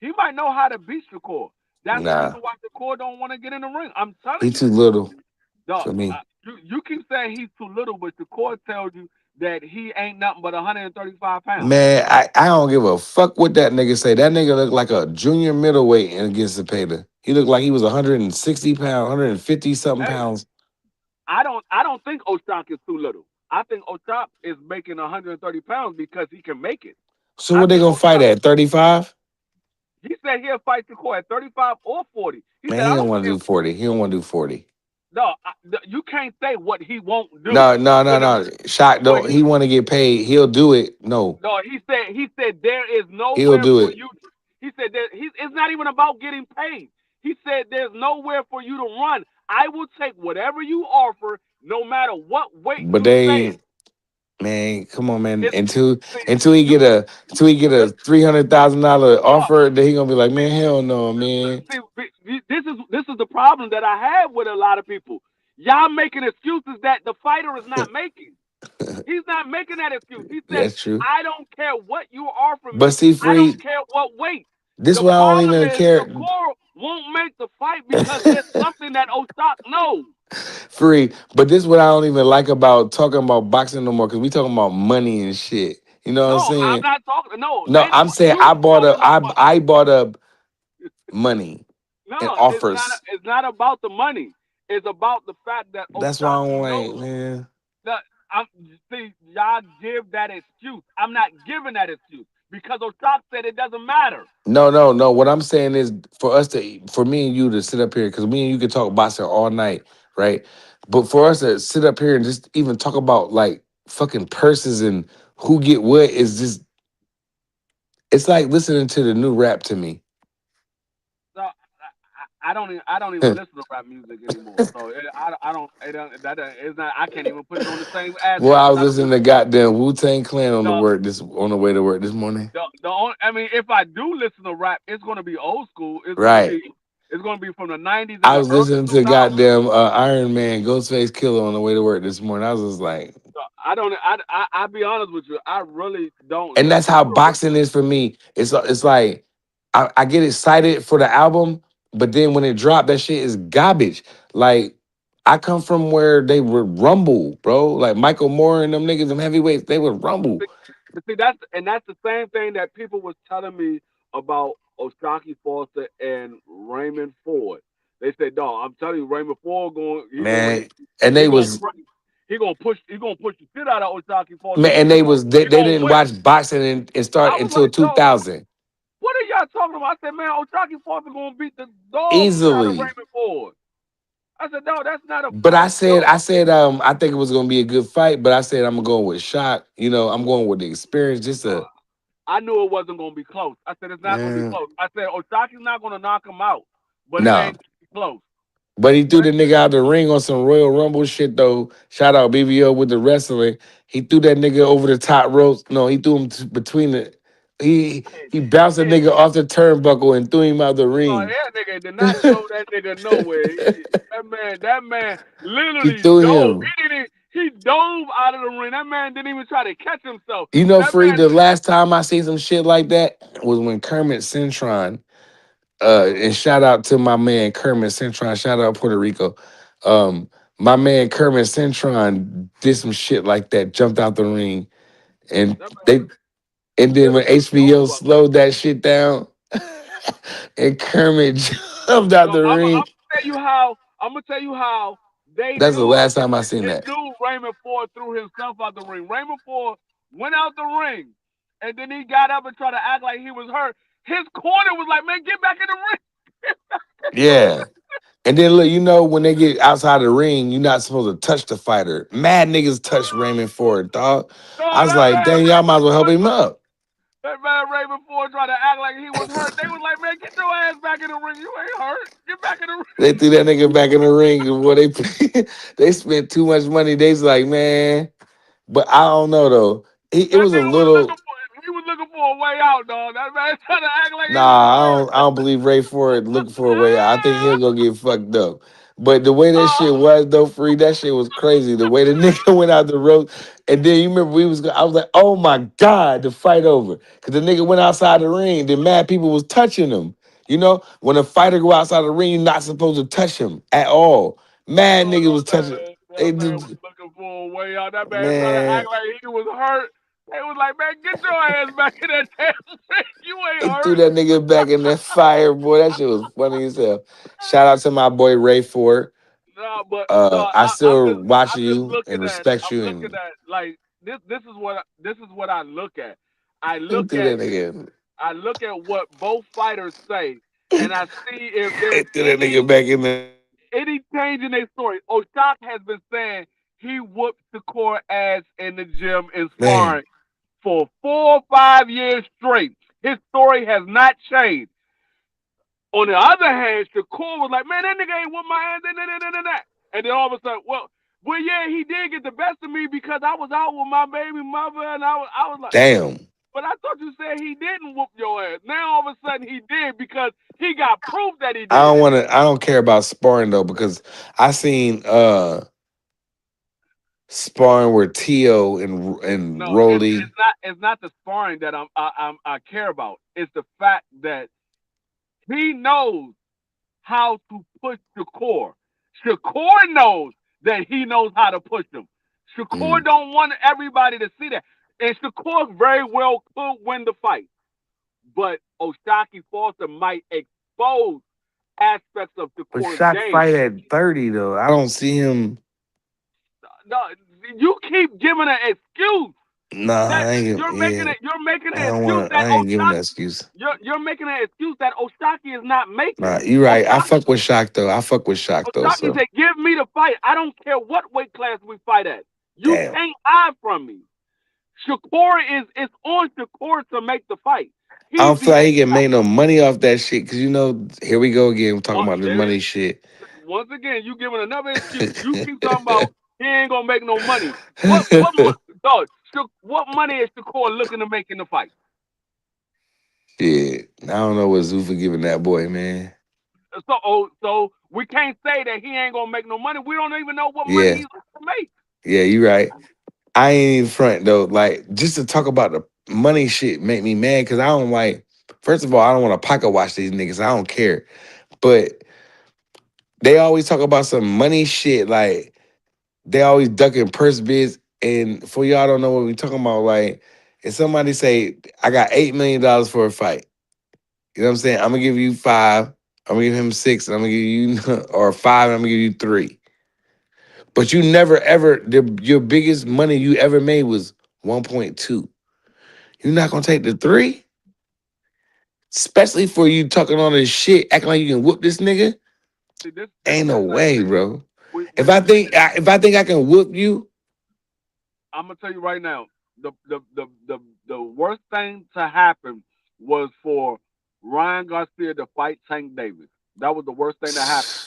he might know how to beat Shakur. That's the Nah, reason why Shakur don't want to get in the ring. I'm telling he you. too little Dog, for me. you keep saying he's too little, but Shakur tells you that he ain't nothing but 135 pounds. Man, I don't give a fuck what that nigga say. That nigga look like a junior middleweight against Zepeda. He looked like he was 160 pounds, 150 something Hey, pounds. I don't think Osaka is too little. I think Osaka is making 130 pounds because he can make it. So I what they think gonna fight Osaka. at? 35? He said he'll fight Shakur at 35 or 40. He Man, said he I don't don't want to care. do 40. He don't want to do 40. No, you can't say what he won't do. No, no, no, When no. Shot when don't he want to get paid. He'll do it. No, no, he said there is he'll nowhere do for it. you. He said that it's not even about getting paid. He said there's nowhere for you to run. I will take whatever you offer, no matter what weight But you they say. ain't, man, come on, man. It's see, Until he you get a $300,000 no, offer, then he gonna be like, man, hell no, man. see, this is the problem that I have with a lot of people. Y'all making excuses that the fighter is not making. He's not making that excuse. He said, That's true. I don't care what you offer But me. see, I don't free. care what weight. This The what I don't problem even is care. Shakur won't make the fight because there's something that Osaka knows. Free. But this what I don't even like about talking about boxing no more because we talking about money and shit. You know what No, I'm I'm saying? not talking. No, No, ain't I'm nobody. saying You talking about money? I bought up money and No, it's not. offers. It's not about the money. It's about the fact that That's why I'm Osaki like, knows man. that. I'm see y'all give that excuse. I'm not giving that excuse because Osaka said it doesn't matter. No, no, no. What I'm saying is for me and you to sit up here, because me and you can talk boxing all night, right? But for us to sit up here and just even talk about like fucking purses and who get what is just, it's like listening to the new rap to me. So I don't even listen to rap music anymore. So I don't it, don't- that it's not I can't even put it on the same Well, aspect I because was I don't listening listen to to rap music. goddamn Wu Tang Clan The on the way to work this morning. the only, I mean if I do listen to rap, it's gonna be old school. Right. It's gonna be from the '90s and I the was early listening to 2000s. goddamn Iron Man, Ghostface Killer on the way to work this morning. I was just like, So I don't I be honest with you. I really don't and that's listen how to rap. boxing is for me. It's like I get excited for the album, but then when it dropped, that shit is garbage. Like I come from where they would rumble, bro. Like Michael Moore and them niggas, them heavyweights, they would rumble. See, that's the same thing that people was telling me about Oshaki Foster and Raymond Ford. They said, "Dog, I'm telling you, Raymond Ford Man. And he they gonna was he gonna push the shit out of Oshaki Foster, man, and and they he gonna didn't win." watch boxing and start I was until like, "Dog, 2000. what are y'all talking about?" I said, "Man, Oshaki Foster gonna beat the dog shit out of Easily. Raymond Ford." I said, "No, that's not a But fight, I dog." said, I think it was gonna be a good fight, but I said I'm gonna go with shot. You know, I'm going with the experience. Just a I knew it wasn't gonna be close. I said it's not gonna be man, close. I said Oshaki's not gonna knock him out, but it no. ain't gonna be close. But he threw But the nigga out the ring on some Royal Rumble shit though. Shout out BBO with the wrestling. He threw that nigga over the top ropes. No, he threw him between the. He bounced the nigga off the turnbuckle and threw him out the no, ring. that nigga did not throw that nigga nowhere. That man He literally threw dove. him. He dove out of the ring. That man didn't even try to catch himself. You know, That Free, man, the last time I seen some shit like that was when Kermit Cintron, and shout out to my man Kermit Cintron, shout out Puerto Rico. My man Kermit Cintron did some shit like that, jumped out the ring, and that man, they and then when literally HBO dove out there. slowed that shit down, and Kermit jumped out No, the I'm ring. gonna tell you how. I'm gonna tell you how That's the last time I seen they that. knew Raymond Ford threw himself out the ring. Raymond Ford went out the ring, and then he got up and tried to act like he was hurt. His corner was like, "Man, get back in the ring." Yeah. And then look, you know, when they get outside the ring, you're not supposed to touch the fighter. Mad niggas touch Raymond Ford, dog. No, I was like, dang, y'all might as well help him up. That man Raymond Ford tried to act like he was hurt. They was like, "Man, get your ass back in the ring. You ain't hurt. Get back in the ring." They threw that nigga back in the ring. And boy, they spent too much money. They was like, man, but I don't know though. It That was a nigga was little, looking for way out, dog. That man trying to act like he Nah, was I don't believe Ray Ford looking for a way out. I think he'll hurt. go get fucked up. But the way that shit Oh, was though, free, that shit was crazy. The way the nigga went out the road, and then you remember I was like, oh my god, the fight over, because the nigga went outside the ring. Then mad people was touching him. You know, when a fighter go outside the ring, you're not supposed to touch him at all. Mad nigga was touching. They that man was just looking for a way out. That man trying to act man, like he was hurt. They was like, man, get your ass back in that damn ring. You ain't they threw hurt. that nigga back in that fire, boy. That shit was funny as hell. Shout out to my boy Ray Ford. No, but no, I still I'm watch just you and looking at respect you, and like this. This is what I look at. I he look threw at that nigga. I look at what both fighters say, and I see if They there's threw that nigga back in there. any change in their story. Oshak has been saying he whooped Shakur ass in the gym in Man, sparring for 4 or 5 years straight. His story has not changed. On the other hand, Shakur was like, man, that nigga ain't whoop my ass, and then all of a sudden, well, yeah, he did get the best of me because I was out with my baby mother, and I was like, damn. but I thought you said he didn't whoop your ass. Now all of a sudden he did because he got proof that he did. I don't care about sparring though, because I seen sparring where Tio and No, Rolly. it's not the sparring that I care about. It's the fact that he knows how to push Shakur. Shakur knows that he knows how to push him. Shakur Mm. don't want everybody to see that. And Shakur very well could win the fight. But O'Shaquie Foster might expose aspects of But Shakur's Shaq game. fight at 30 though. I don't see him. No, you keep giving an excuse. Nah, That I ain't you're yeah. making I an don't excuse want. that I ain't giving that O'Shaquie excuse. you're making an excuse that O'Shaquie is not making. Nah, you right. I O'Shaquie fuck with Shaq though. I fuck with Shaq though. O'Shaquie So said, "Give me the fight. I don't care what weight class we fight at. You damn. can't hide from me." Shakur is on Shakur to make the fight. I He's don't the feel like he can make no money off that shit. Cause you know, here we go again. We're talking about the money shit. once again, you giving another excuse. You keep talking about he ain't gonna make no money. Dog, what money is Shakur looking to make in the fight? Shit. I don't know what Zuffa giving that boy, man. So we can't say that he ain't gonna make no money. We don't even know what money Yeah. he's gonna make. Yeah, you right. I ain't even front though. Like, just to talk about the money shit make me mad, because I don't like, first of all, I don't want to pocket watch these niggas. I don't care. But they always talk about some money shit. Like, they always ducking purse bids. And for y'all don't know what we talking about, like, if somebody say, I got $8 million for a fight, you know what I'm saying? I'm gonna give you 5, I'm gonna give him 6, and I'm gonna give you or 5, and I'm gonna give you 3. But you never ever your biggest money you ever made was 1.2. You're not gonna take the 3? Especially for you talking all this shit, acting like you can whoop this nigga? See, this Ain't no the same way, thing. bro. We, If we, I think I can whoop you, I'm gonna tell you right now, the worst thing to happen was for Ryan Garcia to fight Tank Davis. That was the worst thing to happen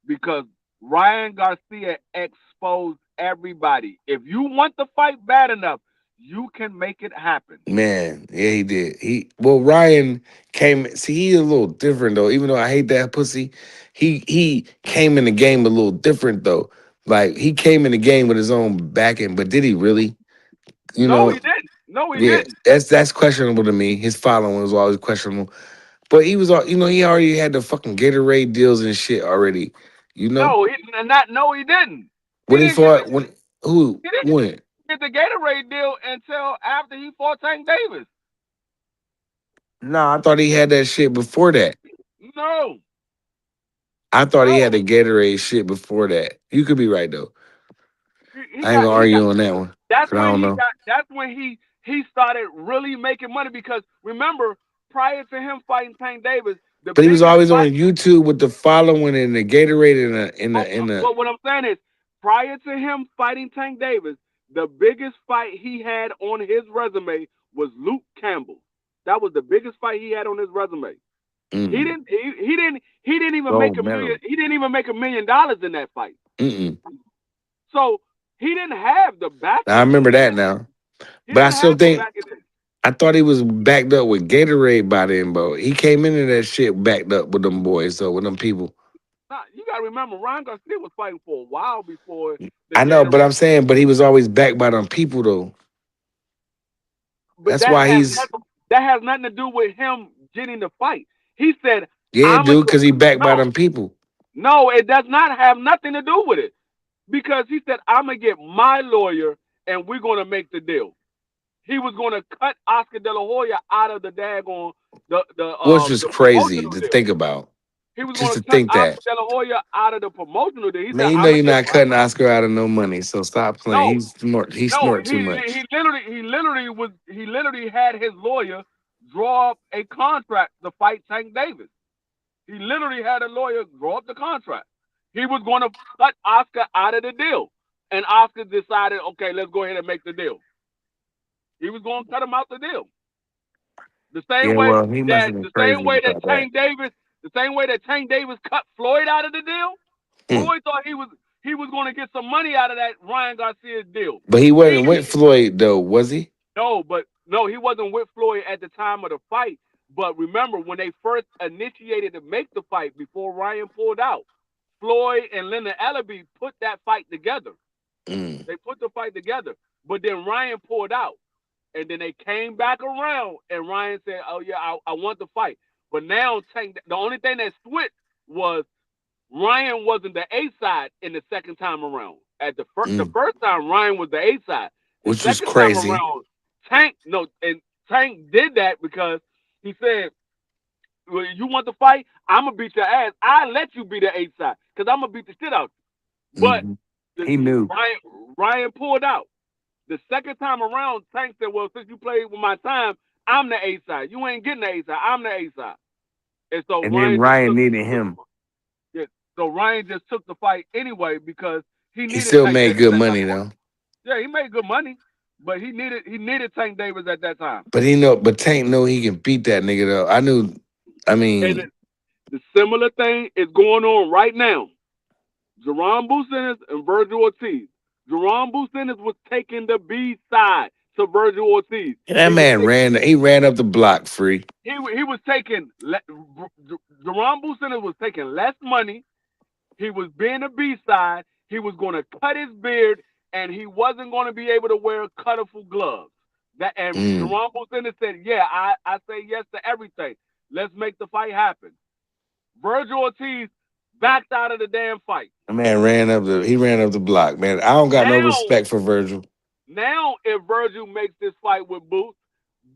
because Ryan Garcia exposed everybody. If you want the fight bad enough, you can make it happen. man, yeah, he did. Ryan came. See, he's a little different though. Even though I hate that pussy, he came in the game a little different though. Like, he came in the game with his own backing, but did he really? You No, he know, didn't. No, he yeah, didn't. that's questionable to me. His following was always questionable. But he was, he already had the fucking Gatorade deals and shit already. You know, No, he didn't. He when he didn't get fought, who he didn't when? get the Gatorade deal until after he fought Tank Davis. Nah, I thought he had that shit before that. No, I thought he had no. the Gatorade shit before that. You could be right though. He I ain't got gonna he got argue on that one, that's cause I when don't he know. got that's when he started really making money because remember prior to him fighting Tank Davis, the But he was biggest always on fight. YouTube with the following and the Gatorade But what I'm saying is, prior to him fighting Tank Davis, the biggest fight he had on his resume was Luke Campbell. That was the biggest fight he had on his resume. mm, He didn't even make gold a million. medal. He didn't even make $1 million in that fight. Mm-mm. So he didn't have the I backing. remember that now. He But I didn't still have the think backing. I thought he was backed up with Gatorade by then, bro. He came into that shit backed up with them boys, so with them people. Nah, you gotta remember, Ryan Garcia was fighting for a while before the I know, but Gatorade. I'm saying, but he was always backed by them people though. But That's why he's that has nothing to do with him getting the fight. He said, yeah, "I'm a dude, because he backed by no, them people. no. It does not have nothing to do with it because he said, I'm gonna get my lawyer and we're gonna make the deal." He was gonna cut Oscar De La Hoya out of the daggone Was just the crazy promotional to deal. think about. He was Just gonna to cut think Oscar that. De La Hoya out of the promotional deal. He Man, said, you know "I'm gonna you're get not my cutting Oscar out of no money, so stop playing. no." He's smart. He No, snort too much. he literally had his lawyer draw up a contract to fight Tank Davis. He literally had a lawyer draw up the contract. He was going to cut Oscar out of the deal, and Oscar decided, okay, let's go ahead and make the deal. He was going to cut him out the deal. The Yeah, same way well, he must that have been crazy about that. The same way that Tank Davis cut Floyd out of the deal. Hmm. Floyd thought he was going to get some money out of that Ryan Garcia deal. But he wasn't with Floyd though, was he? No, he wasn't with Floyd at the time of the fight. But remember, when they first initiated to make the fight before Ryan pulled out, Floyd and Leonard Ellaby put that fight together. Mm. They put the fight together. But then Ryan pulled out. And then they came back around and Ryan said, "Oh yeah, I want the fight." But now the only thing that switched was Ryan wasn't the A side in the second time around. At the first time, Ryan was the A side. The Which was second time crazy. around, Tank did that because he said, well, "You want the fight? I'm gonna beat your ass. I let you be the A side because I'm gonna beat the shit out you." But He knew. Ryan pulled out. The second time around, Tank said, "Well, since you played with my time, I'm the A side. You ain't getting the A side. I'm the A side." And so And then Ryan needed him. Yeah, so Ryan just took the fight anyway because he needed. He still Tank made Davis good at money that though. point. Yeah, he made good money, but he needed Tank Davis at that time. But Tank know he can beat that nigga though. And the similar thing is going on right now. Jerome Business and Virgil Ortiz. Jerome Business was taking the B side to Virgil Ortiz. that man ran up the block free. He was taking Jerome Business was taking less money. He was being a B side. He was going to cut his beard, and he wasn't going to be able to wear colorful gloves. Jerome Business said, "Yeah, I say yes to everything. Let's make the fight happen." Virgil Ortiz backed out of the damn fight. That man ran up the block, man. I don't got no respect for Virgil. Now, if Virgil makes this fight with Boots,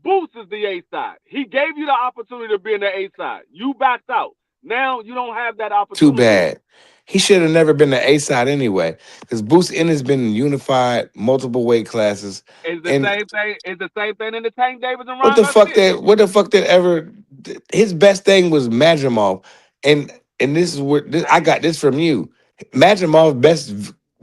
Boots is the A side. He gave you the opportunity to be in the A side. You backed out. Now you don't have that opportunity. Too bad. He should have never been the A side anyway, because Boots Ennis been unified multiple weight classes. It's the same thing. It's the same thing in the Tank Davis and What Ryan Garcia. What the fuck that ever? His best thing was Madrimov, and this is what I got this from you. Majimov's best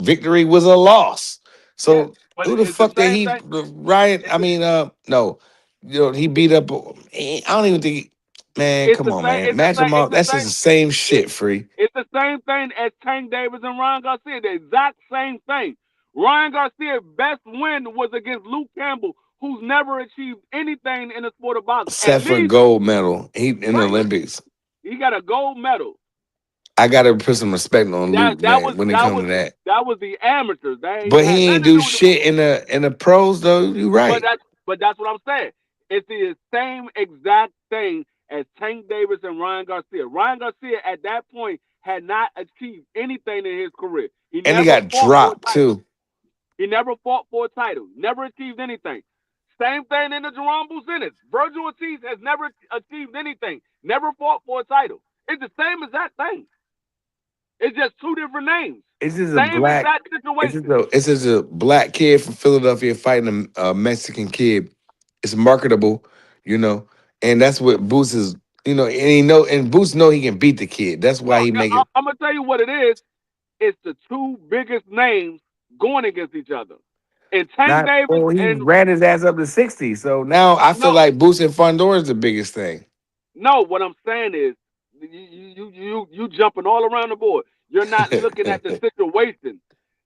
victory was a loss. So But who the it's the fuck did same he? thing. Ryan? I mean, no, he beat up. I don't even think. Man, It's come the on, same. man. Madrimov, that's just the same shit, free. It's the same thing as Tank Davis and Ryan Garcia. The exact same thing. Ryan Garcia's best win was against Luke Campbell, who's never achieved anything in the sport of boxing. Except for gold medal. In the Olympics. He got a gold medal. I gotta put some respect on Luke, man, when it comes to that. That was the amateurs. But he ain't do shit in the pros though. You right. But that's what I'm saying. It's the same exact thing as Tank Davis and Ryan Garcia. Ryan Garcia at that point had not achieved anything in his career. He got dropped too. He never fought for a title. Never achieved anything. Same thing in the Jerome Business. Virgil Ortiz has never achieved anything. Never fought for a title. It's the same exact thing. It's just two different names. It's just same exact situation. It's just a black kid from Philadelphia fighting a Mexican kid. It's marketable, and that's what Boots is, and Boots know he can beat the kid. That's why he make it. I'm gonna tell you what it is. It's the two biggest names going against each other. And Tank Davis he ran his ass up to 60. So now I feel like Boots and Fondor is the biggest thing. No, what I'm saying is you jumping all around the board. You're not looking at the situation.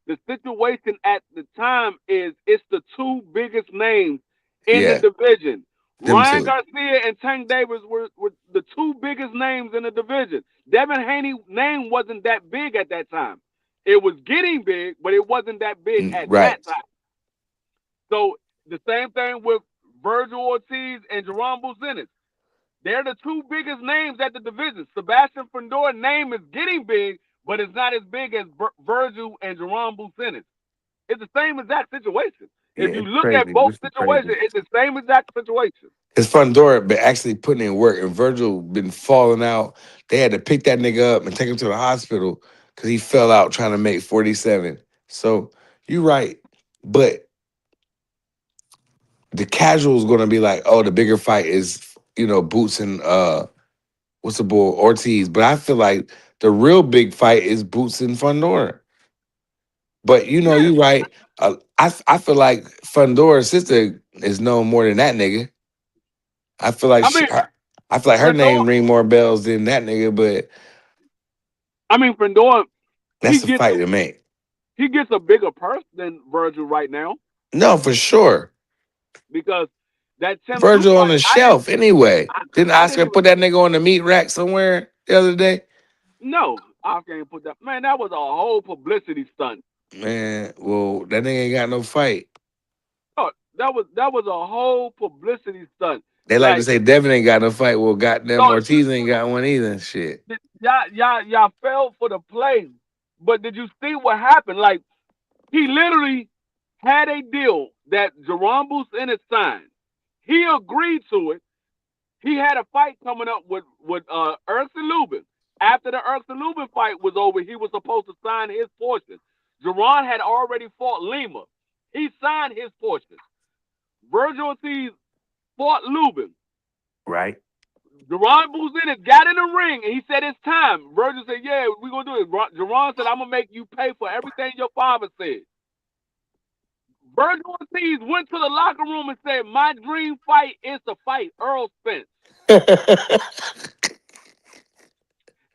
The situation at the time is it's the two biggest names in the Yeah, division. them Ryan two. Garcia and Tank Davis were the two biggest names in the division. Devin Haney name wasn't that big at that time. It was getting big, but it wasn't that big at Right. that time. So the same thing with Virgil Ortiz and Jerome Bucenis. They're the two biggest names at the division. Sebastian Findor's name is getting big, but it's not as big as Virgil and Jerome Bucenis. It's the same exact situation. Yeah, If you it's look at crazy. both This is situations, crazy. it's the same exact situation. His Fundora been actually putting in work, and Virgil been falling out. They had to pick that nigga up and take him to the hospital because he fell out trying to make 47. So you're right, but the casual is gonna be like, oh, the bigger fight is Boots and what's the boy Ortiz. But I feel like the real big fight is Boots and Fundora. But Yeah, you're right. I feel like Fundora's sister is known more than that nigga. I feel like I mean, I feel like her Findor. name ring more bells than that nigga, but Findor. He that's a gets fight to make. he gets a bigger purse than Virgil right now No, for sure. because that Tim Tszyu Virgil on fight. the shelf anyway. Didn't I didn't Oscar even put that nigga on the meat rack somewhere the other day? know. I can't put that. Man, that was a whole publicity stunt. Man, well, that nigga ain't got no fight. Oh, that was a whole publicity stunt. They like to Like, say Devin ain't got no fight. Well, goddamn no, Ortiz ain't got one either. Shit. y'all fell for the play, but did you see what happened? Like, he literally had a deal that Jerome Bucenis signed. He agreed to it. He had a fight coming up with Erskine Lubin. After the Erskine Lubin fight was over, he was supposed to sign his portion. Jerron had already fought Lima. He signed his portion. Virgil Ortiz fought Lubin. Right. Jerron Bucenis got in the ring and he said it's time. Virgil said, "Yeah, we're gonna do it." Jerron said, "I'm gonna make you pay for everything your father said." Virgil Ortiz went to the locker room and said, "My dream fight is to fight Earl Spence."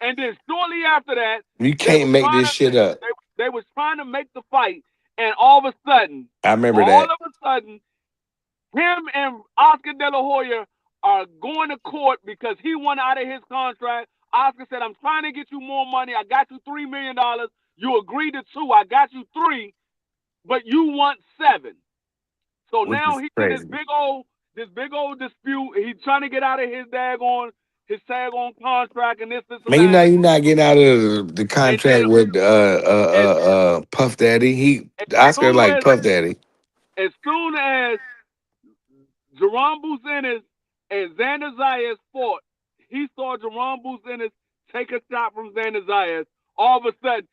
And then shortly after that, You they can't was make trying this to shit up. they was trying to make the fight, and all of a sudden, I remember that. him and Oscar De La Hoya are going to court because he won out of his contract. Oscar said, "I'm trying to get you more money. I got you $3 million. You agreed to two. I got you three, but you want seven." So Which now is he's in crazy. this big old dispute. He's trying to get out of his tag on contract and this and Man, that. you're not getting out of the And then contract with as, Puff Daddy. as Oscar soon like as Puff Daddy. as soon as Jerome Bucenis and Xander Zayas fought, he saw Jerome Bucenis take a shot from Xander Zayas. All of a sudden,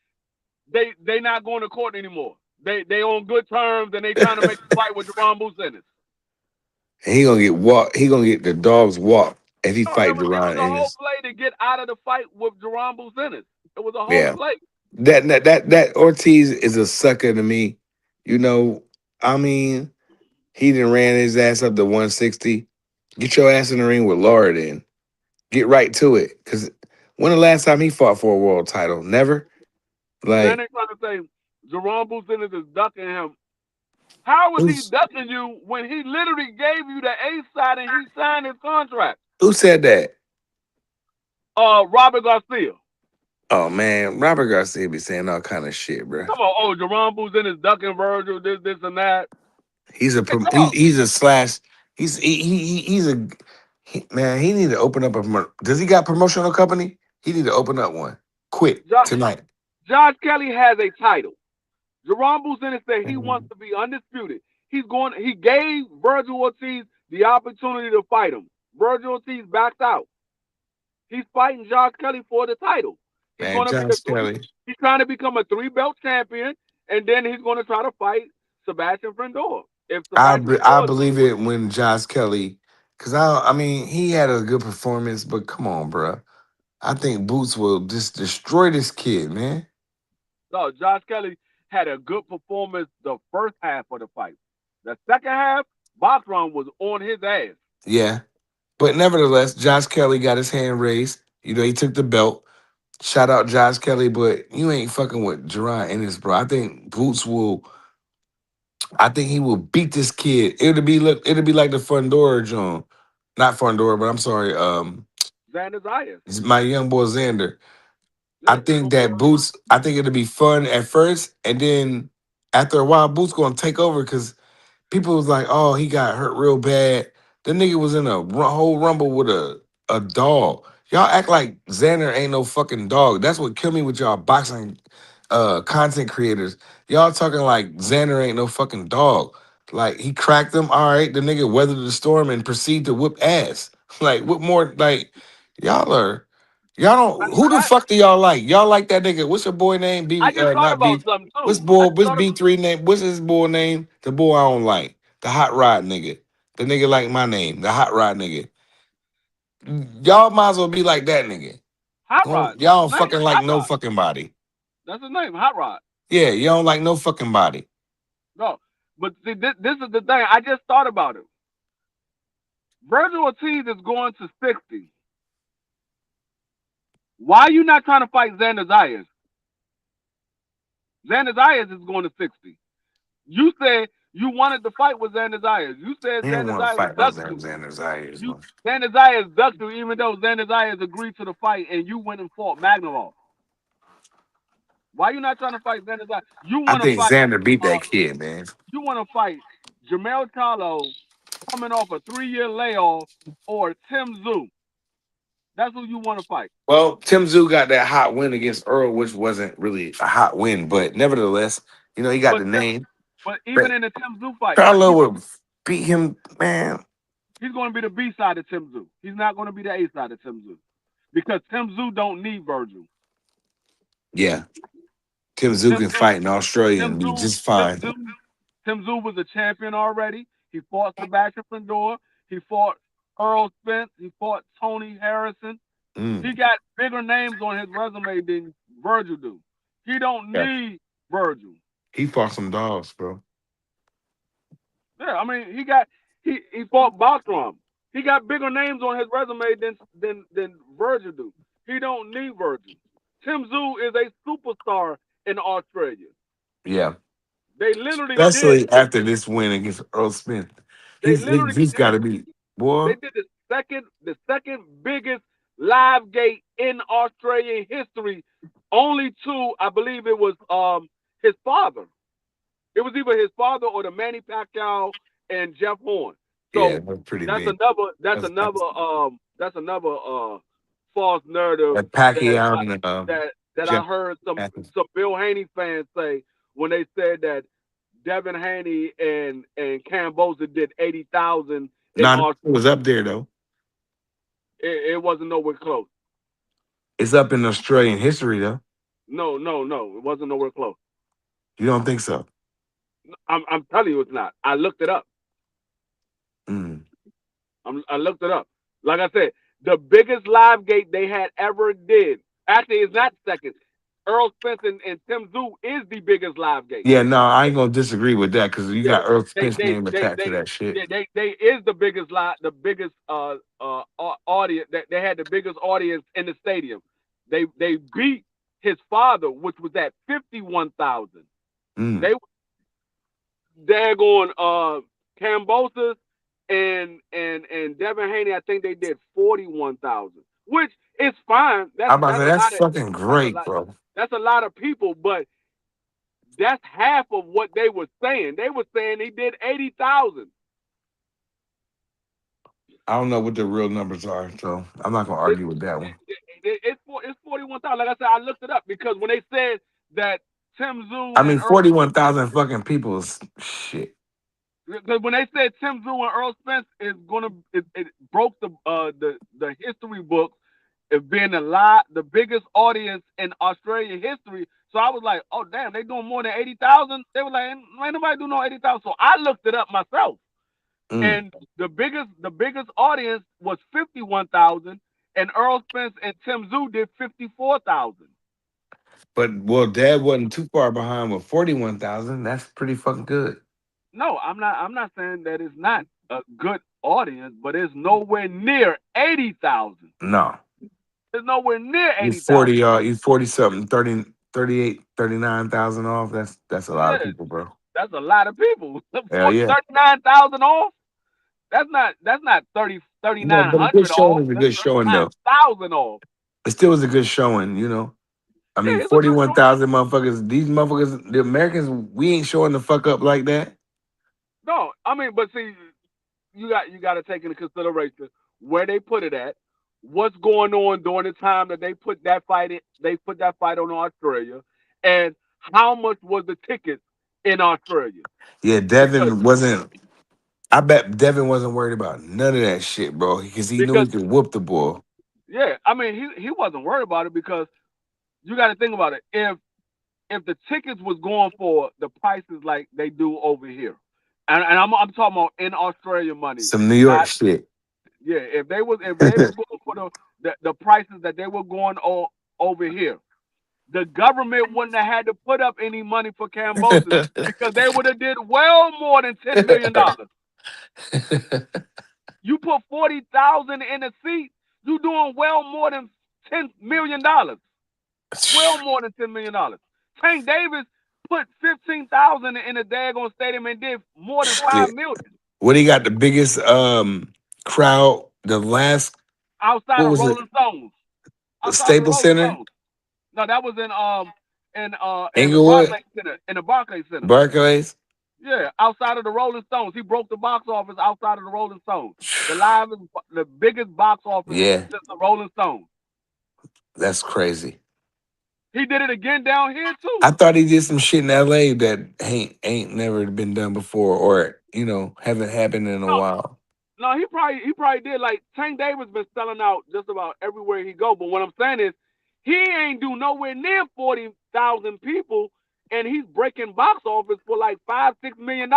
they not going to court anymore. They on good terms and they trying to make a fight with Jerome Bucenis. And he gonna get walk. He gonna get the dogs walk if he No, fight it was Duran a in whole his. play to get out of the fight with Jerome Bucenis. It was a whole Yeah, play. that Ortiz is a sucker to me. You know, I mean, he done ran his ass up to 160. Get your ass in the ring with Laura then. Get right to it. Cause when the last time he fought for a world title? Never. Now Like they trying to say Jerome Bucenis is ducking him. How was he who's ducking you when he literally gave you the A side and he signed his contract? who said that? Robert Garcia. Oh man, Robert Garcia be saying all kind of shit, bro. Come on, Jerome Bucenis ducking Virgil, this and that. Hey, come on. He's a slash. He's a man. He need to open up a. Does he got promotional company? He need to open up one quick tonight. Josh Kelly has a title. Jerome Bucenis said he wants to be undisputed. He gave Virgil Ortiz the opportunity to fight him. Virgil Ortiz backed out. He's fighting Josh Kelly for the title. He's Man, going to be a Josh Kelly. he's trying to become a 3-belt champion, and then he's going to try to fight Sebastian Findor. If Sebastian I Findor, believe it when Josh Kelly, because I mean he had a good performance, but come on, bro. I think Boots will just destroy this kid, man. no, Josh Kelly had a good performance the first half of the fight. The second half, Boxron was on his ass. Yeah, but nevertheless, Josh Kelly got his hand raised. He took the belt. Shout out Josh Kelly, but you ain't fucking with Jerron Ennis, bro. I think Boots will. I think he will beat this kid. It'll be like the Fundora John. Not Fundora, but I'm sorry, Xander Zayas. it's my young boy Xander. I Yeah. think that Boots, I think it'll be fun at first, and then after a while, Boots gonna take over because people was like, "Oh, he got hurt real bad." The nigga was in a whole rumble with a dog. Y'all act like Xander ain't no fucking dog. That's what killed me with y'all boxing content creators. Y'all talking like Xander ain't no fucking dog. Like he cracked him. All right, the nigga weathered the storm and proceeded to whip ass. Like what more? Like y'all are. Y'all don't. Who the fuck do y'all like? Y'all like that nigga? What's your boy name? I B. just thought Not about B. something too. I just What's thought about, B3 name? What's his boy name? The boy I don't like. The hot rod nigga. The nigga like my name. The hot rod nigga. Y'all might as well be like that nigga. Hot Rod. That's Y'all his don't name. fucking like Hot no Rod. fucking body. That's his name. Hot Rod. Yeah, you don't like no fucking body. No. But see, this is the thing. I just thought about it. Virgil Ortiz is going to 60. Why are you not trying to fight Xander Zayas? Xander Zayas is going to 60. You said you wanted to fight with Xander Zayas. You said He didn't Xander want to Zayas fight no ducked you. Xander Zayas. Xander Zayas ducked you, even though Xander Zayas agreed to the fight and you went and fought Magnolov. Why you not trying to fight Xander Zayas? You I want to think fight. Xander beat that kid, man. You want to fight Jamel Charlo coming off a 3-year layoff or Tim Tszyu. That's who you want to fight. Well, Tim Tszyu got that hot win against Earl, which wasn't really a hot win, but nevertheless, you know, he got But the name. but even But in the Tim Tszyu fight, Charlo would beat him, man. he's going to be the B side of Tim Tszyu. He's not going to be the A side of Tim Tszyu because Tim Tszyu don't need Virgil. Yeah. Tim Tszyu can fight in Australia and be just fine. Tim Tszyu was a champion already. He fought Sebastian Fundora. He fought Earl Spence. He fought Tony Harrison. He got bigger names on his resume than Virgil do. He don't need Virgil. He fought some dogs, bro. Yeah, I mean he fought Bostrom. He got bigger names on his resume than Virgil do. He don't need Virgil. Tim Tszyu is a superstar in Australia. Yeah. They literally especially after this win against Earl Smith. He's got to be boy. They did the second biggest live gate in Australian history, only to I believe it was his father. It was either his father or the Manny Pacquiao and Jeff Horn. So yeah, that's pretty that's big. another false narrative That Pacquiao that I heard some Bill Haney fans say when they said that Devin Haney and Cambosa did 80,000. It was up there though. It wasn't nowhere close. It's up in Australian history though. No, it wasn't nowhere close. You don't think so? I'm telling you, it's not. I looked it up. I looked it up. Like I said, the biggest live gate they had ever did. Actually, it's not second. Earl Spence and Tim Tszyu is the biggest live gate. Yeah, no, I ain't gonna disagree with that because you got Earl Spence name attached to that shit. They is the biggest audience. They had the biggest audience in the stadium. They beat his father, which was at 51,000. They daggone Cambosa and Devin Haney, I think they did 41,000, which is fine. That's fucking great, bro. That's a lot of people, but that's half of what they were saying. They were saying he did 80,000. I don't know what the real numbers are, so I'm not gonna argue with that one. It's 41,000. Like I said, I looked it up because when they said that Tim Tszyu, I mean 41,000 fucking people is shit. Because when they said Tim Tszyu and Earl Spence is gonna, it broke the history book of being the biggest audience in Australian history. So I was like, oh damn, they doing more than 80,000. They were like, ain't nobody do no 80,000. So I looked it up myself, and the biggest audience was 51,000, and Earl Spence and Tim Tszyu did 54,000. But well, Dad wasn't too far behind with 41,000. That's pretty fucking good. No, I'm not saying that it's not a good audience, but it's nowhere near 80,000. No. It's nowhere near 80,000. He's 40 something, 30, 38, 39,000 off. That's a lot of people, bro. That's a lot of people. Hell yeah. 39,000 off. That's not No, thirty nine but a good hundred showing off. is a That's good showing though. 39,000 off. It still was a good showing, you know. I Yeah, mean, it's a good showing. 41,000 motherfuckers. These motherfuckers, the Americans, we ain't showing the fuck up like that. No, I mean, but see, you got to take into consideration where they put it at, what's going on during the time that they put that fight in, they put that fight on Australia, and how much was the ticket in Australia? Yeah, Because Devin wasn't. I bet Devin wasn't worried about none of that shit, bro, because he knew because he could whoop the boy. yeah, I mean he wasn't worried about it because you got to think about it. If the tickets was going for the prices like they do over here, and I'm talking about in Australia money, Some New York not shit. yeah. If they was going for the prices that they were going over here, the government wouldn't have had to put up any money for Cambosis because they would have did well more than $10 million. You put 40,000 in a seat, you doing well more than $10 million. Well more than $10 million. Tank Davis put 15,000 in a daggone stadium and did more than Yeah. 5 million What he got the biggest crowd? The last outside what of was it? Rolling Stones. Outside of the Staples Rolling Center, Stones. No, that was in the Inglewood, Barclays Center. In the Barclays Center. Barclays. Yeah, outside of the Rolling Stones. He broke the box office outside of the Rolling Stones. The biggest box office Yeah, since the Rolling Stones. that's crazy. He did it again down here I too. thought he did some shit in LA that ain't never been done before, or haven't happened in a No, while. no, he probably did. Like Tank Davis been selling out just about everywhere he go. But what I'm saying is, he ain't do nowhere near 40,000 people, and he's breaking box office for like $5-6 million.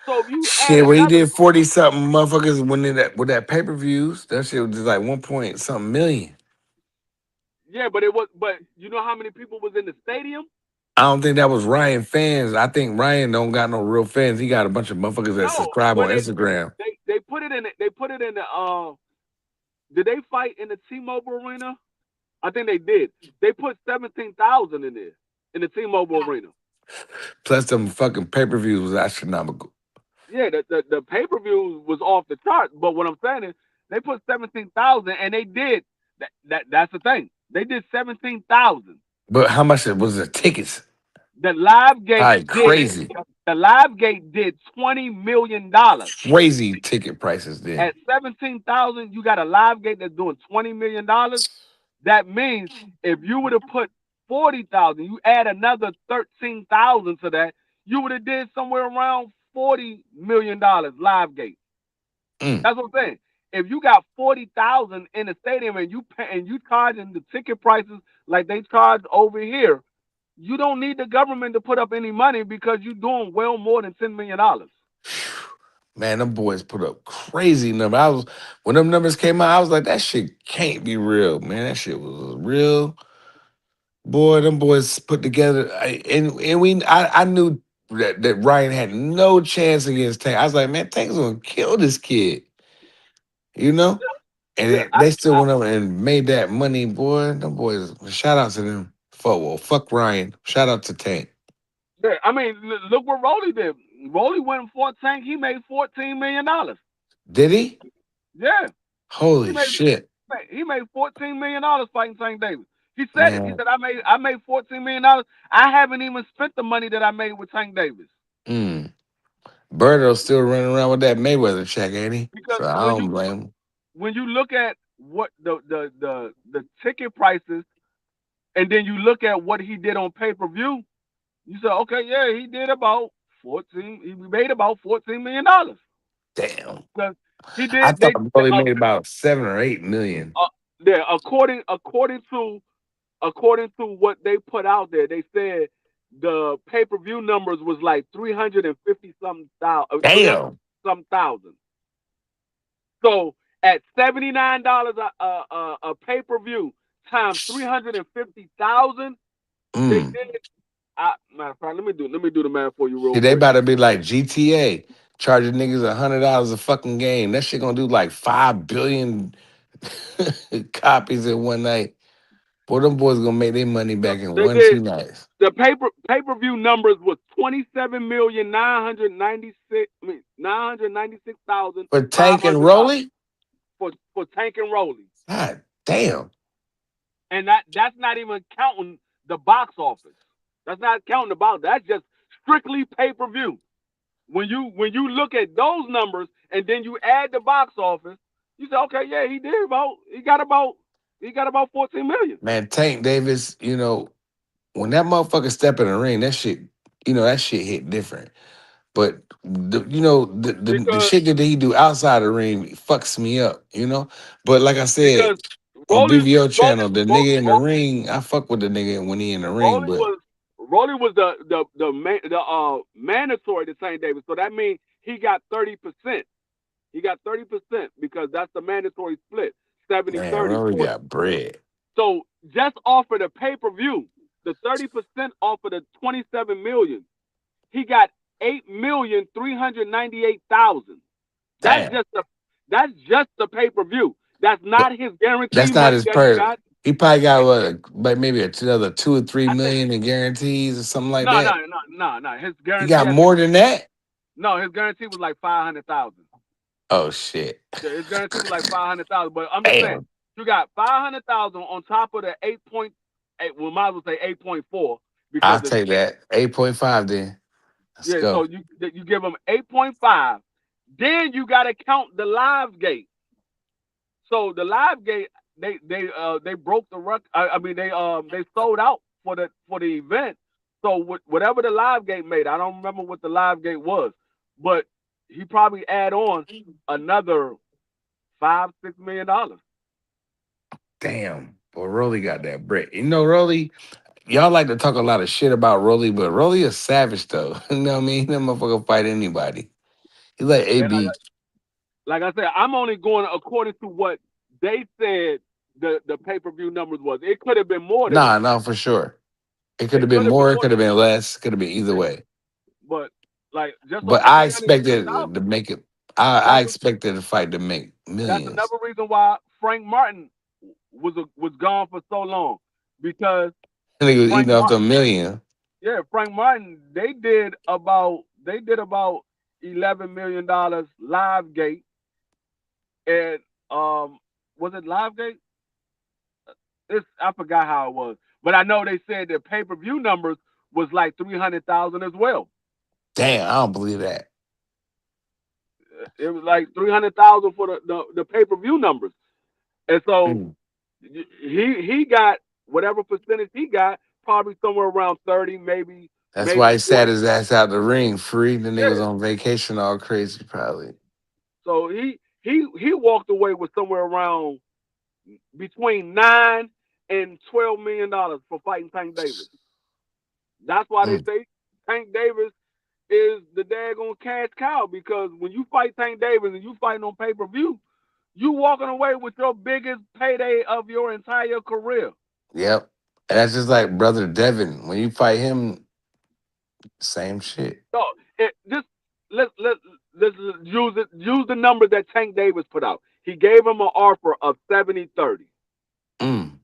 So if you add Shit, when he another, did 40 something motherfuckers when they that with that pay per views, that shit was just like 1 point something million. yeah, but you know how many people was in the stadium? I don't think that was Ryan fans. I think Ryan don't got no real fans. He got a bunch of motherfuckers that No, subscribe but on they Instagram. they they put it in it. They put it in the. Did they fight in the T-Mobile Arena? I think they did. They put 17,000 in there in the T-Mobile Arena. Plus them fucking pay per views was astronomical. Yeah, the pay-per-view was off the chart. But what I'm saying is, they put 17,000, and they did that's the thing. They did 17,000. But how much it was the tickets? The live gate Like did crazy. the live gate did $20 million. Crazy ticket prices then. At 17,000, you got a live gate that's doing $20 million. That means if you would have put 40,000, you add another 13,000 to that, you would have did somewhere around $40 million live gate. Mm. That's what I'm saying. If you got 40,000 in the stadium and you charging the ticket prices like they charge over here, you don't need the government to put up any money because you're doing well more than $10 million. Man, them boys put up crazy numbers. When them numbers came out, I was like, that shit can't be real, man. That shit was real. Boy, them boys put together, I knew that Ryan had no chance against Tank. I was like, man, Tank's gonna kill this kid, you know. And Yeah, they still went up and made that money, boy. Them boys, shout out to them. Fuck Ryan. Shout out to Tank. I mean, look what Rolly did. Rolly went and fought Tank. He made $14 million. Did he? Yeah, he Holy made shit, he made $14 million fighting Tank Davis. He said it. He man. said I made $14 million. I haven't even spent the money that I made with Tank Davis. Mm. Birdo's still running around with that Mayweather check, ain't he? Because So I don't blame him. when you look at what the ticket prices, and then you look at what he did on pay-per-view, you say, okay, yeah, he did about 14. He made about $14 million. Damn. Because he I did thought Broly made about 7 or 8 million. yeah, according to what they put out there, they said the pay-per-view numbers was like 350 something thousand, 300 Damn. some thousand. So at $79 a pay-per-view times 350,000, they Mm. did. Matter of fact, let me do the math for you real See, they quick. about to be like GTA, charging niggas $100 a fucking game. That shit gonna do like 5 billion copies in one night. Boy, them boys gonna make their money back in They one, did 2 nights. the pay-per-view numbers was 27,996. I mean 996,500 For Tank and Rolly? for Tank and Rolly, God damn. and that's not even counting the box office. That's not counting the box. That's just strictly pay-per-view. When you look at those numbers and then you add the box office, you say, okay, yeah, he got about 14 million. Man, Tank Davis, when that motherfucker step in the ring, that shit, that shit hit different. But the Because shit that he do outside the ring fucks me up. But like I said, because on Rolly BVO Rolly channel, the nigga in the ring, I fuck with the nigga when he in the ring. Rolly But was Rolly was the mandatory to St. Davis. So that means he got 30%. He got 30% because that's the mandatory split. 70, man, 30, Rolly 40. got bread. So just off of the pay-per-view, the 30% off of the 27 million, he got 8,398,000. That's Damn. just the pay-per-view. That's not his guarantee That's not money his that he per. got. He probably got like maybe another 2 or 3 million in guarantees or something like No, no, that. no, no. His He guarantee, got I think, more than that. no, his guarantee was like 500,000. Oh shit! Yeah, his guarantee was like 500,000. But I'm just saying, Damn. you got 500,000 on top of the 8.8. We might as well say 8.4 because I'll it's take that 8.5 then. Let's yeah. go. So you give him 8.5. Then you got to count the live gate. So the live gate, they broke the record. I mean they sold out for the event. So whatever the live gate made, I don't remember what the live gate was, but he probably add on another $5-6 million. Damn. Boy, Rolly got that bread. Rolly, y'all like to talk a lot of shit about Rolly, but Rolly a savage though. You know what I mean? That motherfucker fight anybody. He let And AB. like I said, I'm only going according to what they said the pay-per-view numbers was. It could have been more than Nah, that. no, for sure. It could It have been could have been more. It more could than have been less. Could have been either that. way. But like just But over I 306,000. expected to make it. I That's expected the fight to make that's millions. another reason why Frank Martin was gone for so long because And he was Frank eating off Martin, the million. yeah, Frank Martin, they did about $11 million live gate, and was it live gate? I forgot how it was, but I know they said their pay-per-view numbers was like 300,000 as well. Damn, I don't believe that. It was like 300,000 for the pay-per-view numbers, and so Mm. he got whatever percentage he got, probably somewhere around 30, That's why maybe he sat 40. his ass out the ring free. The niggas Yeah. on vacation all crazy, probably. So he walked away with somewhere around between $9 and $12 million for fighting Tank Davis. That's why they Mm. say Tank Davis is the daggone cash cow, because when you fight Tank Davis and you fighting on pay-per-view, you walking away with your biggest payday of your entire career. Yep. And that's just like brother Devin. When you fight him, same shit. So just let's use the number that Tank Davis put out. He gave him an offer of 70-30. Mm.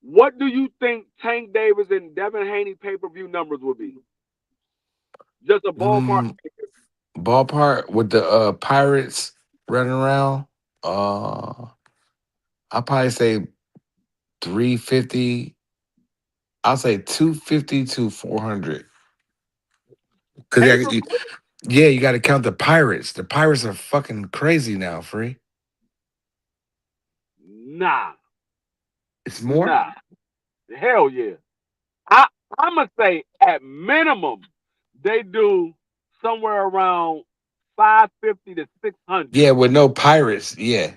What do you think Tank Davis and Devin Haney pay-per-view numbers would be? Just a ballpark. Mm. Ballpark with the Pirates running around. I'll probably say 350. I'll say 250 to 400. Cause Pay-per-view? yeah, you got to count the Pirates. The Pirates are fucking crazy now. Free. Nah. It's more. Nah. Hell yeah. I'm gonna say at minimum they do somewhere around 550 to 600. Yeah, with no Pirates. Yeah,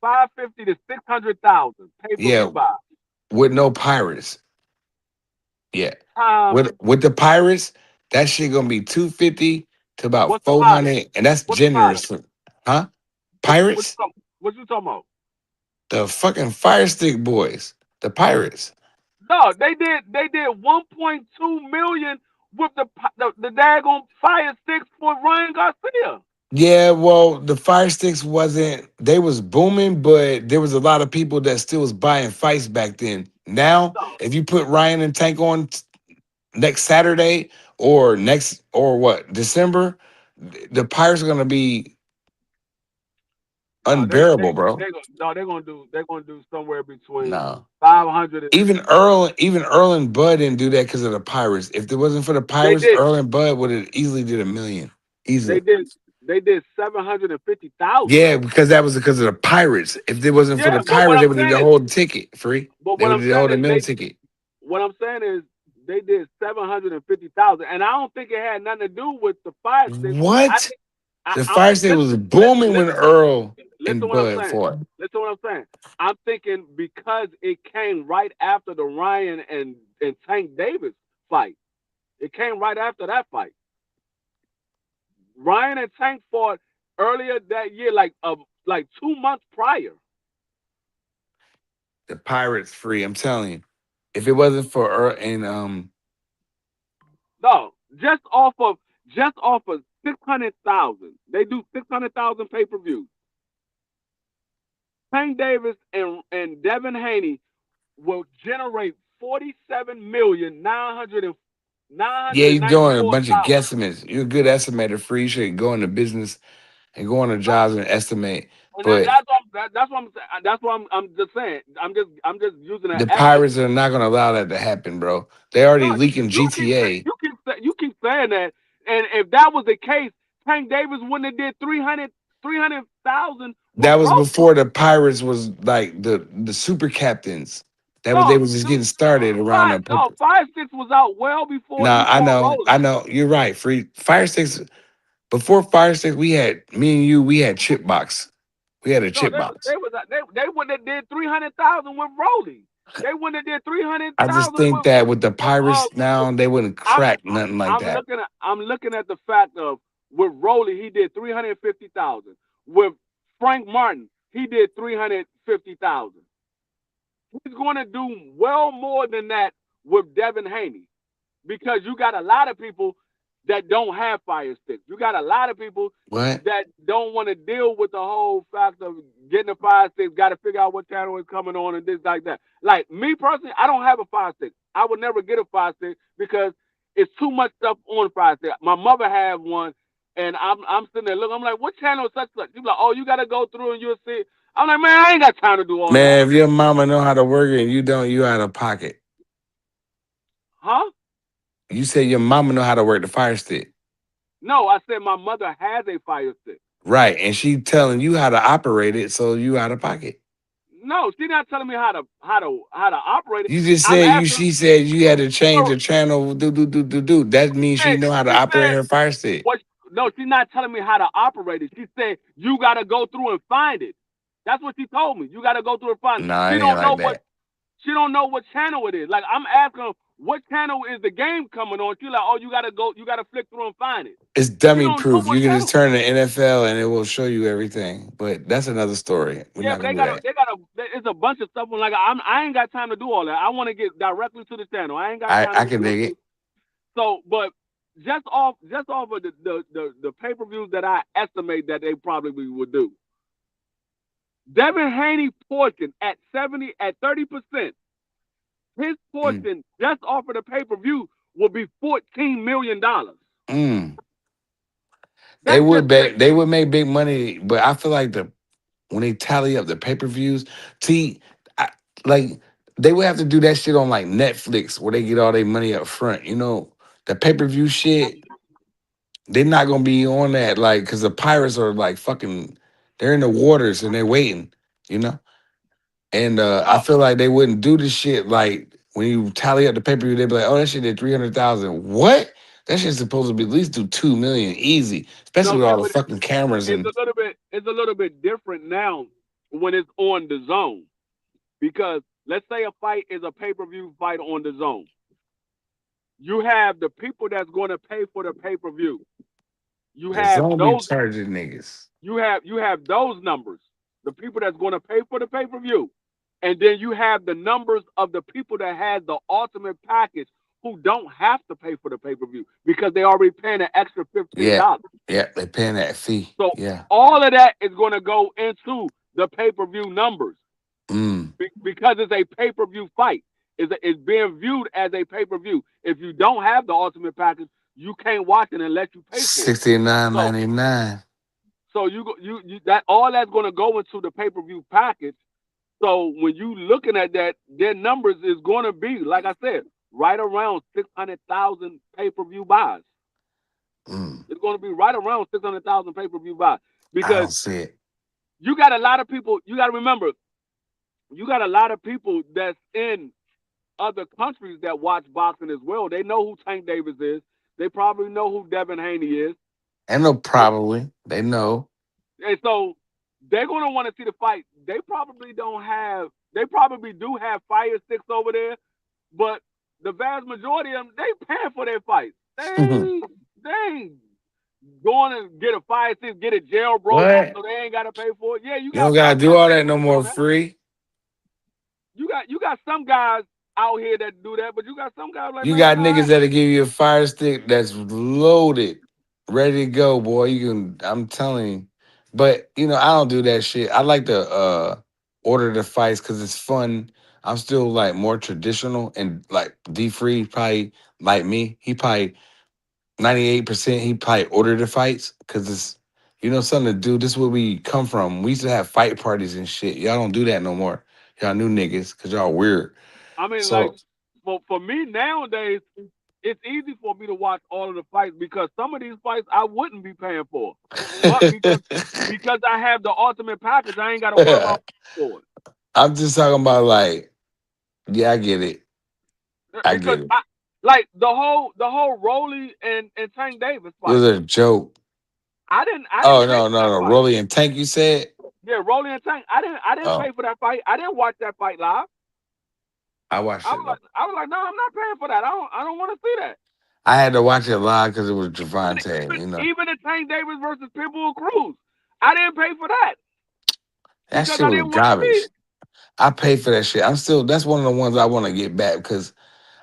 550 to 600,000 yeah, pay-per-view buy. with no Pirates. Yeah, Um, with the Pirates, that shit gonna be 250 to about what's the bottom? 400, and that's What's the bottom? generous. Huh? What you, what you Pirates? talking? What you talking about? The fucking Fire Stick Boys. The Pirates. No, they did 1.2 million with the daggone fire sticks for Ryan Garcia. Yeah, well, the Fire Sticks wasn't. They was booming, but there was a lot of people that still was buying fights back then. Now, No, if you put Ryan and Tank on next Saturday or next or what December, the Pirates are gonna be no, unbearable, bro. they're gonna do somewhere between No. 500 and Even Earl and Bud didn't do that because of the Pirates. If it wasn't for the they Pirates, did Earl and Bud would have easily did a million. they Easily. did they did 750,000. Yeah, because that was because of the Pirates. If it wasn't for Yeah, the but what Pirates, they I'm would have did saying the is, whole ticket free. but They what would I'm have did the saying whole is million ticket. what I'm saying is they did 750,000, and I don't think it had nothing to do with the Fire Stick. I What? think The I'm Fire State was booming when Earl listen and what I'm Bud saying. fought. Listen what I'm saying. I'm thinking because it came right after the Ryan and Tank Davis fight. It came right after that fight. Ryan and Tank fought earlier that year, like 2 months prior. The Pirates free. I'm telling you. If it wasn't for Earl and No, just off of 600,000. They do 600,000 pay per views. Tank Davis and Devin Haney will generate 47,900 nine yeah, hundred you're ninety doing a four bunch of thousand. guesstimates. You're a good estimator. Free. You should go into business and go on the jobs and estimate. And But that's what I'm saying. That's what I'm just saying. I'm just using an the estimate. Pirates are not going to allow that to happen, bro. They already No, leaking GTA. you keep saying that, and if that was the case, Tank Davis wouldn't have did 300,000 with That was Rope. before the Pirates was like the super captains. That was No, they was just getting started around five that. no 5-6 was out well before Nah, you saw I Rolling. know. You're right. Free Fire Sticks before Fire Sticks, we had me and you. We had chip box. We had a No, chip box. they wouldn't have did 300,000 with Rolling. They wouldn't have did three hundred I just thousand think that with the with Pirates now, they wouldn't I'm crack nothing like that. I'm looking at the fact of with Rolly he did 350,000. With Frank Martin he did 350,000. He's going to do well more than that with Devin Haney because you got a lot of people that don't have fire sticks. You got a lot of people What? that don't want to deal with the whole fact of getting a fire stick, got to figure out what channel is coming on and this like that. Like me personally, I don't have a fire stick. I would never get a fire stick because it's too much stuff on fire stick. My mother had one, and I'm sitting there looking. I'm like, what channel is such such? She's like, oh, you got to go through and you'll see. I'm like, man, I ain't got time to do all that. Man, if your mama know how to work it and you don't, you out of pocket. Huh? You say your mama know how to work the Fire Stick. No, I said my mother has a fire stick. Right. And she telling you how to operate it, so you out of pocket. No, she's not telling me how to operate it. You just I'm said you asking. she said you had to change So the channel. Do. That means she know how to she operate said her Fire Stick. what? No, she's not telling me how to operate it. She said you got to go through and find it. That's what she told me. You got to go through and find it. No, it ain't like that. She don't know what channel it is. Like I'm asking her what channel is the game coming on. She's like, oh, you got to flick through and find it. It's She dummy don't know proof. what You can just channel. turn the NFL and it will show you everything. But that's another story. We're Yeah, not but gonna do that. it's a bunch of stuff. Like I ain't got time to do all that. I want to get directly to the channel. I ain't got I time I to can do dig it. it. So, but just off of the pay per views that I estimate that they probably would do. Devin Haney portion at 30%. His Mm. portion just off of the pay per view will be $14 million. Mm. That's just They would make big money, but I feel like when they tally up the pay-per-views, see, I, like they would have to do that shit on like Netflix where they get all their money up front. You know, the pay-per-view shit, they're not gonna be on that, like, cause the Pirates are like fucking they're in the waters and they're waiting, you know? And I no, feel like they wouldn't do this shit like when you tally up the pay-per-view, they'd be like, oh, that shit did 300,000. What? That shit's supposed to be at least do 2 million easy, especially no. with See, all the but fucking cameras and it's a little bit different now when it's on the zone because let's say a fight is a pay per view fight on the zone. You have the people that's going to pay for the pay per view. You the have zombie those. charging niggas. You have those numbers. The people that's going to pay for the pay per view, and then you have the numbers of the people that has the ultimate package who don't have to pay for the pay-per-view because they already paying an extra Yeah, $15. yeah, they paying that fee. So Yeah. all of that is going to go into the pay-per-view numbers Mm. because it's a pay-per-view fight. It's being viewed as a pay-per-view. If you don't have the ultimate package, you can't watch it unless you pay for it. So $69.99. so you that all that's going to go into the pay-per-view package. So when you looking at that, their numbers is going to be, like I said, right around 600,000 pay-per-view buys. Mm. It's going to be right around 600,000 pay-per-view buys I because don't see it. you got a lot of people. You got to remember, you got a lot of people that's in other countries that watch boxing as well. They know who Tank Davis is. They probably know who Devin Haney is. And no, probably they know. And so they're going to want to see the fight. They probably do have fire sticks over there, but the vast majority of them, they paying for their fights. They ain't going to get a fire stick, get it jailbroken, What? so they ain't got to pay for it. Yeah, you You don't got gotta some do guys all that no more that. free. You got some guys out here that do that, but you got some guys like, You man, got all niggas right. that'll give you a fire stick that's loaded, ready to go, boy. You can, I'm telling you. But you know, I don't do that shit. I like to order the fights because it's fun. I'm still like more traditional and like D Free probably like me. He probably 98% he probably order the fights because it's something to do. This is where we come from. We used to have fight parties and shit. Y'all don't do that no more. Y'all new niggas because y'all weird. I mean, like So for me nowadays, it's easy for me to watch all of the fights because some of these fights I wouldn't be paying for, but because I have the ultimate package, I ain't got to worry about for it. I'm just talking about like, yeah, I get it. I Because get it. like the whole Rolly and Tank Davis It was fight, a joke. I didn't Oh pay no, for no, that no. fight. Rolly and Tank, you said? Yeah, Rolly and Tank, I didn't Oh, pay for that fight. I didn't watch that fight live. I watched I it was though. like, no, I'm not paying for that. I don't want to see that. I had to watch it live because it was Even Javante, even even the Tank Davis versus Pitbull Cruz, I didn't pay for that That because shit I was didn't want to see garbage. it. I paid for that shit. That's one of the ones I want to get back because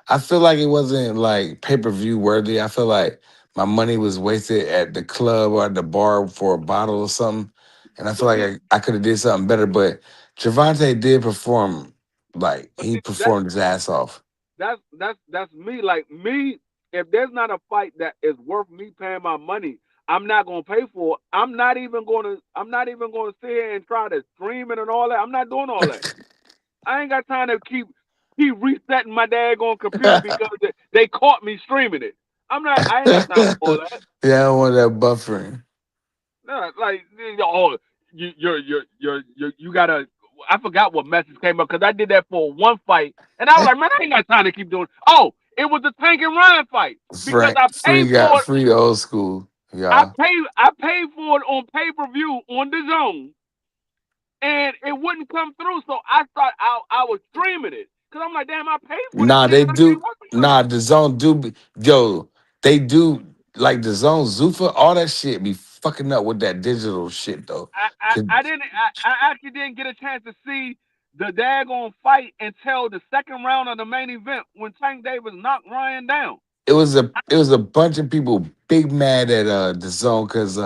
I feel like it wasn't like pay-per-view worthy. I feel like my money was wasted at the club or at the bar for a bottle or something. And I But feel like see, I could have did something better. But Javante did perform, like but he see performed his ass off. that's me. Like me, if there's not a fight that is worth me paying my money, I'm not gonna pay for it. I'm not even gonna sit here and try to stream it and all that. I'm not doing all that. I ain't got time to keep resetting my daggone computer because they caught me streaming it. I ain't got time for all that. Yeah, I don't want that buffering. No, like, oh, you gotta. I forgot what message came up because I did that for one fight, and I was like, man, I ain't got time to keep doing. Oh, it was the Tank and Ryan fight because Frank free got free old school, y'all. I paid for it on pay per view on the zone, and it wouldn't come through. So I was streaming it because I'm like, damn, I paid for this Nah, shit they and I can't do. watch it through. Nah, the zone do. Yo, they do like the zone Zuffa. All that shit be fucking up with that digital shit though. 'Cause I actually didn't get a chance to see the daggone fight until the second round of the main event when Tank Davis knocked Ryan down. it was a bunch of people big mad at the zone because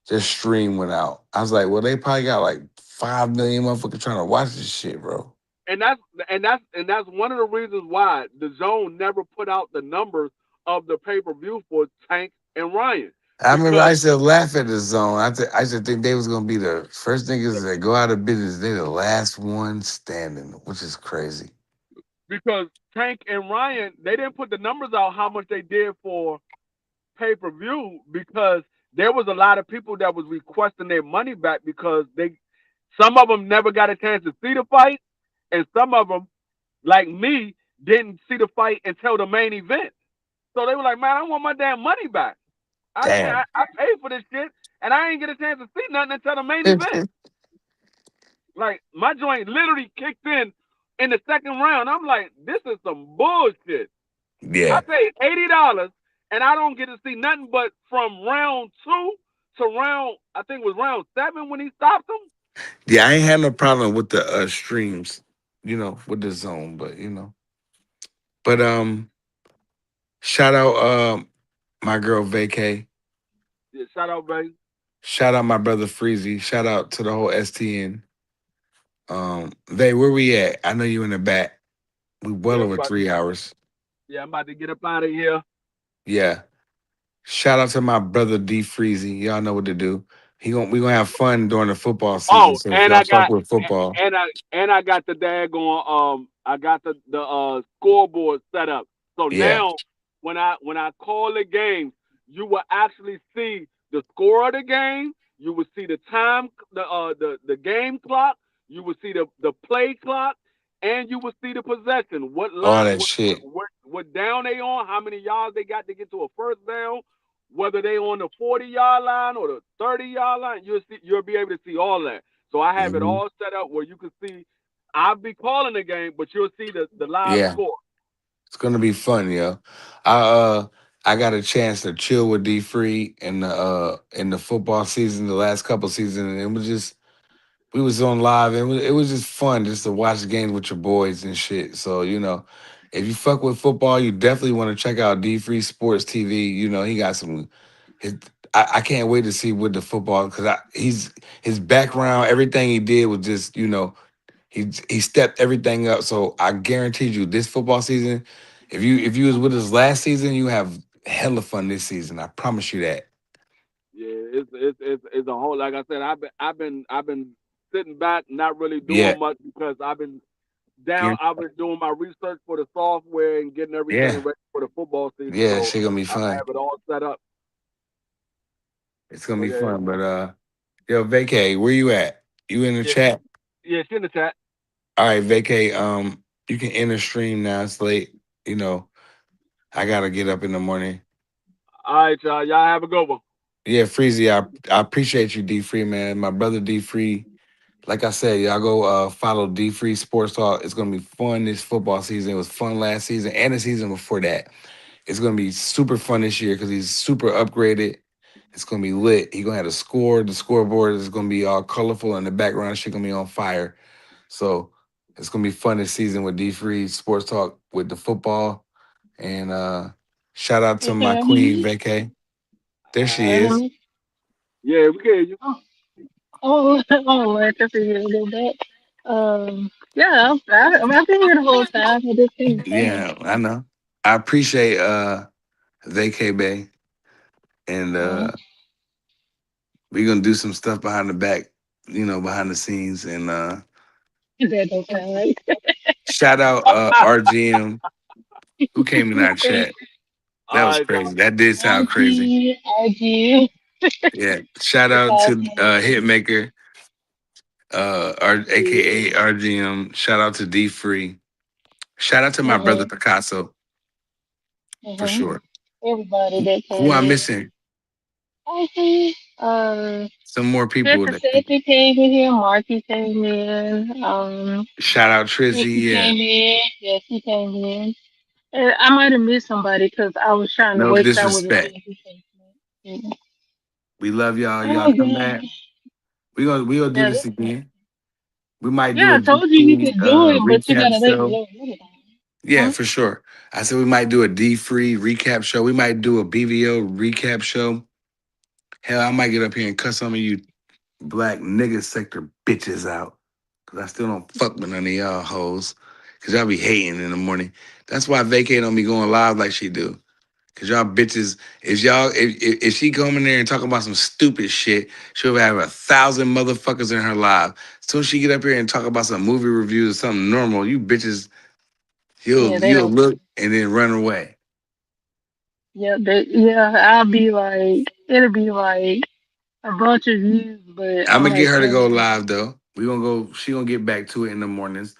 their stream went out. I was like, well, they probably got like 5 million motherfuckers trying to watch this shit, bro. And that's one of the reasons why the zone never put out the numbers of the pay per view for Tank and Ryan I remember I because used to laugh at the zone. I used to think they was gonna be the first niggas that go out of business. They the last one standing, which is crazy. Tank and Ryan they didn't put the numbers out how much they did for pay per view because there was a lot of people that was requesting their money back because some of them never got a chance to see the fight and some of them like me didn't see the fight until the main event. So they were like, man, I want my damn money back. Damn. I paid for this shit and I ain't get a chance to see nothing until the main event. Like my joint literally kicked in the second round. I'm like, this is some bullshit. I Yeah. paid $80 and I don't get to see nothing but from round 2 to I think it was round 7 when he stopped him. Yeah, I ain't had no problem with the streams, with the zone, but But shout out my girl Vacay. Yeah, shout out, baby. Shout out my brother Freezy. Shout out to the whole STN. They where we at? I know you in the back. We well Yeah, over 3 hours. I'm about to get up out of here. Yeah. Shout out to my brother D Freezy. Y'all know what to do. We gonna have fun during the football season. Oh, So if y'all fuck with football, and I got the daggone I got the scoreboard set up. So yeah. now when I call the game, you will actually see the score of the game. You will see the time, the game clock. You will see the play clock, and you will see the possession. What All line, that shit. what down they on? How many yards they got to get to a first down? Whether they on the 40-yard line or the 30-yard line, you'll be able to see all that. So I have it Hmm. all set up where you can see. I'll be calling the game, but you'll see the live Yeah. score. It's gonna be fun, yo. I uh I got a chance to chill with D Free in the football season, the last couple seasons, and it was just we was on live and it was just fun just to watch the games with your boys and shit. So, if you fuck with football, you definitely want to check out D Free Sports TV. He got some his I can't wait to see with the football because his background, everything he did was just, he stepped everything up. So I guaranteed you this football season, if you was with us last season, you have hella fun this season. I promise you that. Yeah, it's a whole. Like I said, I've been sitting back, not really Yeah, doing much because I've been down. guar- I've been doing my research for the software and getting everything yeah, ready for the football season. yeah. So Shit gonna be I fun. have it all set up. It's gonna But be yeah, fun. But yo, Vacay, where you at? You in the yeah, chat? yeah. She in the chat. All right, Vacay. You can enter stream now. It's late. You know, I gotta get up in the morning. All right, y'all. Y'all have a good one. Yeah, Freezy, I appreciate you, D Free, man. My brother D Free. Like I said, y'all go follow D Free Sports Talk. It's gonna be fun this football season. It was fun last season and the season before that. It's gonna be super fun this year because he's super upgraded. It's gonna be lit. He gonna have a score. The scoreboard is gonna be all colorful, and the background shit gonna be on fire. So it's gonna be fun this season with D Free Sports Talk with the football. And shout out to You my hear me? queen Vacay. There All she right. Hear is. me? Yeah, we can hear you. Oh, oh, I can figure a little bit. Yeah, I've been here the whole time. I just couldn't say Yeah, I know. I appreciate Vacay Bay, and anything. we're gonna do some stuff behind the back, behind the scenes. And That don't sound right. shout out RGM who came in our chat. That All was right, y'all. crazy. That did sound crazy. RG. Yeah. Shout It's out all to good. Hitmaker, aka RGM. Shout out to D Free. Shout out to my brother Mm-hmm. Picasso for Mm-hmm. sure. Everybody that Who came I'm in. missing? RG. Some more people Pepper that Seppi came in here. Marky came in. shout out Trizzy. Ricky Yeah. came in. Yes, he came in. I might have missed somebody because I was trying to No wait till I wasn't disrespect. seeing who came in. We love y'all. Y'all Oh, come yeah. back. We gonna do Yeah, this again. We might do yeah, a I told you you D3 could do it, but you recap gotta let me show. know ahead of time. Yeah, Huh? for sure. I said we might do a D free recap show. We might do a BVO recap show. Hell, I might get up here and cuss some of you black nigga sector bitches out. Cause I still don't fuck with none of y'all hoes. Cause y'all be hating in the morning. That's why Vacay don't be going live like she do. Cause y'all bitches, if she come in there and talk about some stupid shit, she'll have 1,000 motherfuckers in her live. Soon as she get up here and talk about some movie reviews or something normal, you bitches, Yeah, they you'll don't. look and then run away. Yeah, I'll be like, it'll be like a bunch of views, but I'm I'm gonna get like, her to go dang. live though. We gonna go. She gonna get back to it in the mornings.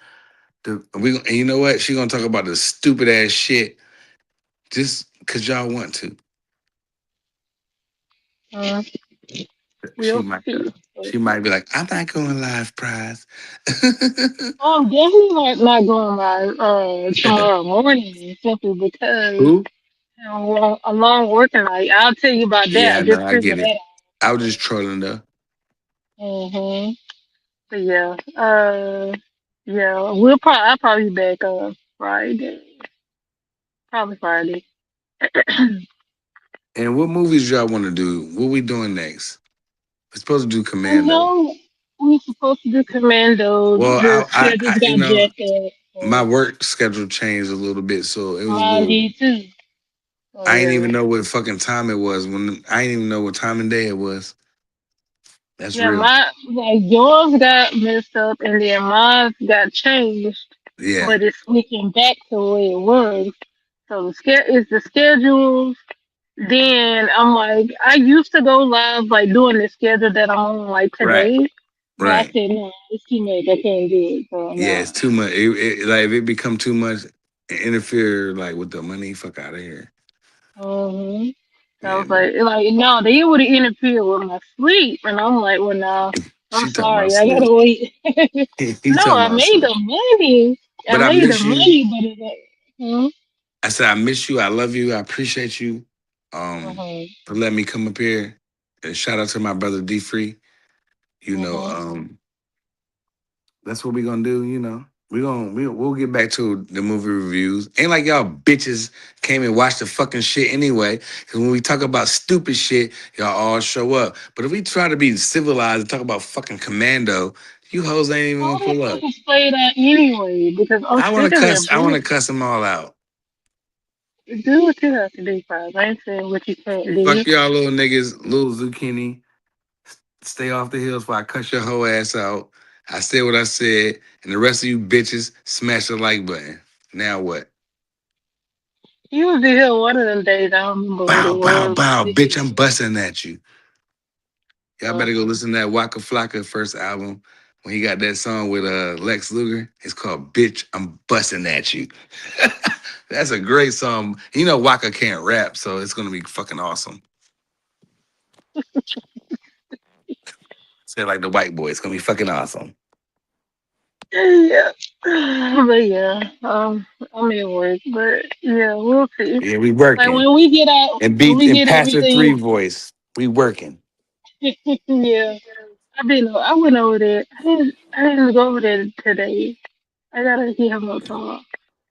And you know what? She gonna talk about the stupid ass shit just cause y'all want to. Uh, She we'll might. see. She might be like, I'm not going live, prize. I'm definitely not going live tomorrow morning simply because Who? a long working night. I'll tell you about that. I Yeah, no, just I figured get it. that I was just trolling though. out. But yeah, yeah, I'll probably be back Friday. Probably Friday. And what movies y'all want to do? What we doing next? We're supposed to do I Commando. know we supposed to do Commando. Well, The schedules you got know, jacked up. my So work schedule changed a little bit, so it was a mine little. did too. So I didn't yeah. even know what fucking time it was when I didn't even know what time of day it was. That's Yeah, real. my like yours got messed up and then mine got changed, Yeah, but it's switching back to the way it was. So it's the schedules. Then I'm like, I used to go live like doing the schedule that I'm on like right, today, but I right. said no, it's too much. I can't do it. So Yeah, no. it's too much. Like if it become too much, it interfere like with the money. Fuck out of here. Mm-hmm. So I Yeah, was but like no, they would have interfered with my sleep, and I'm like, well, no, I'm she talking about sorry, I sleep. gotta wait. He No, talking I about made sleep. the money. I But I made the miss you. money, but it's like, hmm? I said I miss you. I love you. I appreciate you. Uh-huh. For letting me come up here. And shout out to my brother D Free. You know, Uh-huh. that's what we gonna do. You know, we'll get back to the movie reviews. Ain't like y'all bitches came and watched the fucking shit anyway. Because when we talk about stupid shit, y'all all show up. But if we try to be civilized and talk about fucking Commando, you hoes ain't even All gonna that pull up. fucking play that anyway, because I'm I want sick to of that cuss. I want to bullshit. cuss them all out. Do what you have to do, Five. I ain't saying what you can't do. Fuck y'all little niggas, little zucchini. Stay off the hills before I cut your whole ass out. I said what I said, and the rest of you bitches smash the like button. Now what? You was in here one of them days. I don't remember what Bow, it bow, was. bow, This bitch, shit I'm busting at you. Y'all better go was listen to that Waka Flocka first album when he got that song with Lex Luger. It's called Bitch, I'm Busting at You. That's a great song. You know Waka can't rap, so it's gonna be fucking awesome. Say it like the white boy, it's gonna be fucking awesome. yeah. But yeah, I'm at work, but yeah, we'll see. Yeah, we Like working. when we get out, And when beat we in get Pastor 3 everything, voice. We working. yeah. I went over there. I didn't go over there today. I gotta hear him talk.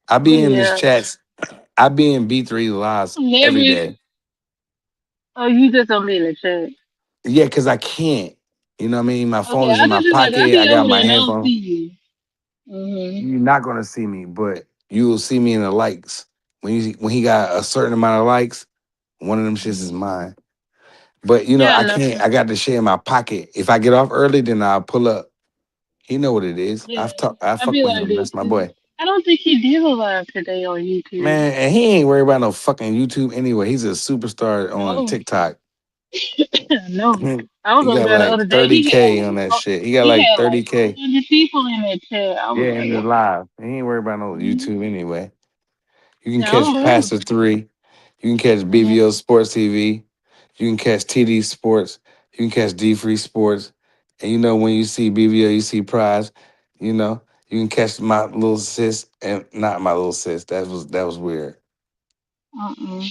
I But be in his yeah, chats. I be in B3 lives every never. day. Oh, you just don't be in the chat. Yeah, because I can't. You know what I mean? My phone Okay, is I in my just be like, I pocket. I be got over there my and I don't headphone. see you. You're not gonna see me, but you will see me in the likes. When he got a certain amount of likes, one of them shits is Hmm. mine. But you know, Yeah, I no. can't. I got the shit in my pocket. If I get off early, then I'll pull up. He know what it is. Yeah, I I fuck be with like him. that That's my too. boy. I don't think he did a live today on YouTube. Man, and he ain't worried about no fucking YouTube anyway. He's a superstar on No, TikTok. no. I was He over got there the like other day. 30K on that shit. He got He like had like 30K. 400 people in that chat. I was Yeah, like, in the what? live. He ain't worried about no Mhm. YouTube anyway. You can Yeah, I don't catch blame Pastor 3. You can catch him. BVO Sports TV. You can catch TD Sports. You can catch D Free Sports. And you know, when you see BVO, you see Prize. You know, you can catch my little sis and not my little sis. That was weird. Mm-mm.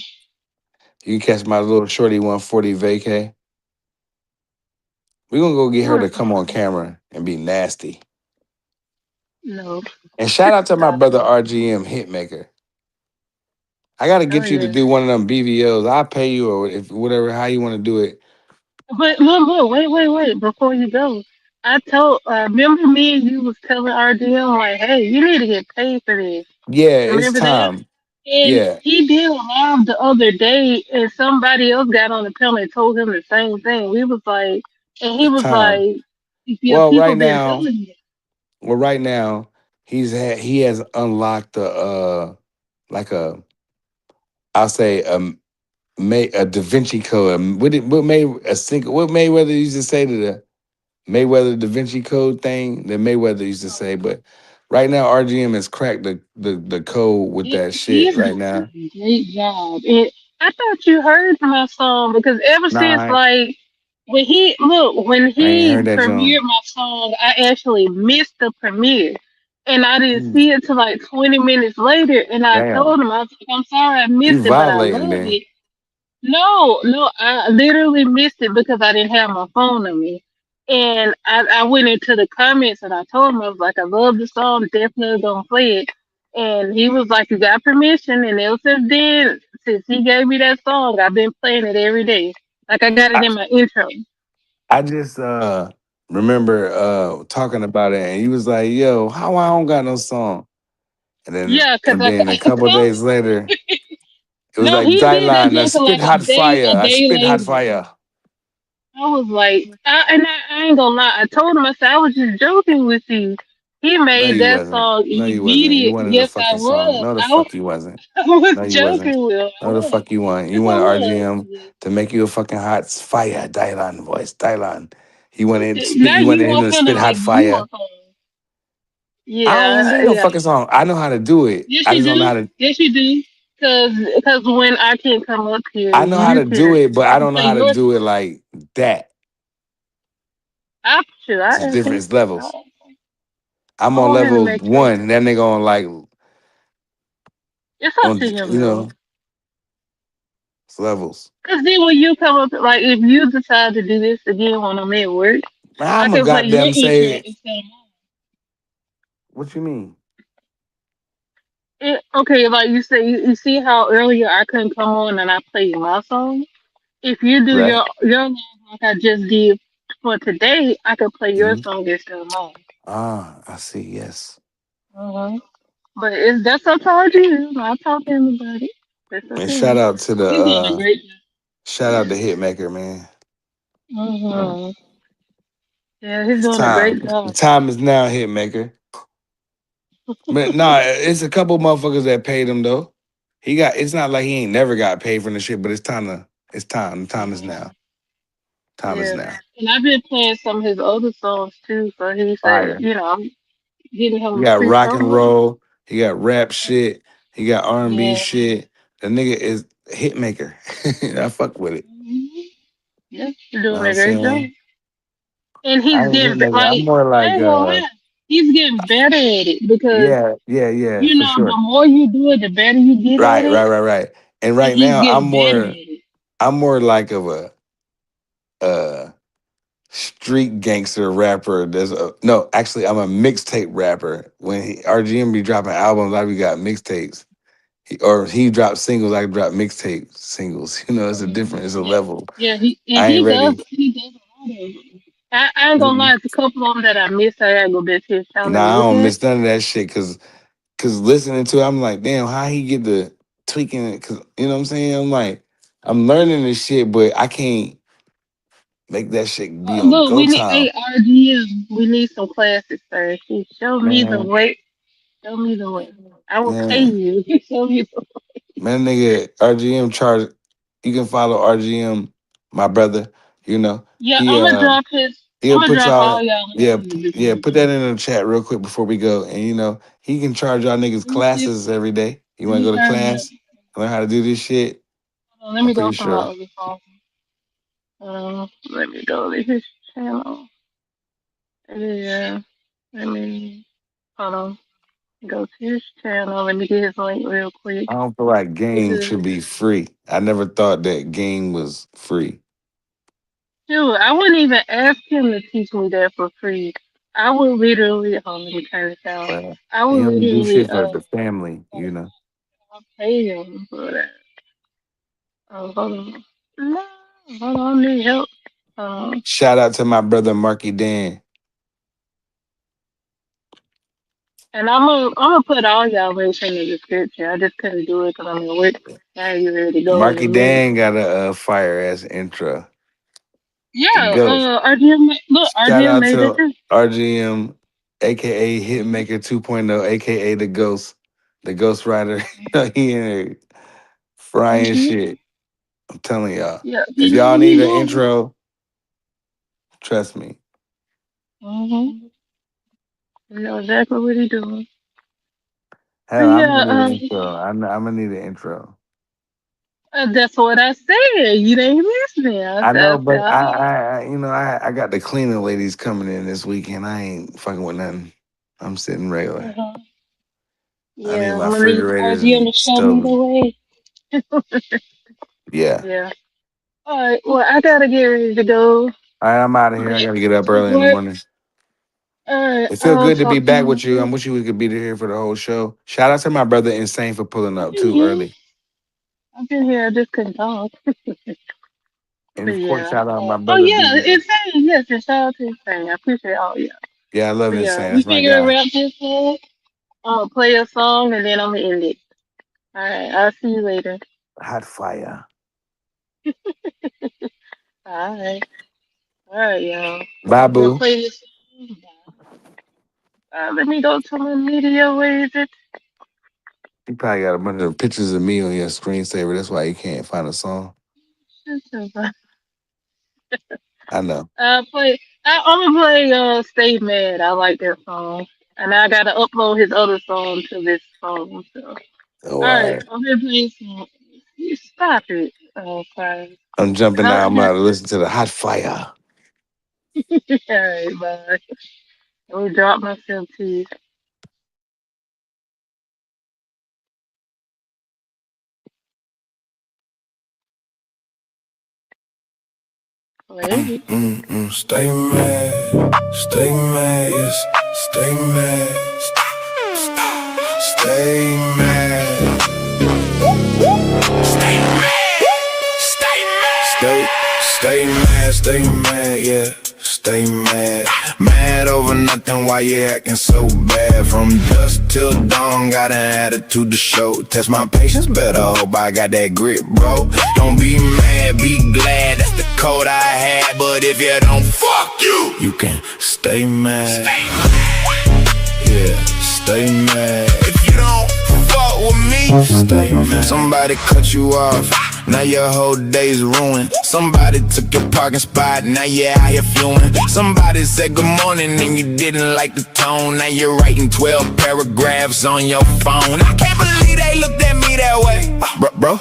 You can catch my little shorty 140 vacay. We're gonna go get her to come on camera and be nasty. No. And shout out to my brother RGM Hitmaker. I gotta Oh get you to yeah. do one of them BVOs. I'll pay you or if whatever how you want to do it. But look, wait. Before you go, I told. Remember me and you was telling RDL like, hey, you need to get paid for this. Yeah, it's Remember that? time. And Yeah, he did a live the other day, and somebody else got on the panel and told him the same thing. We was like, and he it's was time. like, yeah, Well, people been telling you. right now, he has unlocked like a I'll say a Da Vinci Code. What made a single what Mayweather used to say to the Mayweather Da Vinci Code thing that Mayweather used to say, but right now RGM has cracked the code with that shit He's right doing now. a great job. And I thought you heard my song because ever since Nah, like when I ain't he heard that John. premiered my song, I actually missed the premiere. And I didn't Mm, see it till like 20 minutes later. And I damn, told him, I was like, I'm sorry I you missed it, but I violating love then. it. No, I literally missed it because I didn't have my phone on me. And I went into the comments and I told him, I was like, I love the song, definitely gonna play it. And he was like, "You got permission." And ever since then, since he gave me that song, I've been playing it every day. Like I got it I, in my intro. I just remember talking about it, and he was like, "Yo, how I don't got no song?" And then Yeah, cause and then a I couple of told days later, it was no, like he did that Dylan, I just spit like hot fire. a I day spit hot later. fire. I was like, I ain't gonna lie. I told him, I said, I was just joking with you. He No, made you that wasn't. song No, you wasn't. You immediate. wanted a Yes, I fucking song. was. No, the fuck you wasn't. I was No, you wasn't. joking with him. I No, the was. fuck you want. You Yes, I wanted was. RGM to make you a fucking hot fire, Dylan voice, Dylan. He wanted spit. Now You you wanted him want to him to spit hot make you fire. a song. I don't Yeah, need no yeah. fucking song. I know how to do it. Yes, I you just don't know how do. to. Yes, you do. Cause when I can come up here, I know how you to do can. it, but I I can don't know play how to your do it song. like that. Sure, It's I just ask different. him. It's levels. I I'm on want him to level make you a one, and that song. nigga on like It's up on to him you though. know it's levels. Cause then when you come up, like if you decide to do this again when I'm at work, I I'm a can play your goddamn intro say. instead of What you mean? mine. Okay, like you say, you see how earlier I couldn't come on and I played my song. If you do Right. your line like I just did for today, I could play your Hmm. song instead of mine. Ah, I see. Yes. Uh-huh. But it's that's up to RG. I talked to him about it. That's up And to him. He's doing a great shout out to Hitmaker, man. job. Mm. Yeah, he's It's doing a time. great The job. time is now, Hitmaker. But nah, it's a couple motherfuckers that paid him though. He got. It's not like he ain't never got paid from the shit, but it's time to. It's time. The time is now. Time is Yeah. now. And I've been playing some of his other songs too, so he said, Fire. I'm giving He him a got free rock and promo. roll. He got rap shit. He got R&B Yeah. shit. The nigga is Hitmaker. I fuck with it. Mhm. Yeah, he's You know doing what I'm a great job. saying? And I he's ain't getting Hitmaker. I'm like more I like ain't gonna lie, he's getting better at it because yeah, for the sure. more you do it, the better you get at it, Right. And and right he's now getting better at it. I'm more like of a uh street gangster rapper. No, actually I'm a mixtape rapper. When RGM be dropping albums, I be got mixtapes. Or he drops singles, I drop mixtape singles. You know, it's a Yeah, level. yeah. I ain't ready. He does a lot of it. I ain't gonna Mhm. lie, it's a couple of them that I missed. I gotta go back to his channel and Nah, I look don't at. miss none of that shit cause listening to it, I'm like, damn, how he get the tweaking it? Cause you know what I'm saying? I'm like, I'm learning this shit, but I can't make that shit be on Look, go we need time. ARGM. We need some classes, sir. Show me the Man, way. Show me the way. I will pay man, you. Show me the man, nigga, RGM charge. You can follow RGM, my brother. You know Yeah, I'm gonna drop his. I'm he'll gonna put drop y'all. all y'all Yeah, names before yeah. we Put go. that in the chat real quick before we go. And he can charge y'all niggas Let me see. classes every day. You Let want to me go to turn it up. class, learn how to do this shit. Hold on, let I'm me go pretty from my sure. other phone. Let me go to his channel. Yeah. Let me. Hold on. Go to his channel. Let me get his link real quick. I don't feel like This game is. should be free. I never thought that game was free. Dude, I wouldn't even ask him to teach me that for free. I would literally. Hold on, let me turn this down. But I would he only do literally shit for the family. pay him for that. Oh, hold on. No, hold on, I need help. Um, Shout out to my brother Marky Dan. and I'm gonna put all y'all links in the description. I just couldn't do it because I'm at work. Now you ready to go in a Marky minute. Dan got a fire ass intro. The Yeah, ghost. Look, Shout RGM out made it to too. RGM, aka Hitmaker 2.0, aka the Ghost Rider. He in there frying Mm-hmm. shit. I'm telling y'all. Yeah, he If know y'all what need he an doing. intro, trust me. Mm-hmm. He know exactly what he doing. But Hell, I'm yeah, gonna need an intro. I'm gonna need an intro. that's what I said. You didn't listening. I know, I said, but I got the cleaning ladies coming in this weekend. I ain't fucking with nothing. I'm sitting regular. uh-huh. I need Yeah, my I'm gonna need refrigerators RGM to and show me stove. the way. Yeah. Yeah. All right. Well, I gotta get ready to go. All right, I'm out of here. I But gotta get up good early in the work. morning. It feel I'll good to be talk to back you with you. I later. wish you could be here for the whole show. Shout out to my brother Insane for pulling I've up been too here. early. I've been here. I just couldn't talk. And But of course, yeah. shout out my Oh brother yeah, BJ. insane. Yes, and shout out to insane. I appreciate all yeah. Yeah, I love But yeah, Insane. we That's my figure guy. wrap this up. Play a song and then I'm gonna end it. All right. I'll see you later. Hot fire. All right. All right, y'all. Bye, I'm gonna boo. play this. Let me go to my media. Where is it? You probably got a bunch of pictures of me on your screensaver. That's why you can't find a song. I know. Play. I'm gonna play. Stay Mad. I like that song, and I gotta upload his other song to this song. So, all Oh, all right. right. I'm gonna play some. You stop it. Oh, sorry. I'm jumping All now. I'm about to listen to the hot fire. right. Bye. Let me drop myself to you. Wait. Stay mad, yes, stay mad, stay mad, stay mad, stay mad, yeah, stay mad. Mad over nothing, why you acting so bad? From dusk till dawn, got an attitude to show. Test my patience, better hope I got that grit, bro. Don't be mad, be glad, that's the code I had. But if you don't, fuck you, you can stay mad. Yeah, stay mad. If you don't fuck with me, stay mad. Somebody cut you off, now your whole day's ruined. Somebody took your parking spot, now you're out here fuming. Somebody said good morning and you didn't like the tone. Now you're writing 12 paragraphs on your phone. I can't believe they looked at me that way. Bro,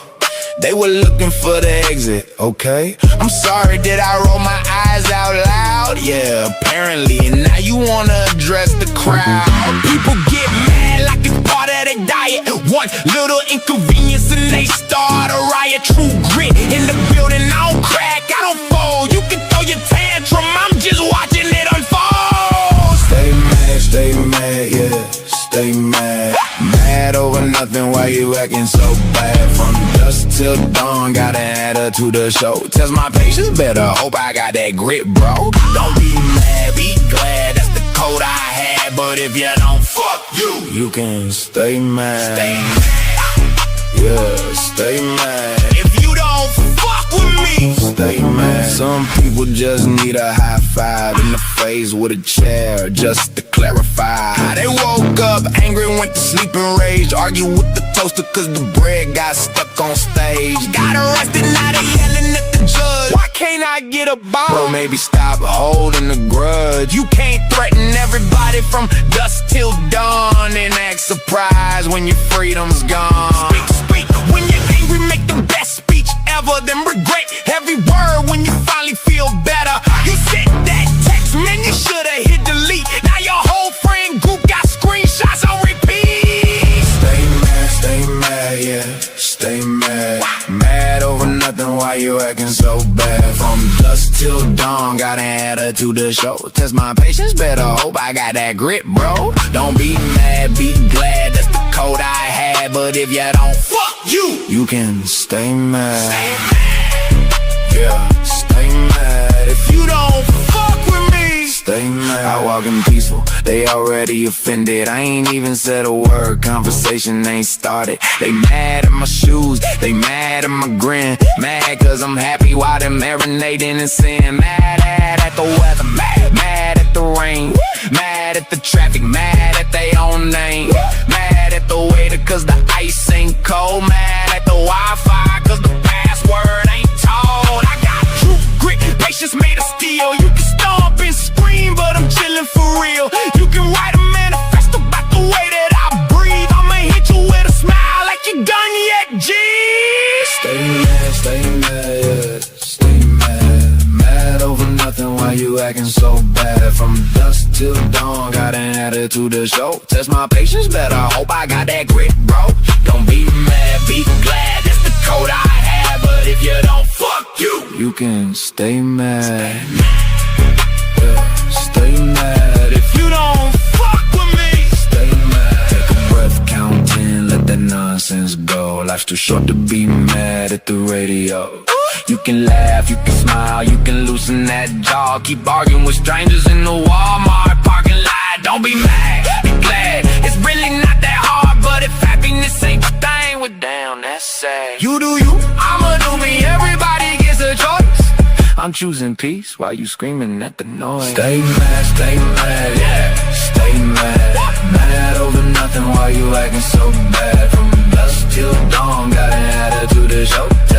they were looking for the exit, okay? I'm sorry, did I roll my eyes out loud? Yeah, apparently, and now you wanna address the crowd. People get mad like it's part of their diet. One little inconvenience and they start a riot. True grit in the building, I don't crack, I don't fold. You can throw your tantrum, I'm just watching it unfold. Stay mad, yeah, stay mad. Mad over nothing, why you acting so bad? From dusk till dawn, got an attitude to show. Test my patience, better hope I got that grit, bro. Don't be mad, be glad, that's the code I had. But if you don't, fuck you, you can stay mad. Stay mad. Yeah, stay mad. If you don't fuck with me, stay mad. Some people just need a high five in the face with a chair, just to clarify. They woke up angry, went to sleep enraged, argue with the toaster cause the bread got stuck on stage. Got arrested, now they yelling at the judge. Why can't I get a bond? Bro, maybe stop holding the grudge. You can't threaten everybody from dusk till dawn and act surprised when your freedom's gone. Speak, when you're angry, make the best speech ever, then regret every word when you finally feel better. You sent that text, man, you should've hit delete. Now your whole friend group got screenshots on repeat. Stay mad, yeah, stay mad. Mad over nothing, why you acting so bad? From dusk till dawn, got an attitude to show. Test my patience, better hope I got that grit, bro. Don't be mad, be glad, that's the code I had. But if you don't, fuck you, you can stay mad. Yeah, stay mad. If you don't fuck with me, stay mad. I walk in peaceful, they already offended. I ain't even said a word, conversation ain't started. They mad at my shoes, they mad at my grin. Mad cause I'm happy while they're marinating in sin. Mad at the weather, mad at the rain. Mad at the traffic, mad at their own name. Mad at the waiter cause the ice ain't cold. Mad at the Wi-Fi cause the password ain't told. I got true grit, patience made of steel. You can stomp and scream, but I'm chillin' for real. You can write a manifesto about the way that I breathe. I'ma hit you with a smile like you done yet, G. Stay mad, yeah, stay mad. Mad over nothing, why you acting so bad? From dusk till dawn, got an attitude to show. Test my patience, better hope I got that grit, bro. Don't be mad, be glad, that's the code I had. But if you don't, fuck you, you can stay mad. yeah. Stay mad if you don't fuck with me. Stay mad. Take a breath, count 10, let that nonsense go. Life's too short to be mad at the radio. You can laugh, you can smile, you can loosen that jaw. Keep arguing with strangers in the Walmart parking lot. Don't be mad, be glad. It's really not that hard, but if happiness ain't the thing, well damn, that's sad. You do you, I'ma do me, everybody gets a choice. I'm choosing peace while you screaming at the noise. Stay mad, yeah. Stay mad, mad over nothing. Why you acting so bad? From dusk till dawn, got an attitude to show.